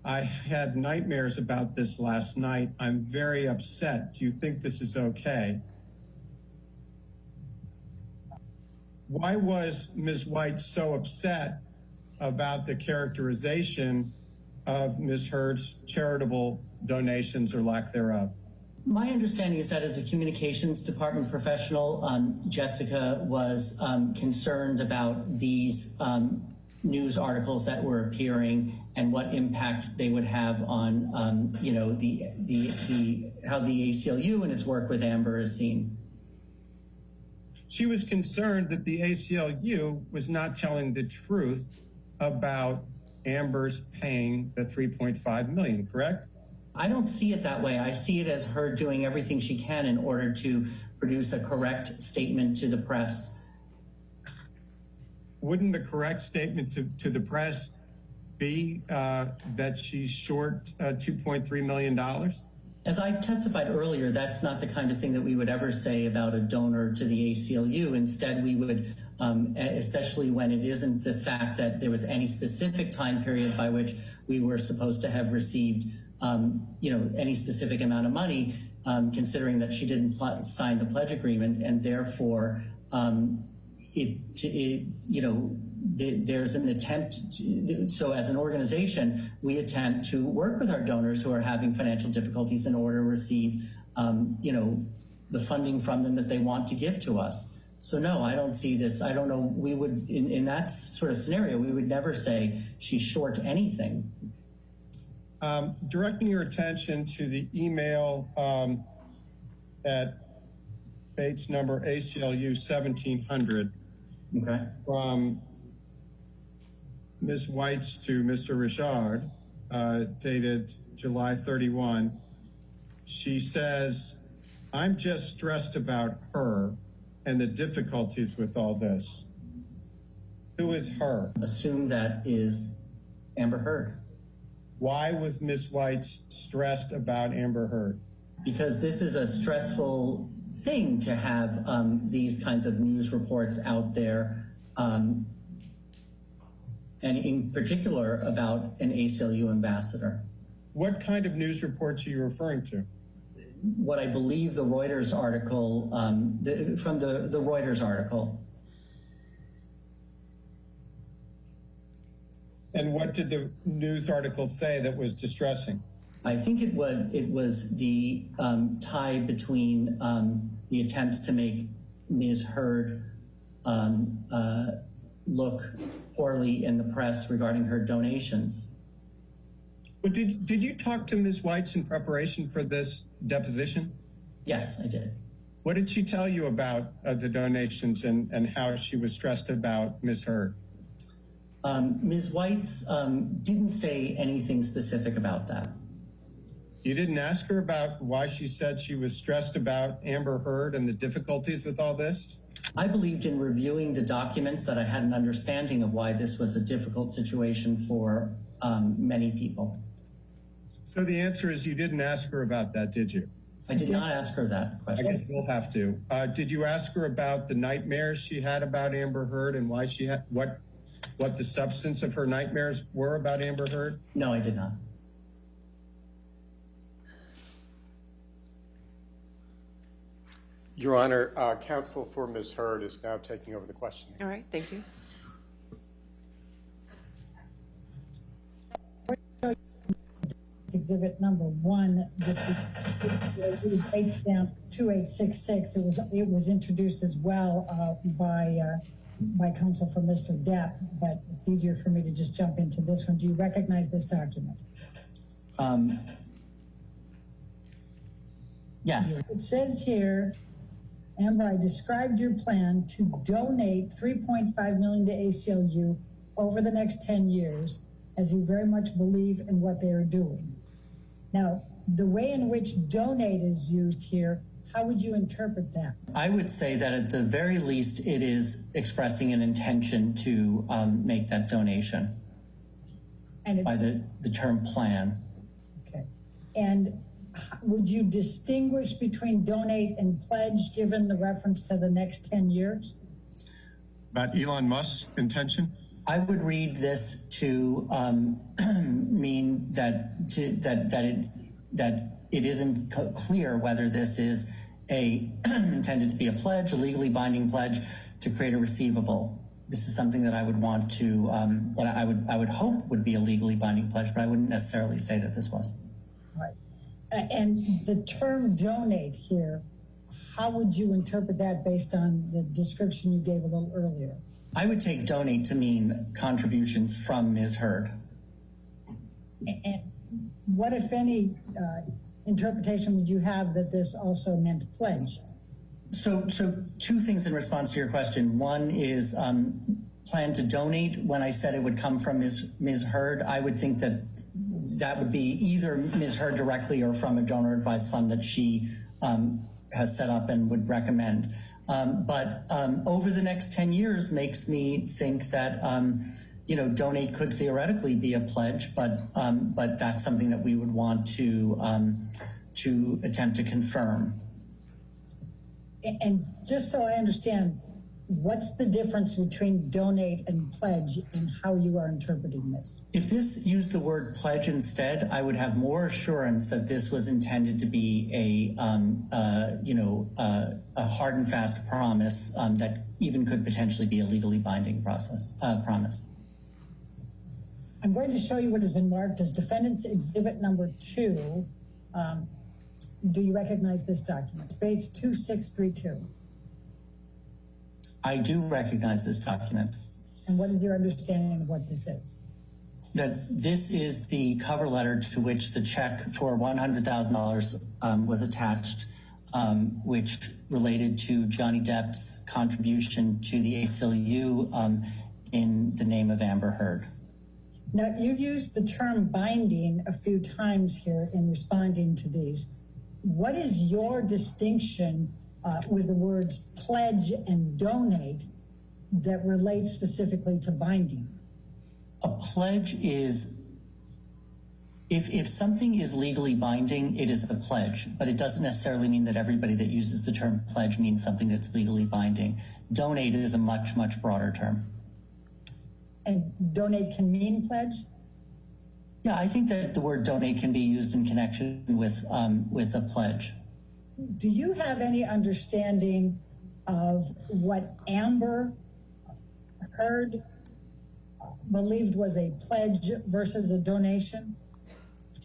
I had nightmares about this last night. I'm very upset. Do you think this is okay? why was Ms. White so upset about the characterization of Ms. Heard's charitable donations or lack thereof? My understanding is that as a communications department professional, Jessica was concerned about these news articles that were appearing and what impact they would have on, how the ACLU and its work with Amber is seen. She was concerned that the ACLU was not telling the truth about Amber's paying the $3.5 million, correct? I don't see it that way. I see it as her doing everything she can in order to produce a correct statement to the press. Wouldn't the correct statement to the press be that she's short $2.3 million? As I testified earlier, that's not the kind of thing that we would ever say about a donor to the ACLU. Instead, we would, especially when it isn't the fact that there was any specific time period by which we were supposed to have received, any specific amount of money, considering that she didn't sign the pledge agreement, and therefore, there's an attempt so as an organization, we attempt to work with our donors who are having financial difficulties in order to receive, the funding from them that they want to give to us. So no, I don't see this. I don't know. We would, in that sort of scenario, we would never say she's short anything. Directing your attention to the email at Bates number ACLU 1700. Okay. From Ms. White's to Mr. Richard, dated July 31. She says, "I'm just stressed about her and the difficulties with all this." Who is her? Assume that is Amber Heard. Why was Ms. White stressed about Amber Heard? Because this is a stressful thing to have these kinds of news reports out there, and in particular about an ACLU ambassador. What kind of news reports are you referring to? What I believe the Reuters article, from the Reuters article. And what did the news article say that was distressing? I think it was the tie between the attempts to make Ms. Heard look poorly in the press regarding her donations. But did you talk to Ms. White in preparation for this deposition? Yes, I did. What did she tell you about the donations and how she was stressed about Ms. Heard? Ms. White's didn't say anything specific about that. You didn't ask her about why she said she was stressed about Amber Heard and the difficulties with all this? I believed in reviewing the documents that I had an understanding of why this was a difficult situation for many people. So the answer is you didn't ask her about that, did you? I did not ask her that question. I guess we'll have to. Did you ask her about the nightmares she had about Amber Heard and why she had what the substance of her nightmares were about Amber Heard? No, I did not. Your Honor, counsel for Ms. Heard is now taking over the questioning. All right, thank you. Exhibit number 1, this is Bates stamp 2866. It was introduced as well by counsel for Mr. Depp, but it's easier for me to just jump into this one. Do you recognize this document? Yes. It says here, Amber, I described your plan to donate $3.5 million to ACLU over the next 10 years, as you very much believe in what they are doing. Now, the way in which donate is used here, how would you interpret that? I would say that at the very least, it is expressing an intention to make that donation. And it's, by the term plan. Okay. And would you distinguish between donate and pledge given the reference to the next 10 years? About Elon Musk's intention? I would read this to mean that it isn't clear whether this is intended to be a pledge, a legally binding pledge to create a receivable. This is something that I would want to, what I would hope would be a legally binding pledge, but I wouldn't necessarily say that this was. Right. And the term donate here, how would you interpret that based on the description you gave a little earlier? I would take donate to mean contributions from Ms. Heard. And what, if any, interpretation would you have that this also meant pledge? So two things in response to your question. One is plan to donate. When I said it would come from Ms. Heard, I would think that that would be either Ms. Heard directly or from a donor advised fund that she has set up and would recommend. But over the next 10 years makes me think that donate could theoretically be a pledge, but that's something that we would want to attempt to confirm. And just so I understand, what's the difference between donate and pledge and how you are interpreting this? If this used the word pledge instead, I would have more assurance that this was intended to be a hard and fast promise that even could potentially be a legally binding promise. I'm going to show you what has been marked as Defendant's Exhibit Number 2. Do you recognize this document? Page 2632. I do recognize this document. And what is your understanding of what this is? That this is the cover letter to which the check for $100,000 was attached, which related to Johnny Depp's contribution to the ACLU in the name of Amber Heard. Now, you've used the term binding a few times here in responding to these. What is your distinction with the words pledge and donate that relates specifically to binding? A pledge is, if something is legally binding, it is a pledge, but it doesn't necessarily mean that everybody that uses the term pledge means something that's legally binding. Donate is a much, much broader term. And donate can mean pledge? Yeah, I think that the word donate can be used in connection with a pledge. Do you have any understanding of what Amber Heard believed was a pledge versus a donation?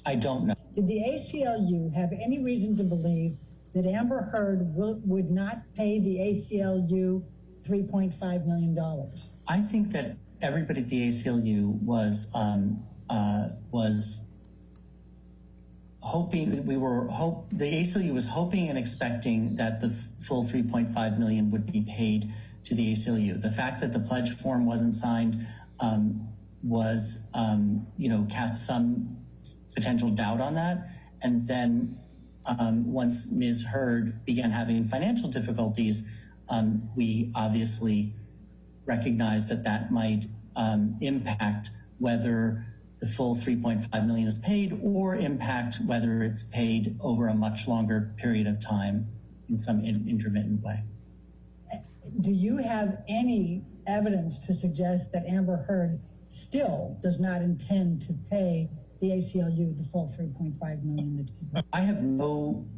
I don't know. Did the ACLU have any reason to believe that Amber Heard would not pay the ACLU $3.5 million? I think that everybody at the ACLU was hoping, the ACLU was hoping and expecting that the full $3.5 million would be paid to the ACLU. The fact that the pledge form wasn't signed cast some potential doubt on that. And then once Ms. Heard began having financial difficulties, we obviously recognized that might impact whether the full $3.5 million is paid or impact whether it's paid over a much longer period of time in some intermittent way. Do you have any evidence to suggest that Amber Heard still does not intend to pay the ACLU the full $3.5 million? I have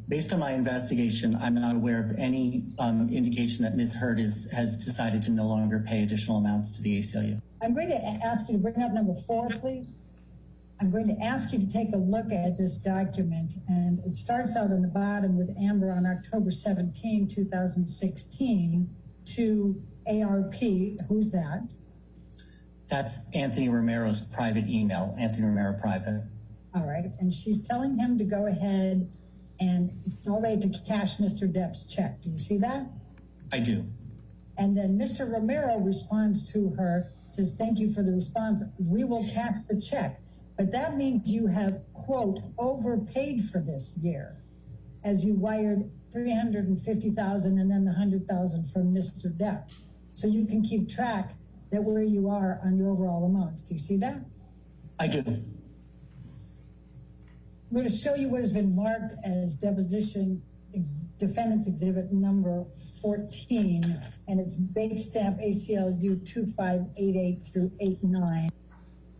based on my investigation, I'm not aware of any indication that Ms. Heard has decided to no longer pay additional amounts to the ACLU. I'm going to ask you to bring up number 4, please. I'm going to ask you to take a look at this document, and it starts out on the bottom with Amber on October 17, 2016 to ARP. Who's that? That's Anthony Romero's private email, Anthony Romero private. All right, and she's telling him to go ahead and it's all right to cash Mr. Depp's check. Do you see that? I do. And then Mr. Romero responds to her, says, thank you for the response. We will cash the check. But that means you have, quote, overpaid for this year as you wired $350,000 and then the $100,000 from Mr. Depp. So you can keep track that where you are on the overall amounts. Do you see that? I do. I'm going to show you what has been marked as deposition defendant's exhibit number 14, and it's base stamp ACLU 2588 through 89.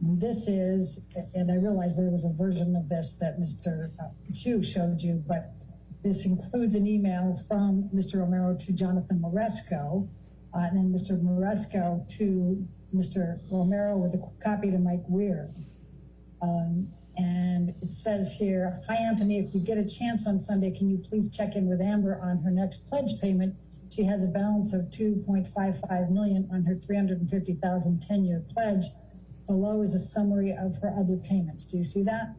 This is, and I realize there was a version of this that Mr. Chu showed you, but this includes an email from Mr. Romero to Jonathan Moresco and then Mr. Moresco to Mr. Romero with a copy to Mike Weir. And it says here, hi, Anthony, if you get a chance on Sunday, can you please check in with Amber on her next pledge payment? She has a balance of $2.55 million on her $350,000 10-year pledge. Below is a summary of her other payments. Do you see that?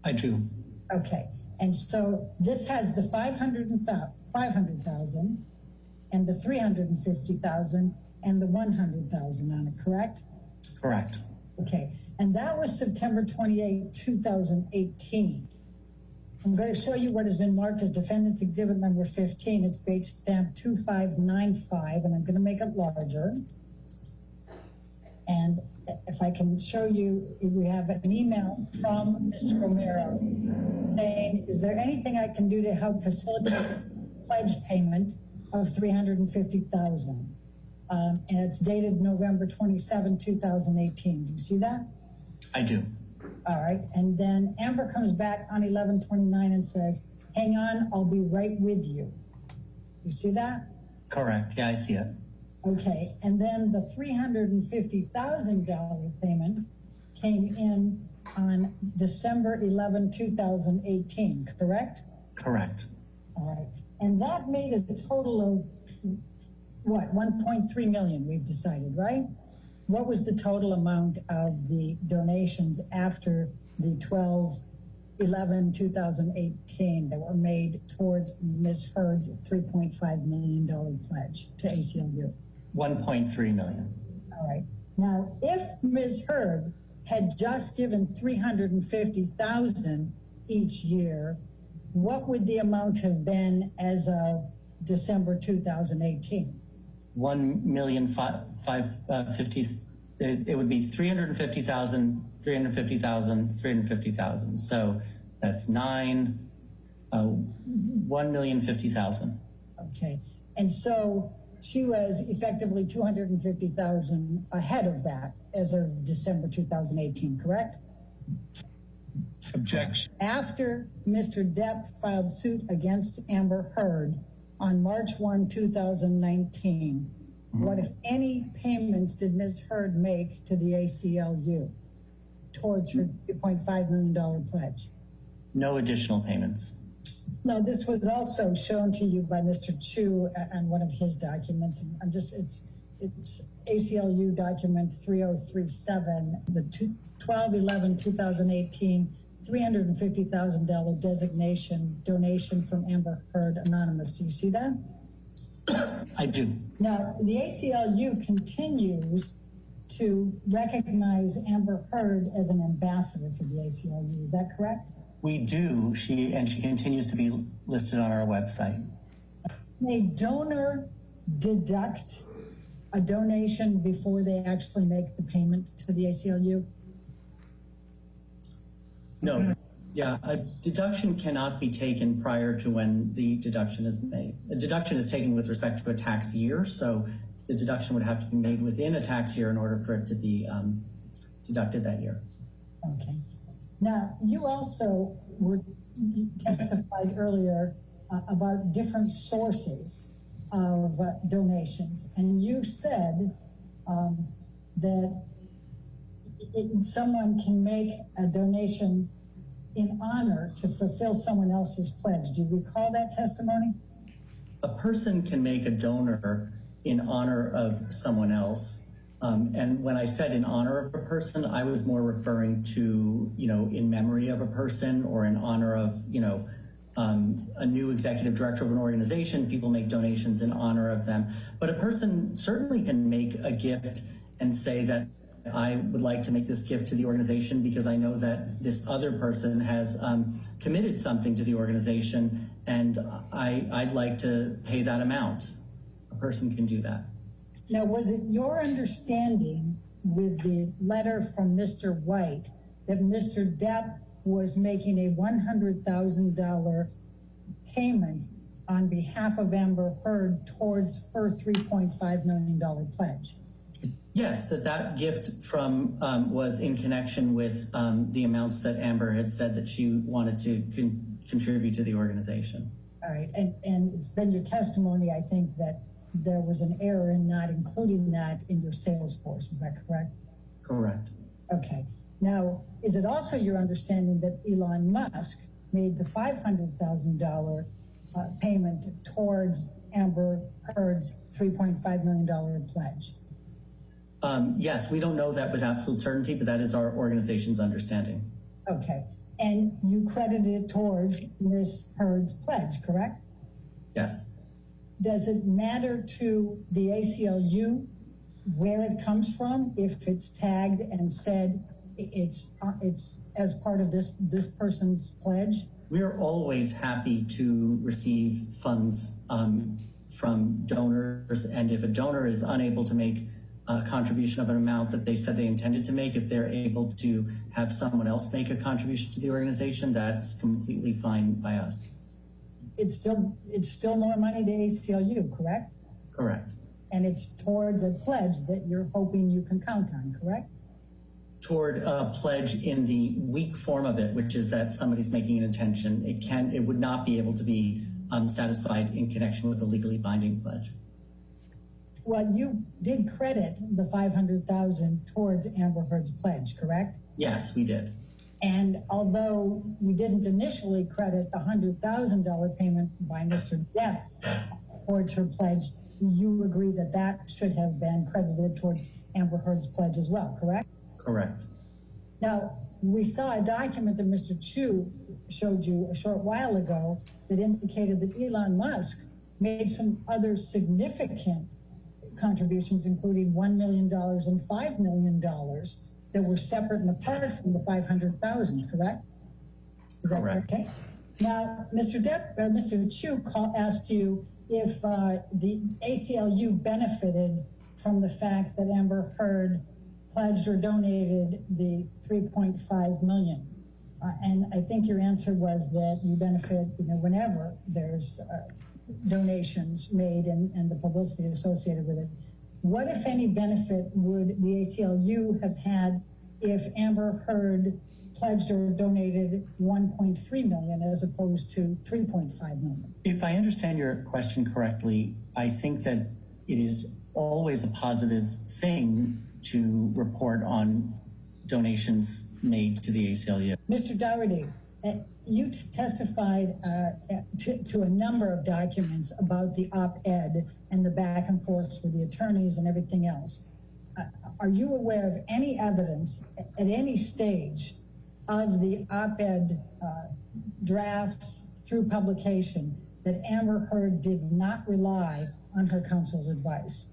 I do. Okay. And so this has the $500,000 and the $350,000 and the $100,000 on it, correct? Correct. Okay. And that was September 28, 2018. I'm going to show you what has been marked as Defendant's Exhibit number 15. It's date stamp 2595, and I'm going to make it larger. And if I can show you, we have an email from Mr. Romero saying, is there anything I can do to help facilitate pledge payment of $350,000? And it's dated November 27, 2018. Do you see that? I do. All right. And then Amber comes back on 11/29 and says, hang on, I'll be right with you. You see that? Correct. Yeah, I see it. Okay. And then the $350,000 payment came in on December 11, 2018, correct? Correct. All right. And that made a total of what, 1.3 million we've decided, right? What was the total amount of the donations after the 12/11/2018 that were made towards Ms. Heard's $3.5 million pledge to ACLU? 1.3 million. All right. Now, if Ms. Heard had just given $350,000 each year, what would the amount have been as of December 2018? 1,550,000. It would be 350,000, 350,000, 350,000. So that's 1,050,000. Okay. And so she was effectively 250,000 ahead of that as of December 2018, correct? Objection. After Mr. Depp filed suit against Amber Heard on March 1, 2019, what, if any, payments did Ms. Heard make to the ACLU towards her $2.5 million pledge? No additional payments. No, this was also shown to you by Mr. Chu on one of his documents. It's ACLU document 3037, the 12/11/2018 $350,000 donation from Amber Heard Anonymous. Do you see that? I do. Now, the ACLU continues to recognize Amber Heard as an ambassador for the ACLU. Is that correct? We do. She continues to be listed on our website. May a donor deduct a donation before they actually make the payment to the ACLU? No. Yeah, a deduction cannot be taken prior to when the deduction is made. A deduction is taken with respect to a tax year, so the deduction would have to be made within a tax year in order for it to be deducted that year. Okay. Now, you also testified earlier about different sources of donations, and you said that someone can make a donation in honor to fulfill someone else's pledge. Do you recall that testimony? A person can make a donor in honor of someone else. And when I said in honor of a person, I was more referring to, in memory of a person or in honor of, a new executive director of an organization. People make donations in honor of them. But a person certainly can make a gift and say that I would like to make this gift to the organization because I know that this other person has committed something to the organization and I'd like to pay that amount. A person can do that. Now, was it your understanding with the letter from Mr. White that Mr. Depp was making a $100,000 payment on behalf of Amber Heard towards her $3.5 million pledge? Yes, that gift from was in connection with the amounts that Amber had said that she wanted to contribute to the organization. All right, and it's been your testimony, I think, that there was an error in not including that in your sales force. Is that correct? Correct. Okay. Now, is it also your understanding that Elon Musk made the $500,000 payment towards Amber Heard's $3.5 million pledge? Yes, we don't know that with absolute certainty, but that is our organization's understanding. Okay. And you credited it towards Ms. Heard's pledge, correct? Yes. Does it matter to the ACLU where it comes from if it's tagged and said it's as part of this person's pledge? We are always happy to receive funds from donors, and if a donor is unable to make a contribution of an amount that they said they intended to make, if they're able to have someone else make a contribution to the organization, that's completely fine by us. It's still more money to ACLU, correct? Correct. And it's towards a pledge that you're hoping you can count on, correct? Toward a pledge in the weak form of it, which is that somebody's making an intention. It would not be able to be satisfied in connection with a legally binding pledge. Well, you did credit the $500,000 towards Amber Heard's pledge, correct? Yes, we did. And although you didn't initially credit the $100,000 payment by Mr. Depp towards her pledge, you agree that that should have been credited towards Amber Heard's pledge as well, correct? Correct. Now, we saw a document that Mr. Chu showed you a short while ago that indicated that Elon Musk made some other significant contributions, including $1 million and $5 million that were separate and apart from the $500,000, correct? Is that correct? Okay. Now, Mr. Chu asked you if the ACLU benefited from the fact that Amber Heard pledged or donated the $3.5 million. And I think your answer was that you benefit, whenever there's donations made and the publicity associated with it. What, if any, benefit would the ACLU have had if Amber Heard pledged or donated $1.3 million as opposed to $3.5 million? If I understand your question correctly, I think that it is always a positive thing to report on donations made to the ACLU. Mr. Dougherty, you testified to a number of documents about the op-ed and the back and forth with the attorneys and everything else. Are you aware of any evidence at any stage of the op-ed drafts through publication that Amber Heard did not rely on her counsel's advice?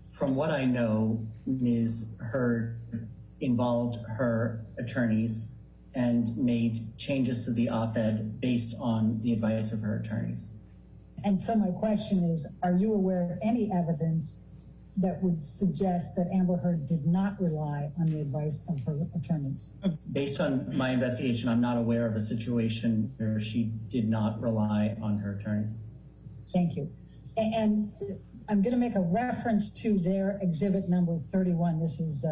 From what I know, Ms. Heard involved her attorneys and made changes to the op-ed based on the advice of her attorneys. And so my question is, are you aware of any evidence that would suggest that Amber Heard did not rely on the advice of her attorneys? Based on my investigation, I'm not aware of a situation where she did not rely on her attorneys. Thank you. And I'm going to make a reference to their exhibit number 31. This is,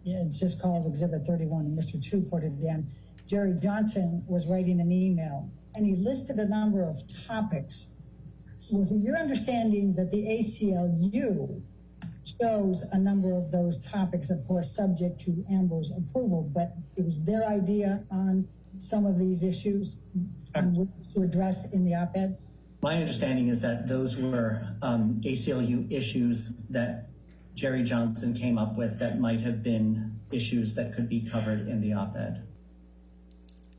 it's just called Exhibit 31, and Mr. Chu put it down. Jerry Johnson was writing an email, and he listed a number of topics. Was it your understanding that the ACLU chose a number of those topics, of course, subject to Amber's approval, but it was their idea on some of these issues to address in the op-ed? My understanding is that those were ACLU issues that Jerry Johnson came up with that might have been issues that could be covered in the op-ed.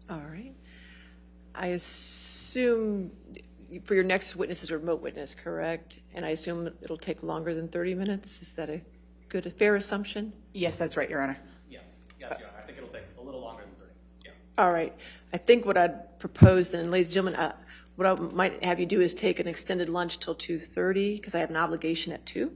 All right. I assume for your next witness is a remote witness, correct? And I assume it'll take longer than 30 minutes. Is that a fair assumption? Yes, that's right, Your Honor. Yes, Your Honor. I think it'll take a little longer than 30 minutes, yeah. All right. I think what I'd propose then, ladies and gentlemen, what I might have you do is take an extended lunch till 2:30 because I have an obligation at 2.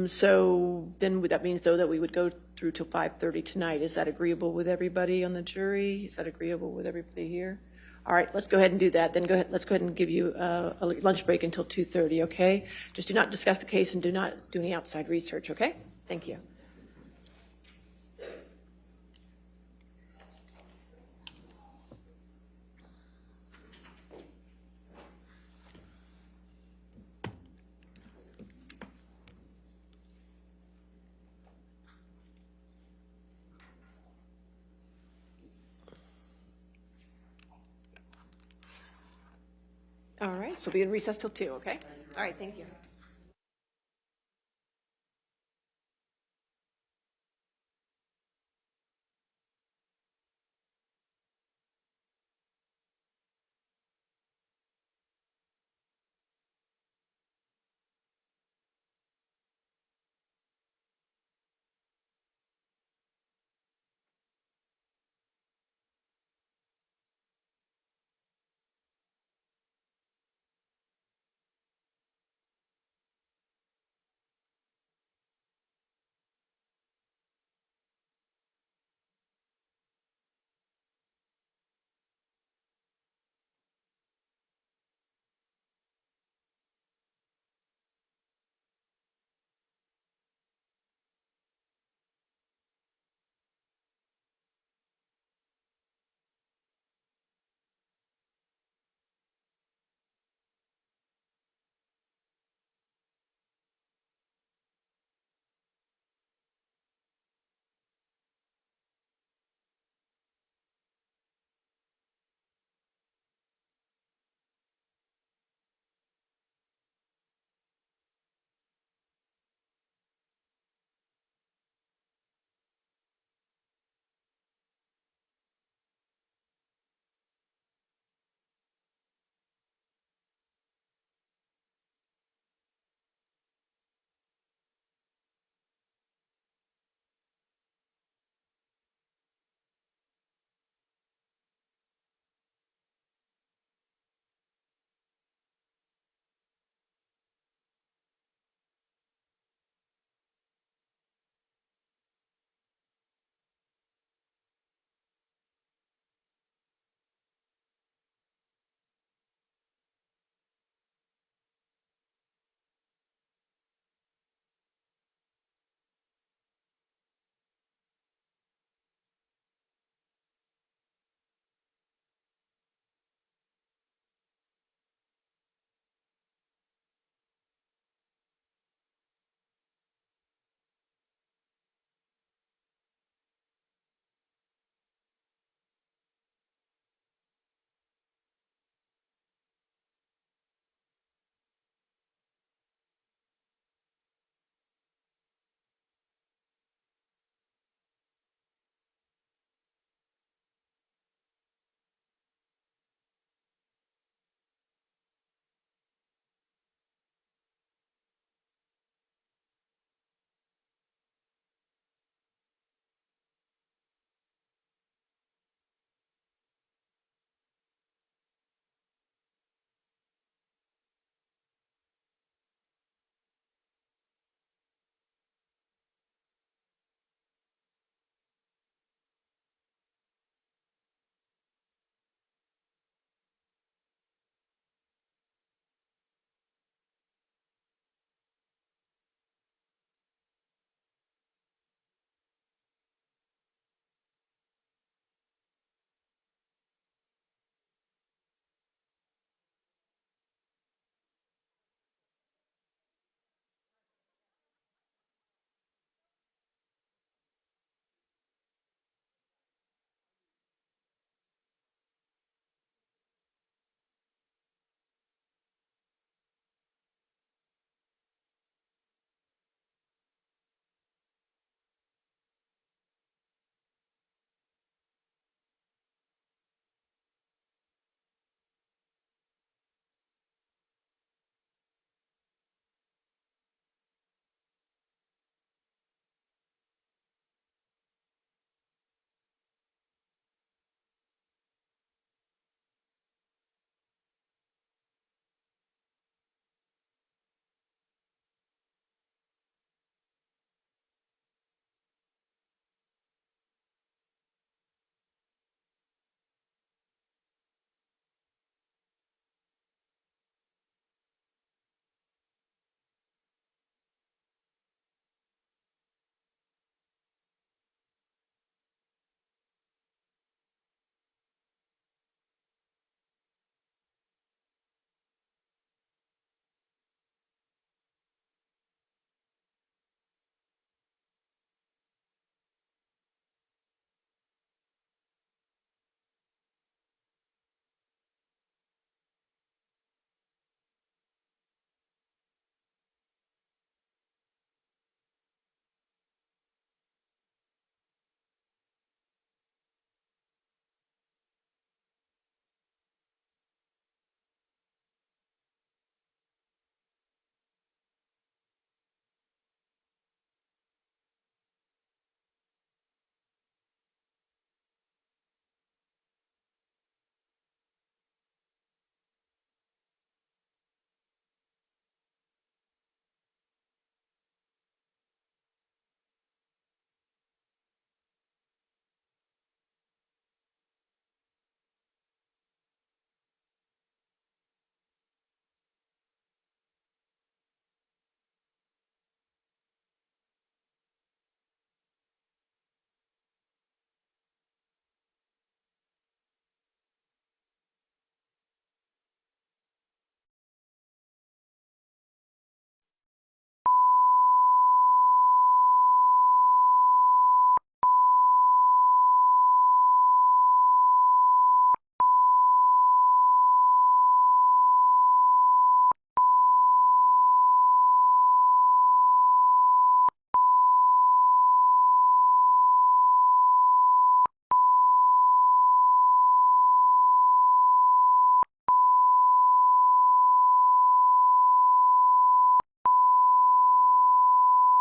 So then that means, though, that we would go through till 5:30 tonight. Is that agreeable with everybody on the jury? Is that agreeable with everybody here? All right, let's go ahead and do that. Then let's go ahead and give you a lunch break until 2:30, okay? Just do not discuss the case and do not do any outside research, okay? Thank you. So we'll be in recess till 2, okay? All right, thank you.